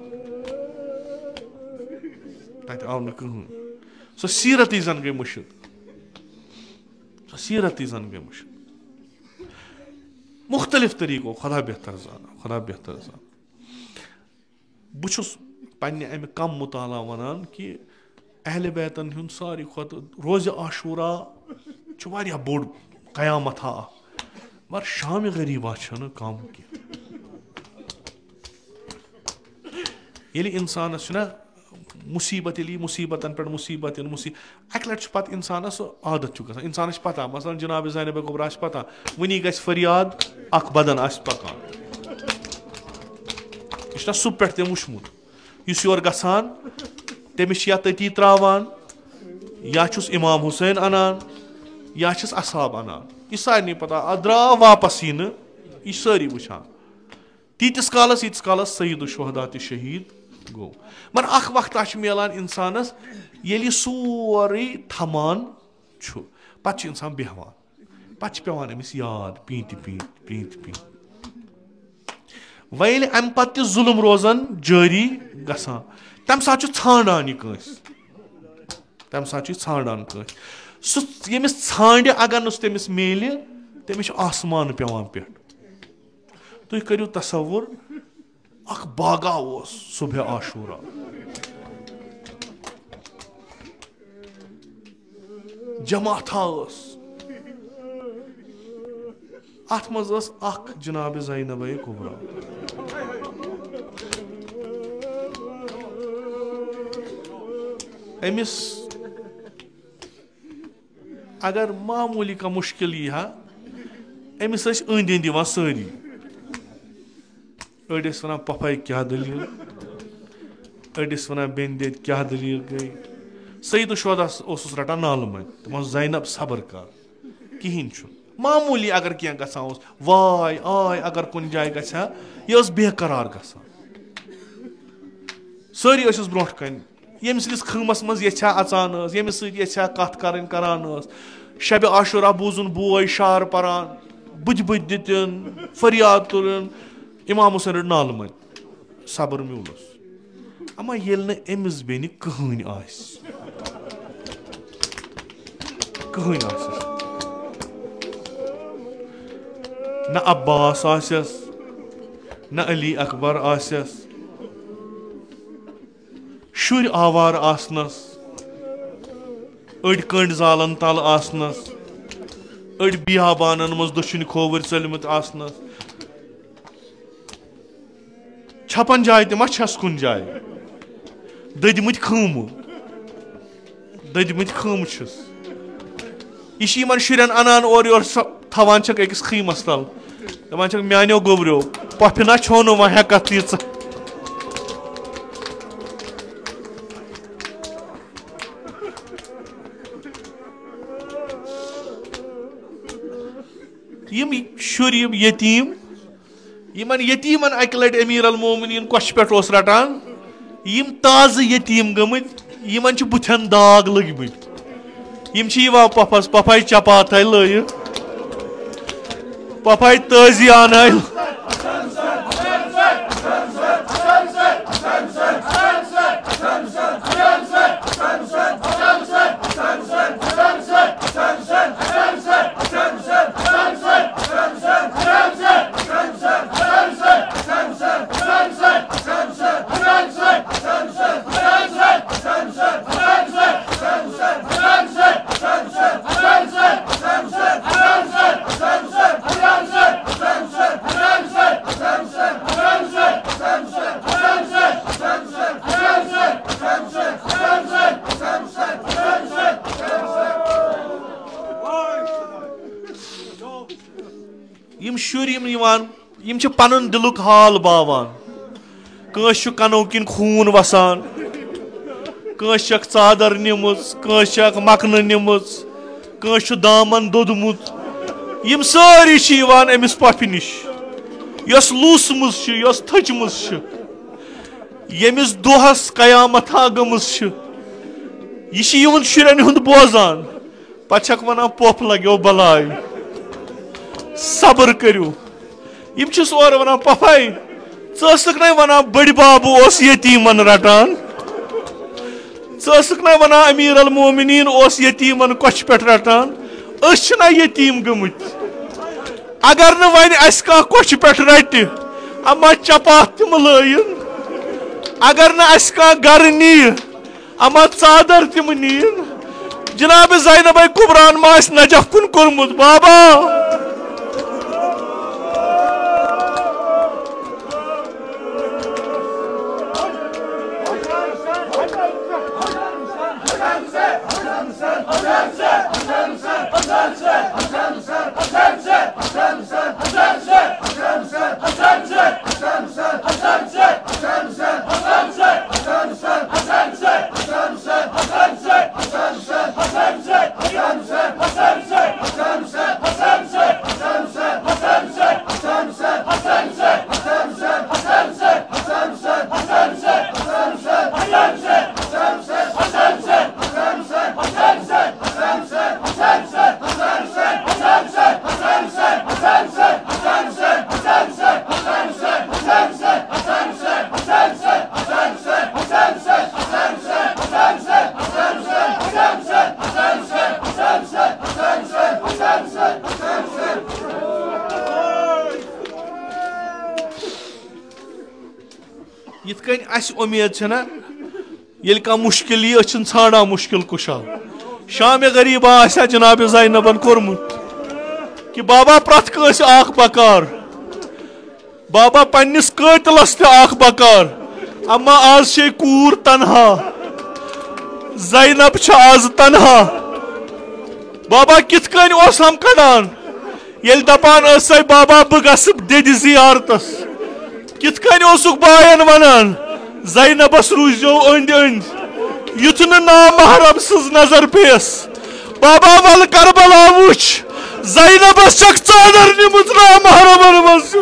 तत आव न कहीं सो सीरत जन गई मुश्किल सीरत जन गई मुश्किल मुख्तलिफ तरीको खुदा बेहतर जान बुछुस पन्ने अमि कम मुताला वनान कि अहले बैतन हुंद सारी खुद रोज़ आशूरा वारिया बोड़ कयामत मगर शाम गरीबा छन कम ये इंसानस मुसीबत मुसीबतन पे मुसीबत अक लट पत इंसानस आदत ग इंसानस पता मसलन जनाब ज़ैनब कुबरा पता वनी गस फरियाद अख बदन आस पकान यह सु पे तम वुचमुत इस योर गसान तमिस या तती त्रावान या इमाम हुसैन अनान या असहाब अनान यह सारे पता द्राव वापस यी यह सारी वुचान तीतिस कालस सईद शुहदा त शहीद गो मगर अख वक्त मिलान इंसानस ये सोरे थमान पत इंसान बेहवान पत पेवान अमिस याद पीत वैल अम पत जुल्म रोजान जारी गसान तम सात छांडान यह तम सात छांडान यमिस छांड अगर नुस तमिस मेल तमिस आसमान पेवान पे तुम करियो तसव्वुर अख बागा ओस सुबह आशूरा जमाथा ओस अथ मज अख जनाब ज़ैनब कुबरा अमिस अगर मामूली का मुश्किल यह अमिस अंद अंद दिवान सारी अड़स वन पफाई क्या दलील अड़स वन बेन दे क्या दलील गई सईद शोदास रटान नाल मन तम ज़ैनब सबर कर कहें मामूली अगर क्या गसा वाय आय अगर कुन जाय गसा यह बेकरार गसा सारी ब्रो कन यम सिस खमस मज यछा अचान यमिस यछा कथ करन करान शब आशुरा बूजुन बोय शार परान बुज बुज दितन फरियाद तुरन इमाम हुसैन नाल मन सबर म्यूलस अमा येल न एमिस बेनि कहन आस कहन आस न अब्बास आसस न अली अकबर आसस शुर आवार आसनस अड़ कंड जालन तल आसनस अड़ बियाबानन मज दुश्मन खोवर चलमत आसनस छपन जाय ते मा छस कुन जाय ददिमत खम छस इश यमन शुरन अनान और योर थवान छक अकिस खीमस तल दपान छक म्यानो गोबरो पफिना छोनो वा हेकत तीच यम शुर यतीम यमन यतीमन अक लट अमीर अल मोमिनीन कोश पे रटान यम ताज यतीम गमत यमन बुथन दाग लगमत यम पफस पफाई चपात लय पफाई ताजी आन शुर यम पन दिलुक हाल बावान कंस कनो किन खून वसान कंस चादर निमुज कंस मकन निमुज कंस दामन दोदमुत यम सारी अमिस पफ निश यस लूसमुज यस थचमुज यमिस दोहस कयामत गमुज यह इन शुरन हुंद बोजान पक वन पोफ लगो बलाय सबर करू यम और वन पफाई षक ना वन बड़ बाबू यतीमन रटान षक ना वन अमीर अल मोमिनीन यतीमन कोश पे रटान ना यतीम गमुत अगर न वन कह कोश पे रट अमा चपात तम लाइन अगर न कह गर नी अमा चादर तम नीन जनाब ज़ैनब कुबरान मा नजफ कुन कोरमुत बाबा Hassan कन अस उम्मीद छना ये कह मुश्किल यी अछन छाड़ा मुश्किल कुशा शाम गरीबा आसा जनाब ज़ैनबन कोरमुत कि बाबा प्रथ कस आख बकार बाबा पन्निस कतलस ते आख बकार अम्मा आज छे कूर तन्हा ज़ैनब छ आज तन्हा बाबा कित कन ओस हम कड़ान येल दपान ऐसे बाबा बह गस दद जियारतस कित कन ओसुक बायन वनान ज़ैनबस रूजो अंद अंद युथ न नामहरम सज नजर पेस बाबा वल करबला वुच ज़ैनबस छक चादर निमुत नामहरमन मस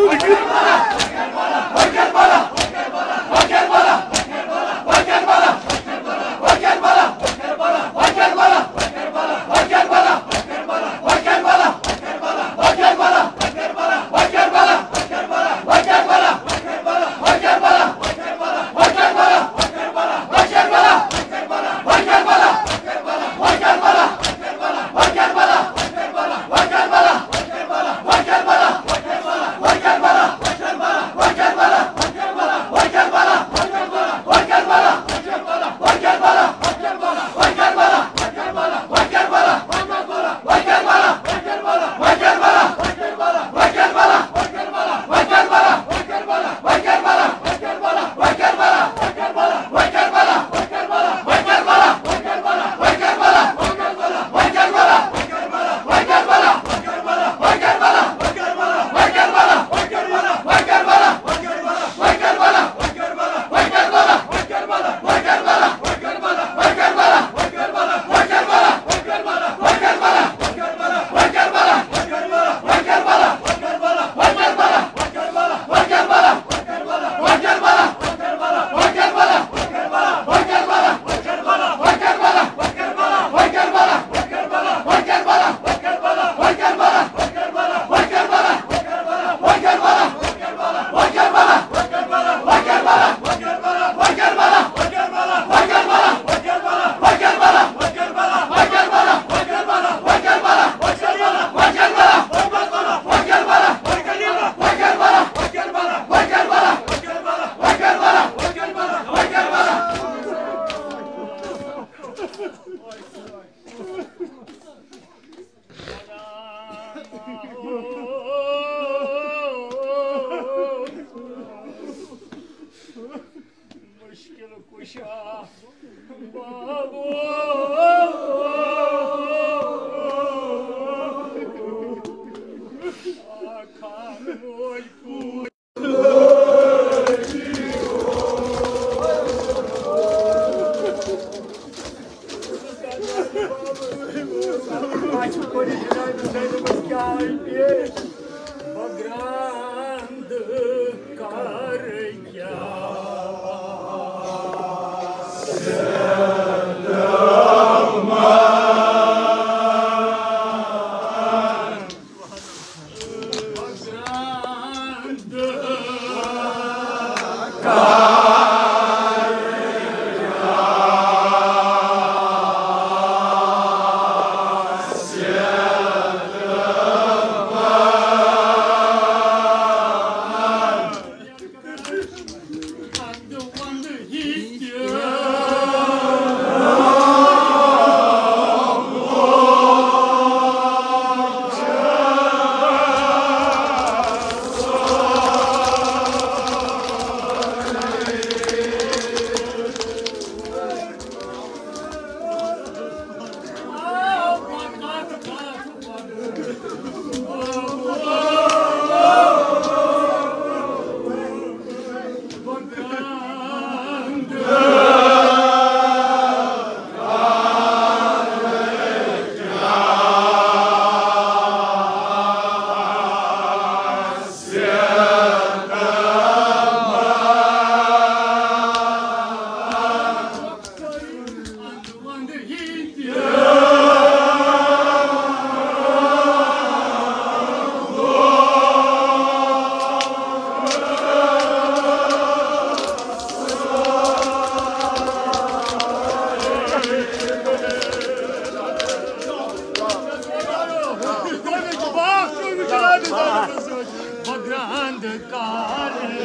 grande carne.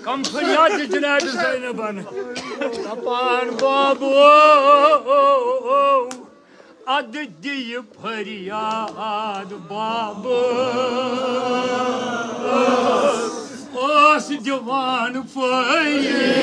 Kam feryat Cenab-ı Zeynep'an. Kapan babu adı deyip feryat babu. Os divan feryat.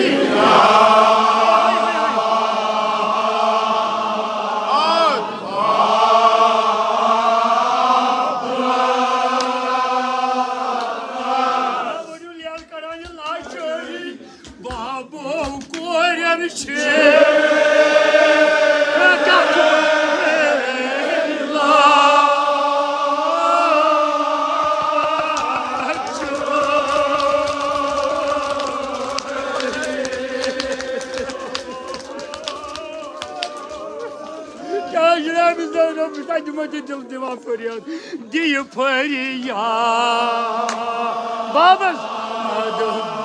Diye feryat babas babu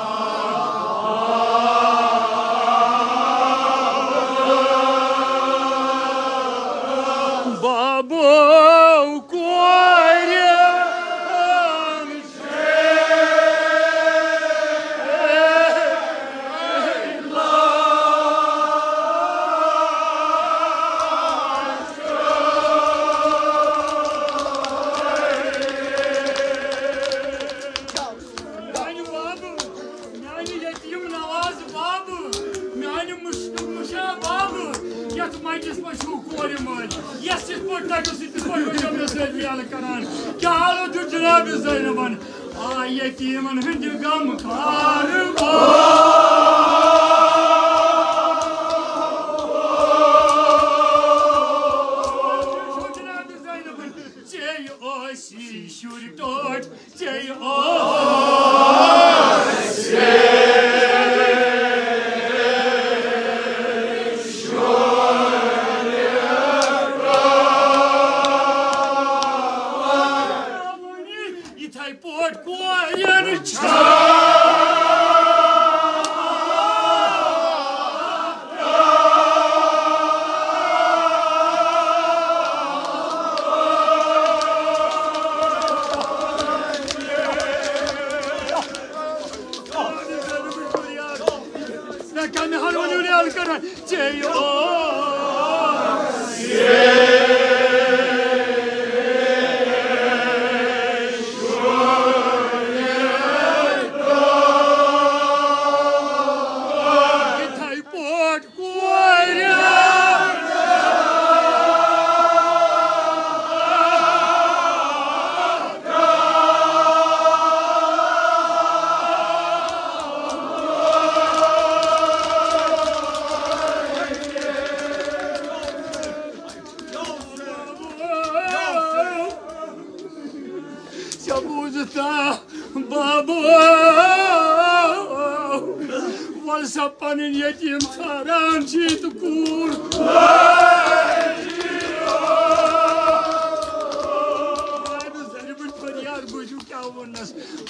Yetimin hündü gam karı Sapanin yetim saran çitukur.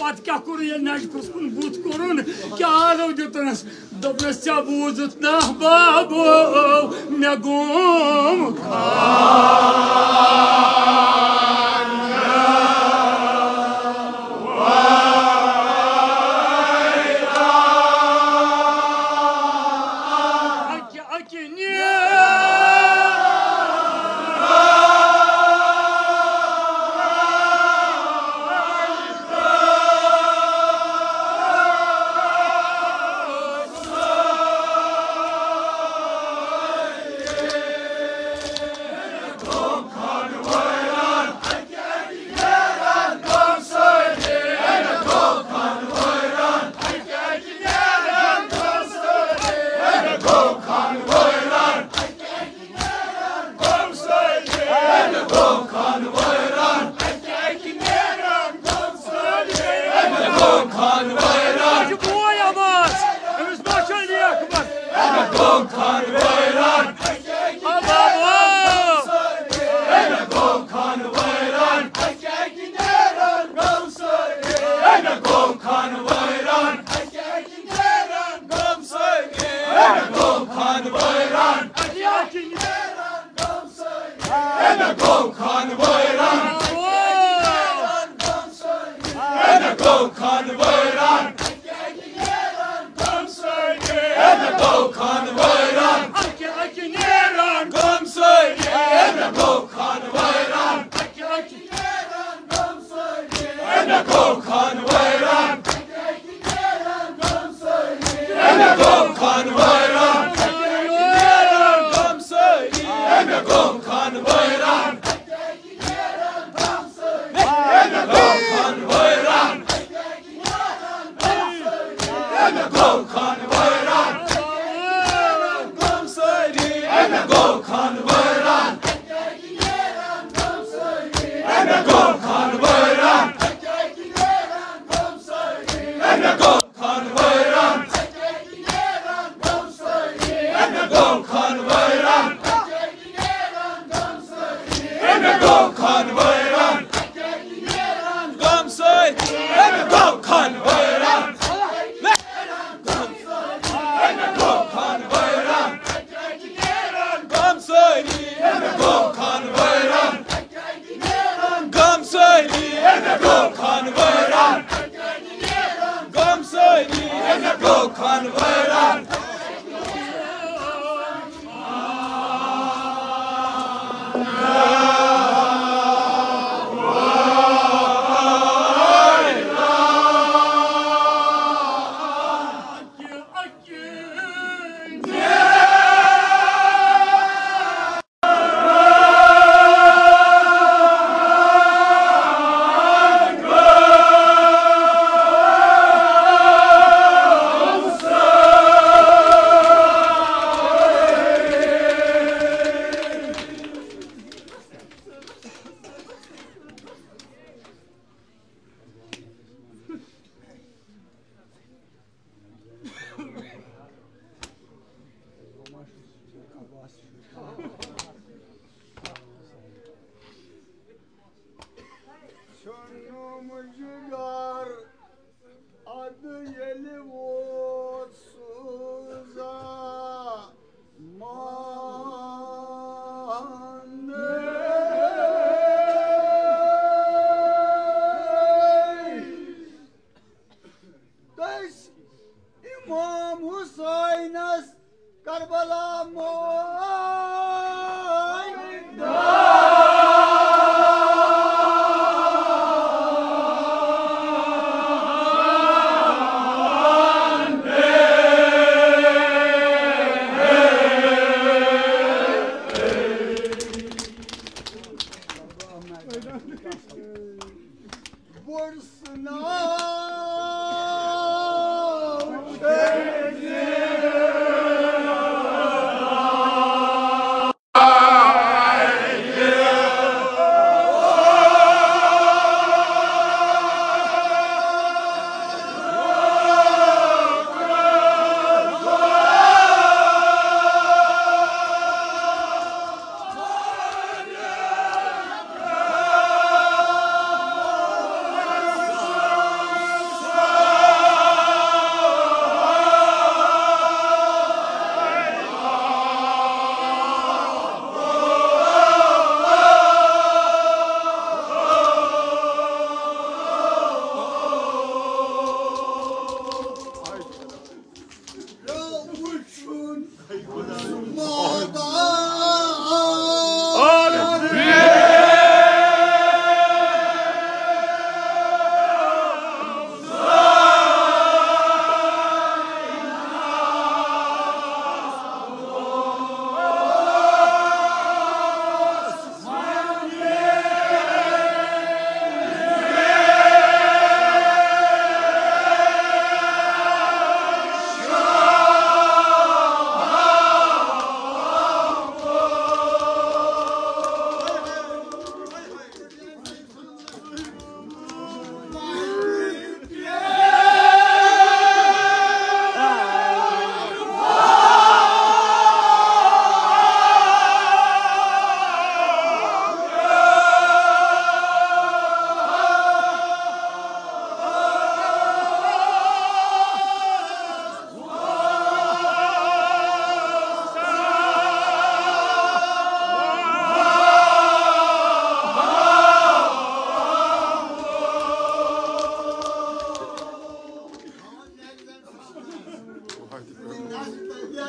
Pat क्या करूँ ये नाच कुछ बूथ करूँ क्या लो जो तनस दबने से बूझत ना बाबू मैं गुम खा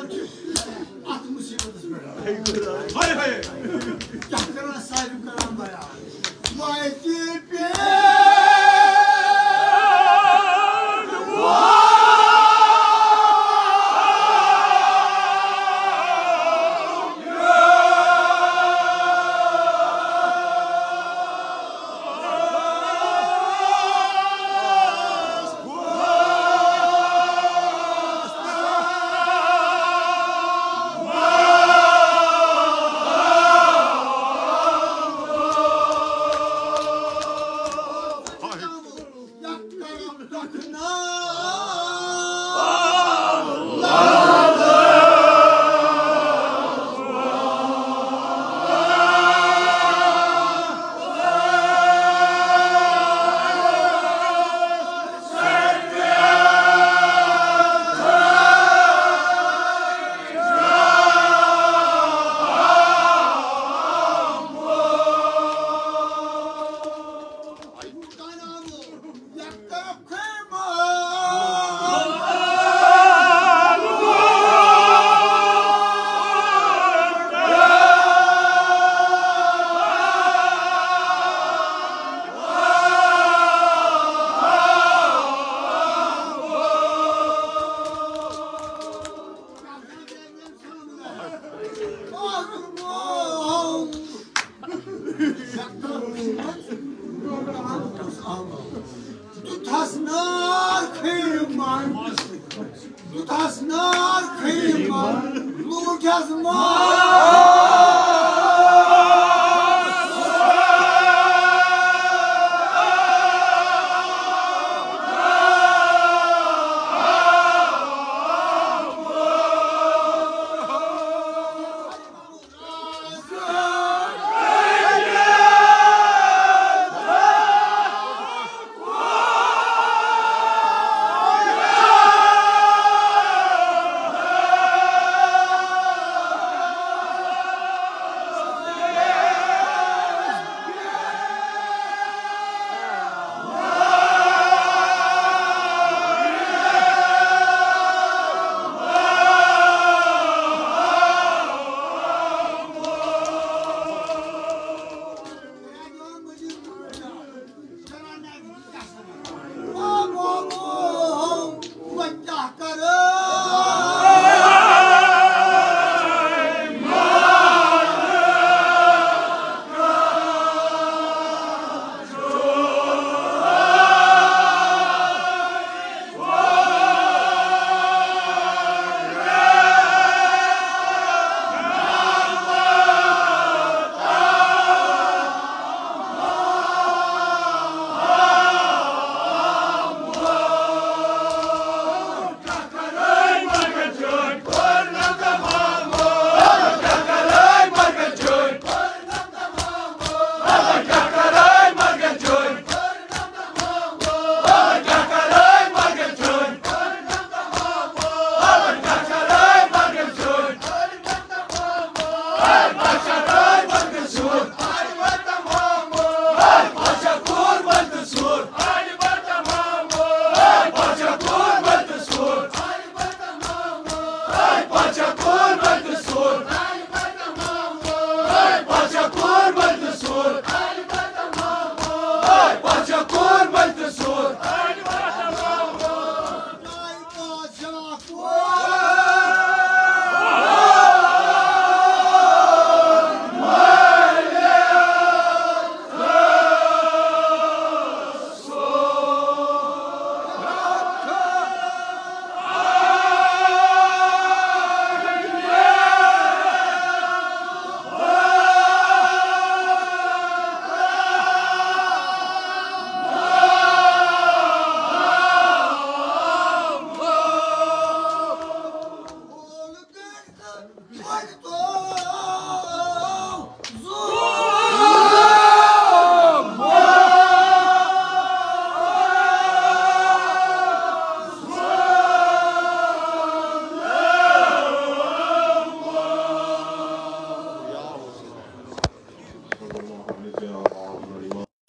At musibet böyle. Hayır hayır. Yakına sahip kalan bayağı. Mighty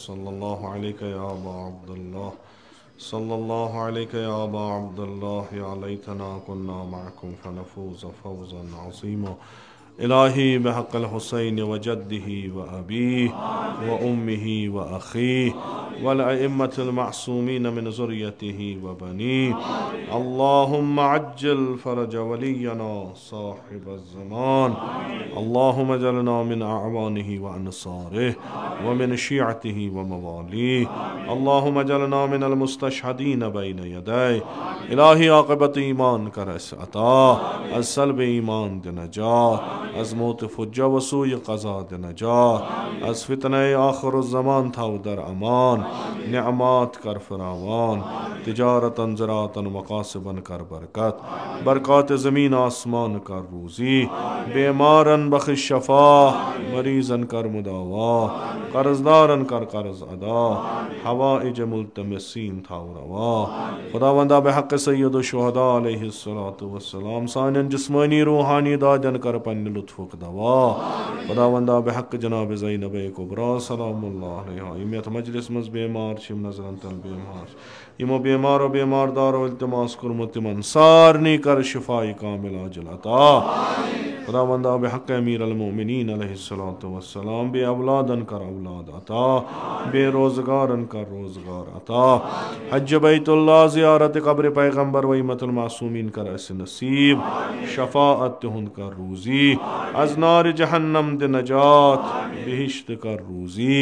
صلى الله عليك يا أبا عبد الله सल्लल्लाहु अलैहि या अबा अब्दुल्लाह या लैतना कुन्ना मअकुम फनफूज़ फौज़न अज़ीमा। इलाही बिहक़्क़िल हुसैन व जद्दिही व अबीही व उम्मिही व अख़ीही वल अइम्मतिल मअसूमीन मिन ज़ुर्रिय्यतिही व बनीही। अल्लाहुम्मा अज्जिल फ़रज वलियना साहिबज़ ज़मान। अल्लाहुम्मा जअलना मिन अअवानिही व अंसारिही व मिन शियअतिही व मवालीही। अल्लाहुम्मा जअलना मिनल मुस्तशहदीन बैन यदैहि। इलाही आक़िबत ईमान कर अस अता, अज़ सल्ब ईमान दे नजात, अज़ मौत फुज्जा व सूय क़ज़ा दे नजात, अज़ फितने आखिरुज़्ज़मान था दर अमान। निअमात कर फरावान, तिजारतन ज़राअतन मक़ासिबन कर बरकत, बरक़ात ज़मीन आसमान कर रूज़ी। बीमारन बख़िश शफ़ा, मरीज़न कर मुदावा, कर्ज़दारन कर कर्ज़ अदा, हवाइज मुल्तमिसीन था रवा। खुदावंदा बिहक़्क़ि सय्यदुश शुहदा अलैहिस्सलातु वस्सलाम सानियन जिस्मानी रूहानी दादन कर पन्ने लुत्फ़ुक दवा। खुदावंदा बिहक़्क़ि जनाब ज़ैनब कुबरा सलामुल्लाह अलैहा इमियत मजलिस मज़ बेमार शिम नज़रन तल बेमार इमो बेमार व बेमारदार इल्तिमास कुर्मत तिमन सारनी कर शिफ़ाई कामिल आजिल अता। खुदावंदा बिहक़्क़ि अमीरुल मोमिनीन अलैहिस्सलातु वस्सलाम बे औलादन कर औलाद अता, बेरोज़गारन कर रोज़गार अता। हज बैतुल्लाह ज़ियारत क़ब्र पैगम्बर व इम्मतुल मासूमीन कर अस नसीब, शफ़ाअत तिहुंद कर रूज़ी। अज़ नार जहन्नम दे नजात, बिहिश्त कर रूज़ी।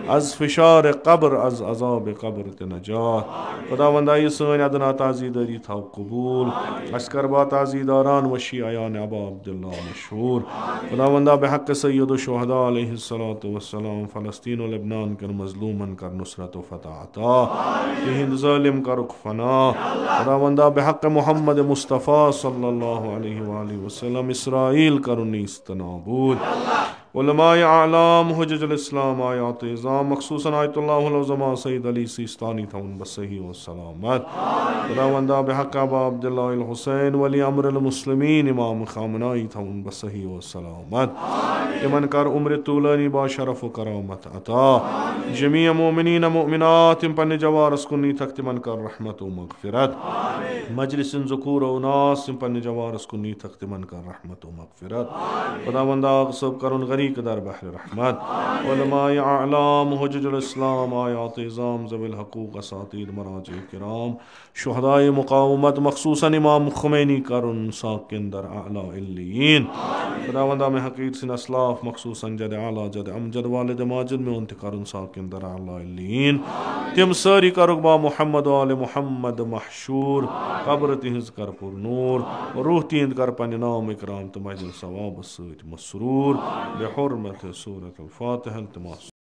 अज़ फ़िशार क़ब्र, अज़ अज़ाब क़ब्र ते नजात। खुदावंदा ये सानी अदना ताज़ीदारी था कबूल, अस्करबा ताज़ीदारान वशी आयान अबा अब्दुल्लाह मशहूर। खुदावंदा बिहक़्क़ि सय्यदुश शुहदा अलैहिस्सलातु वस्सलाम फ़लस्तीन व लबनान के मज़लूमन कर नुसरत व फ़तह अता, हिंद ज़ालिम कर फना। खुदावंदा बिहक़्क़ि मुहम्मद मुस्तफ़ा सल्लल्लाहु अलैहि वसल्लम इसराइल कर नीस्त नाबूद। उलमाए आलाम हुज्जतुल इस्लाम आयात इज़ाम मख़सूसन आयतुल्लाहुल उज़्मा सय्यद अली सिस्तानी था उन बसही व सलामत। खुदावंदा बिहक़्क़ि अबा अब्दुल्लाह हुसैन वली अम्रुल मुस्लिमीन इमाम ख़ामनाई था उन बसही व सलामत। इमन कर उम्र तूलानी बा शरफ़ व करामत अता। जमी मोमिनीन मोमिनात इम पन्ने जवारस कुन्नी तक तिमन कर रहमत व मग़फ़िरत। मजलिसिन ज़ुकूर व उनास इम पन्ने जवारस कुन्नी तक तिमन कर रहमत व मग़फ़िरत। खुदावंदा सब करुन गरीक दर बहर रहमत। उलमाए आलाम हुज्जतुल इस्लाम आयात इज़ाम ज़विल हक़ूक़ असातीर मराजी किराम शुहदाए मुक़ावमत मख़सूसन इमाम ख़ुमैनी करुन साकिन दर आला इल्लियीन। खुदावंदा में हक़ीक़ सिन असलाफ मख़सूसन जद आला जद अमजद वालिद माजिद में उनते करुन साकिन दर आला इल्लियीन। तिम सारी करुक बा मुहम्मद वाले मुहम्मद महशूर, कब्र तिहिंज़ कर पुर नूर, रूह तिहिंद कर पन्ने नाम इकराम तो मजल सवाब सत मसरूर। बिहुर्मत सूरत अल-फ़ातिहा।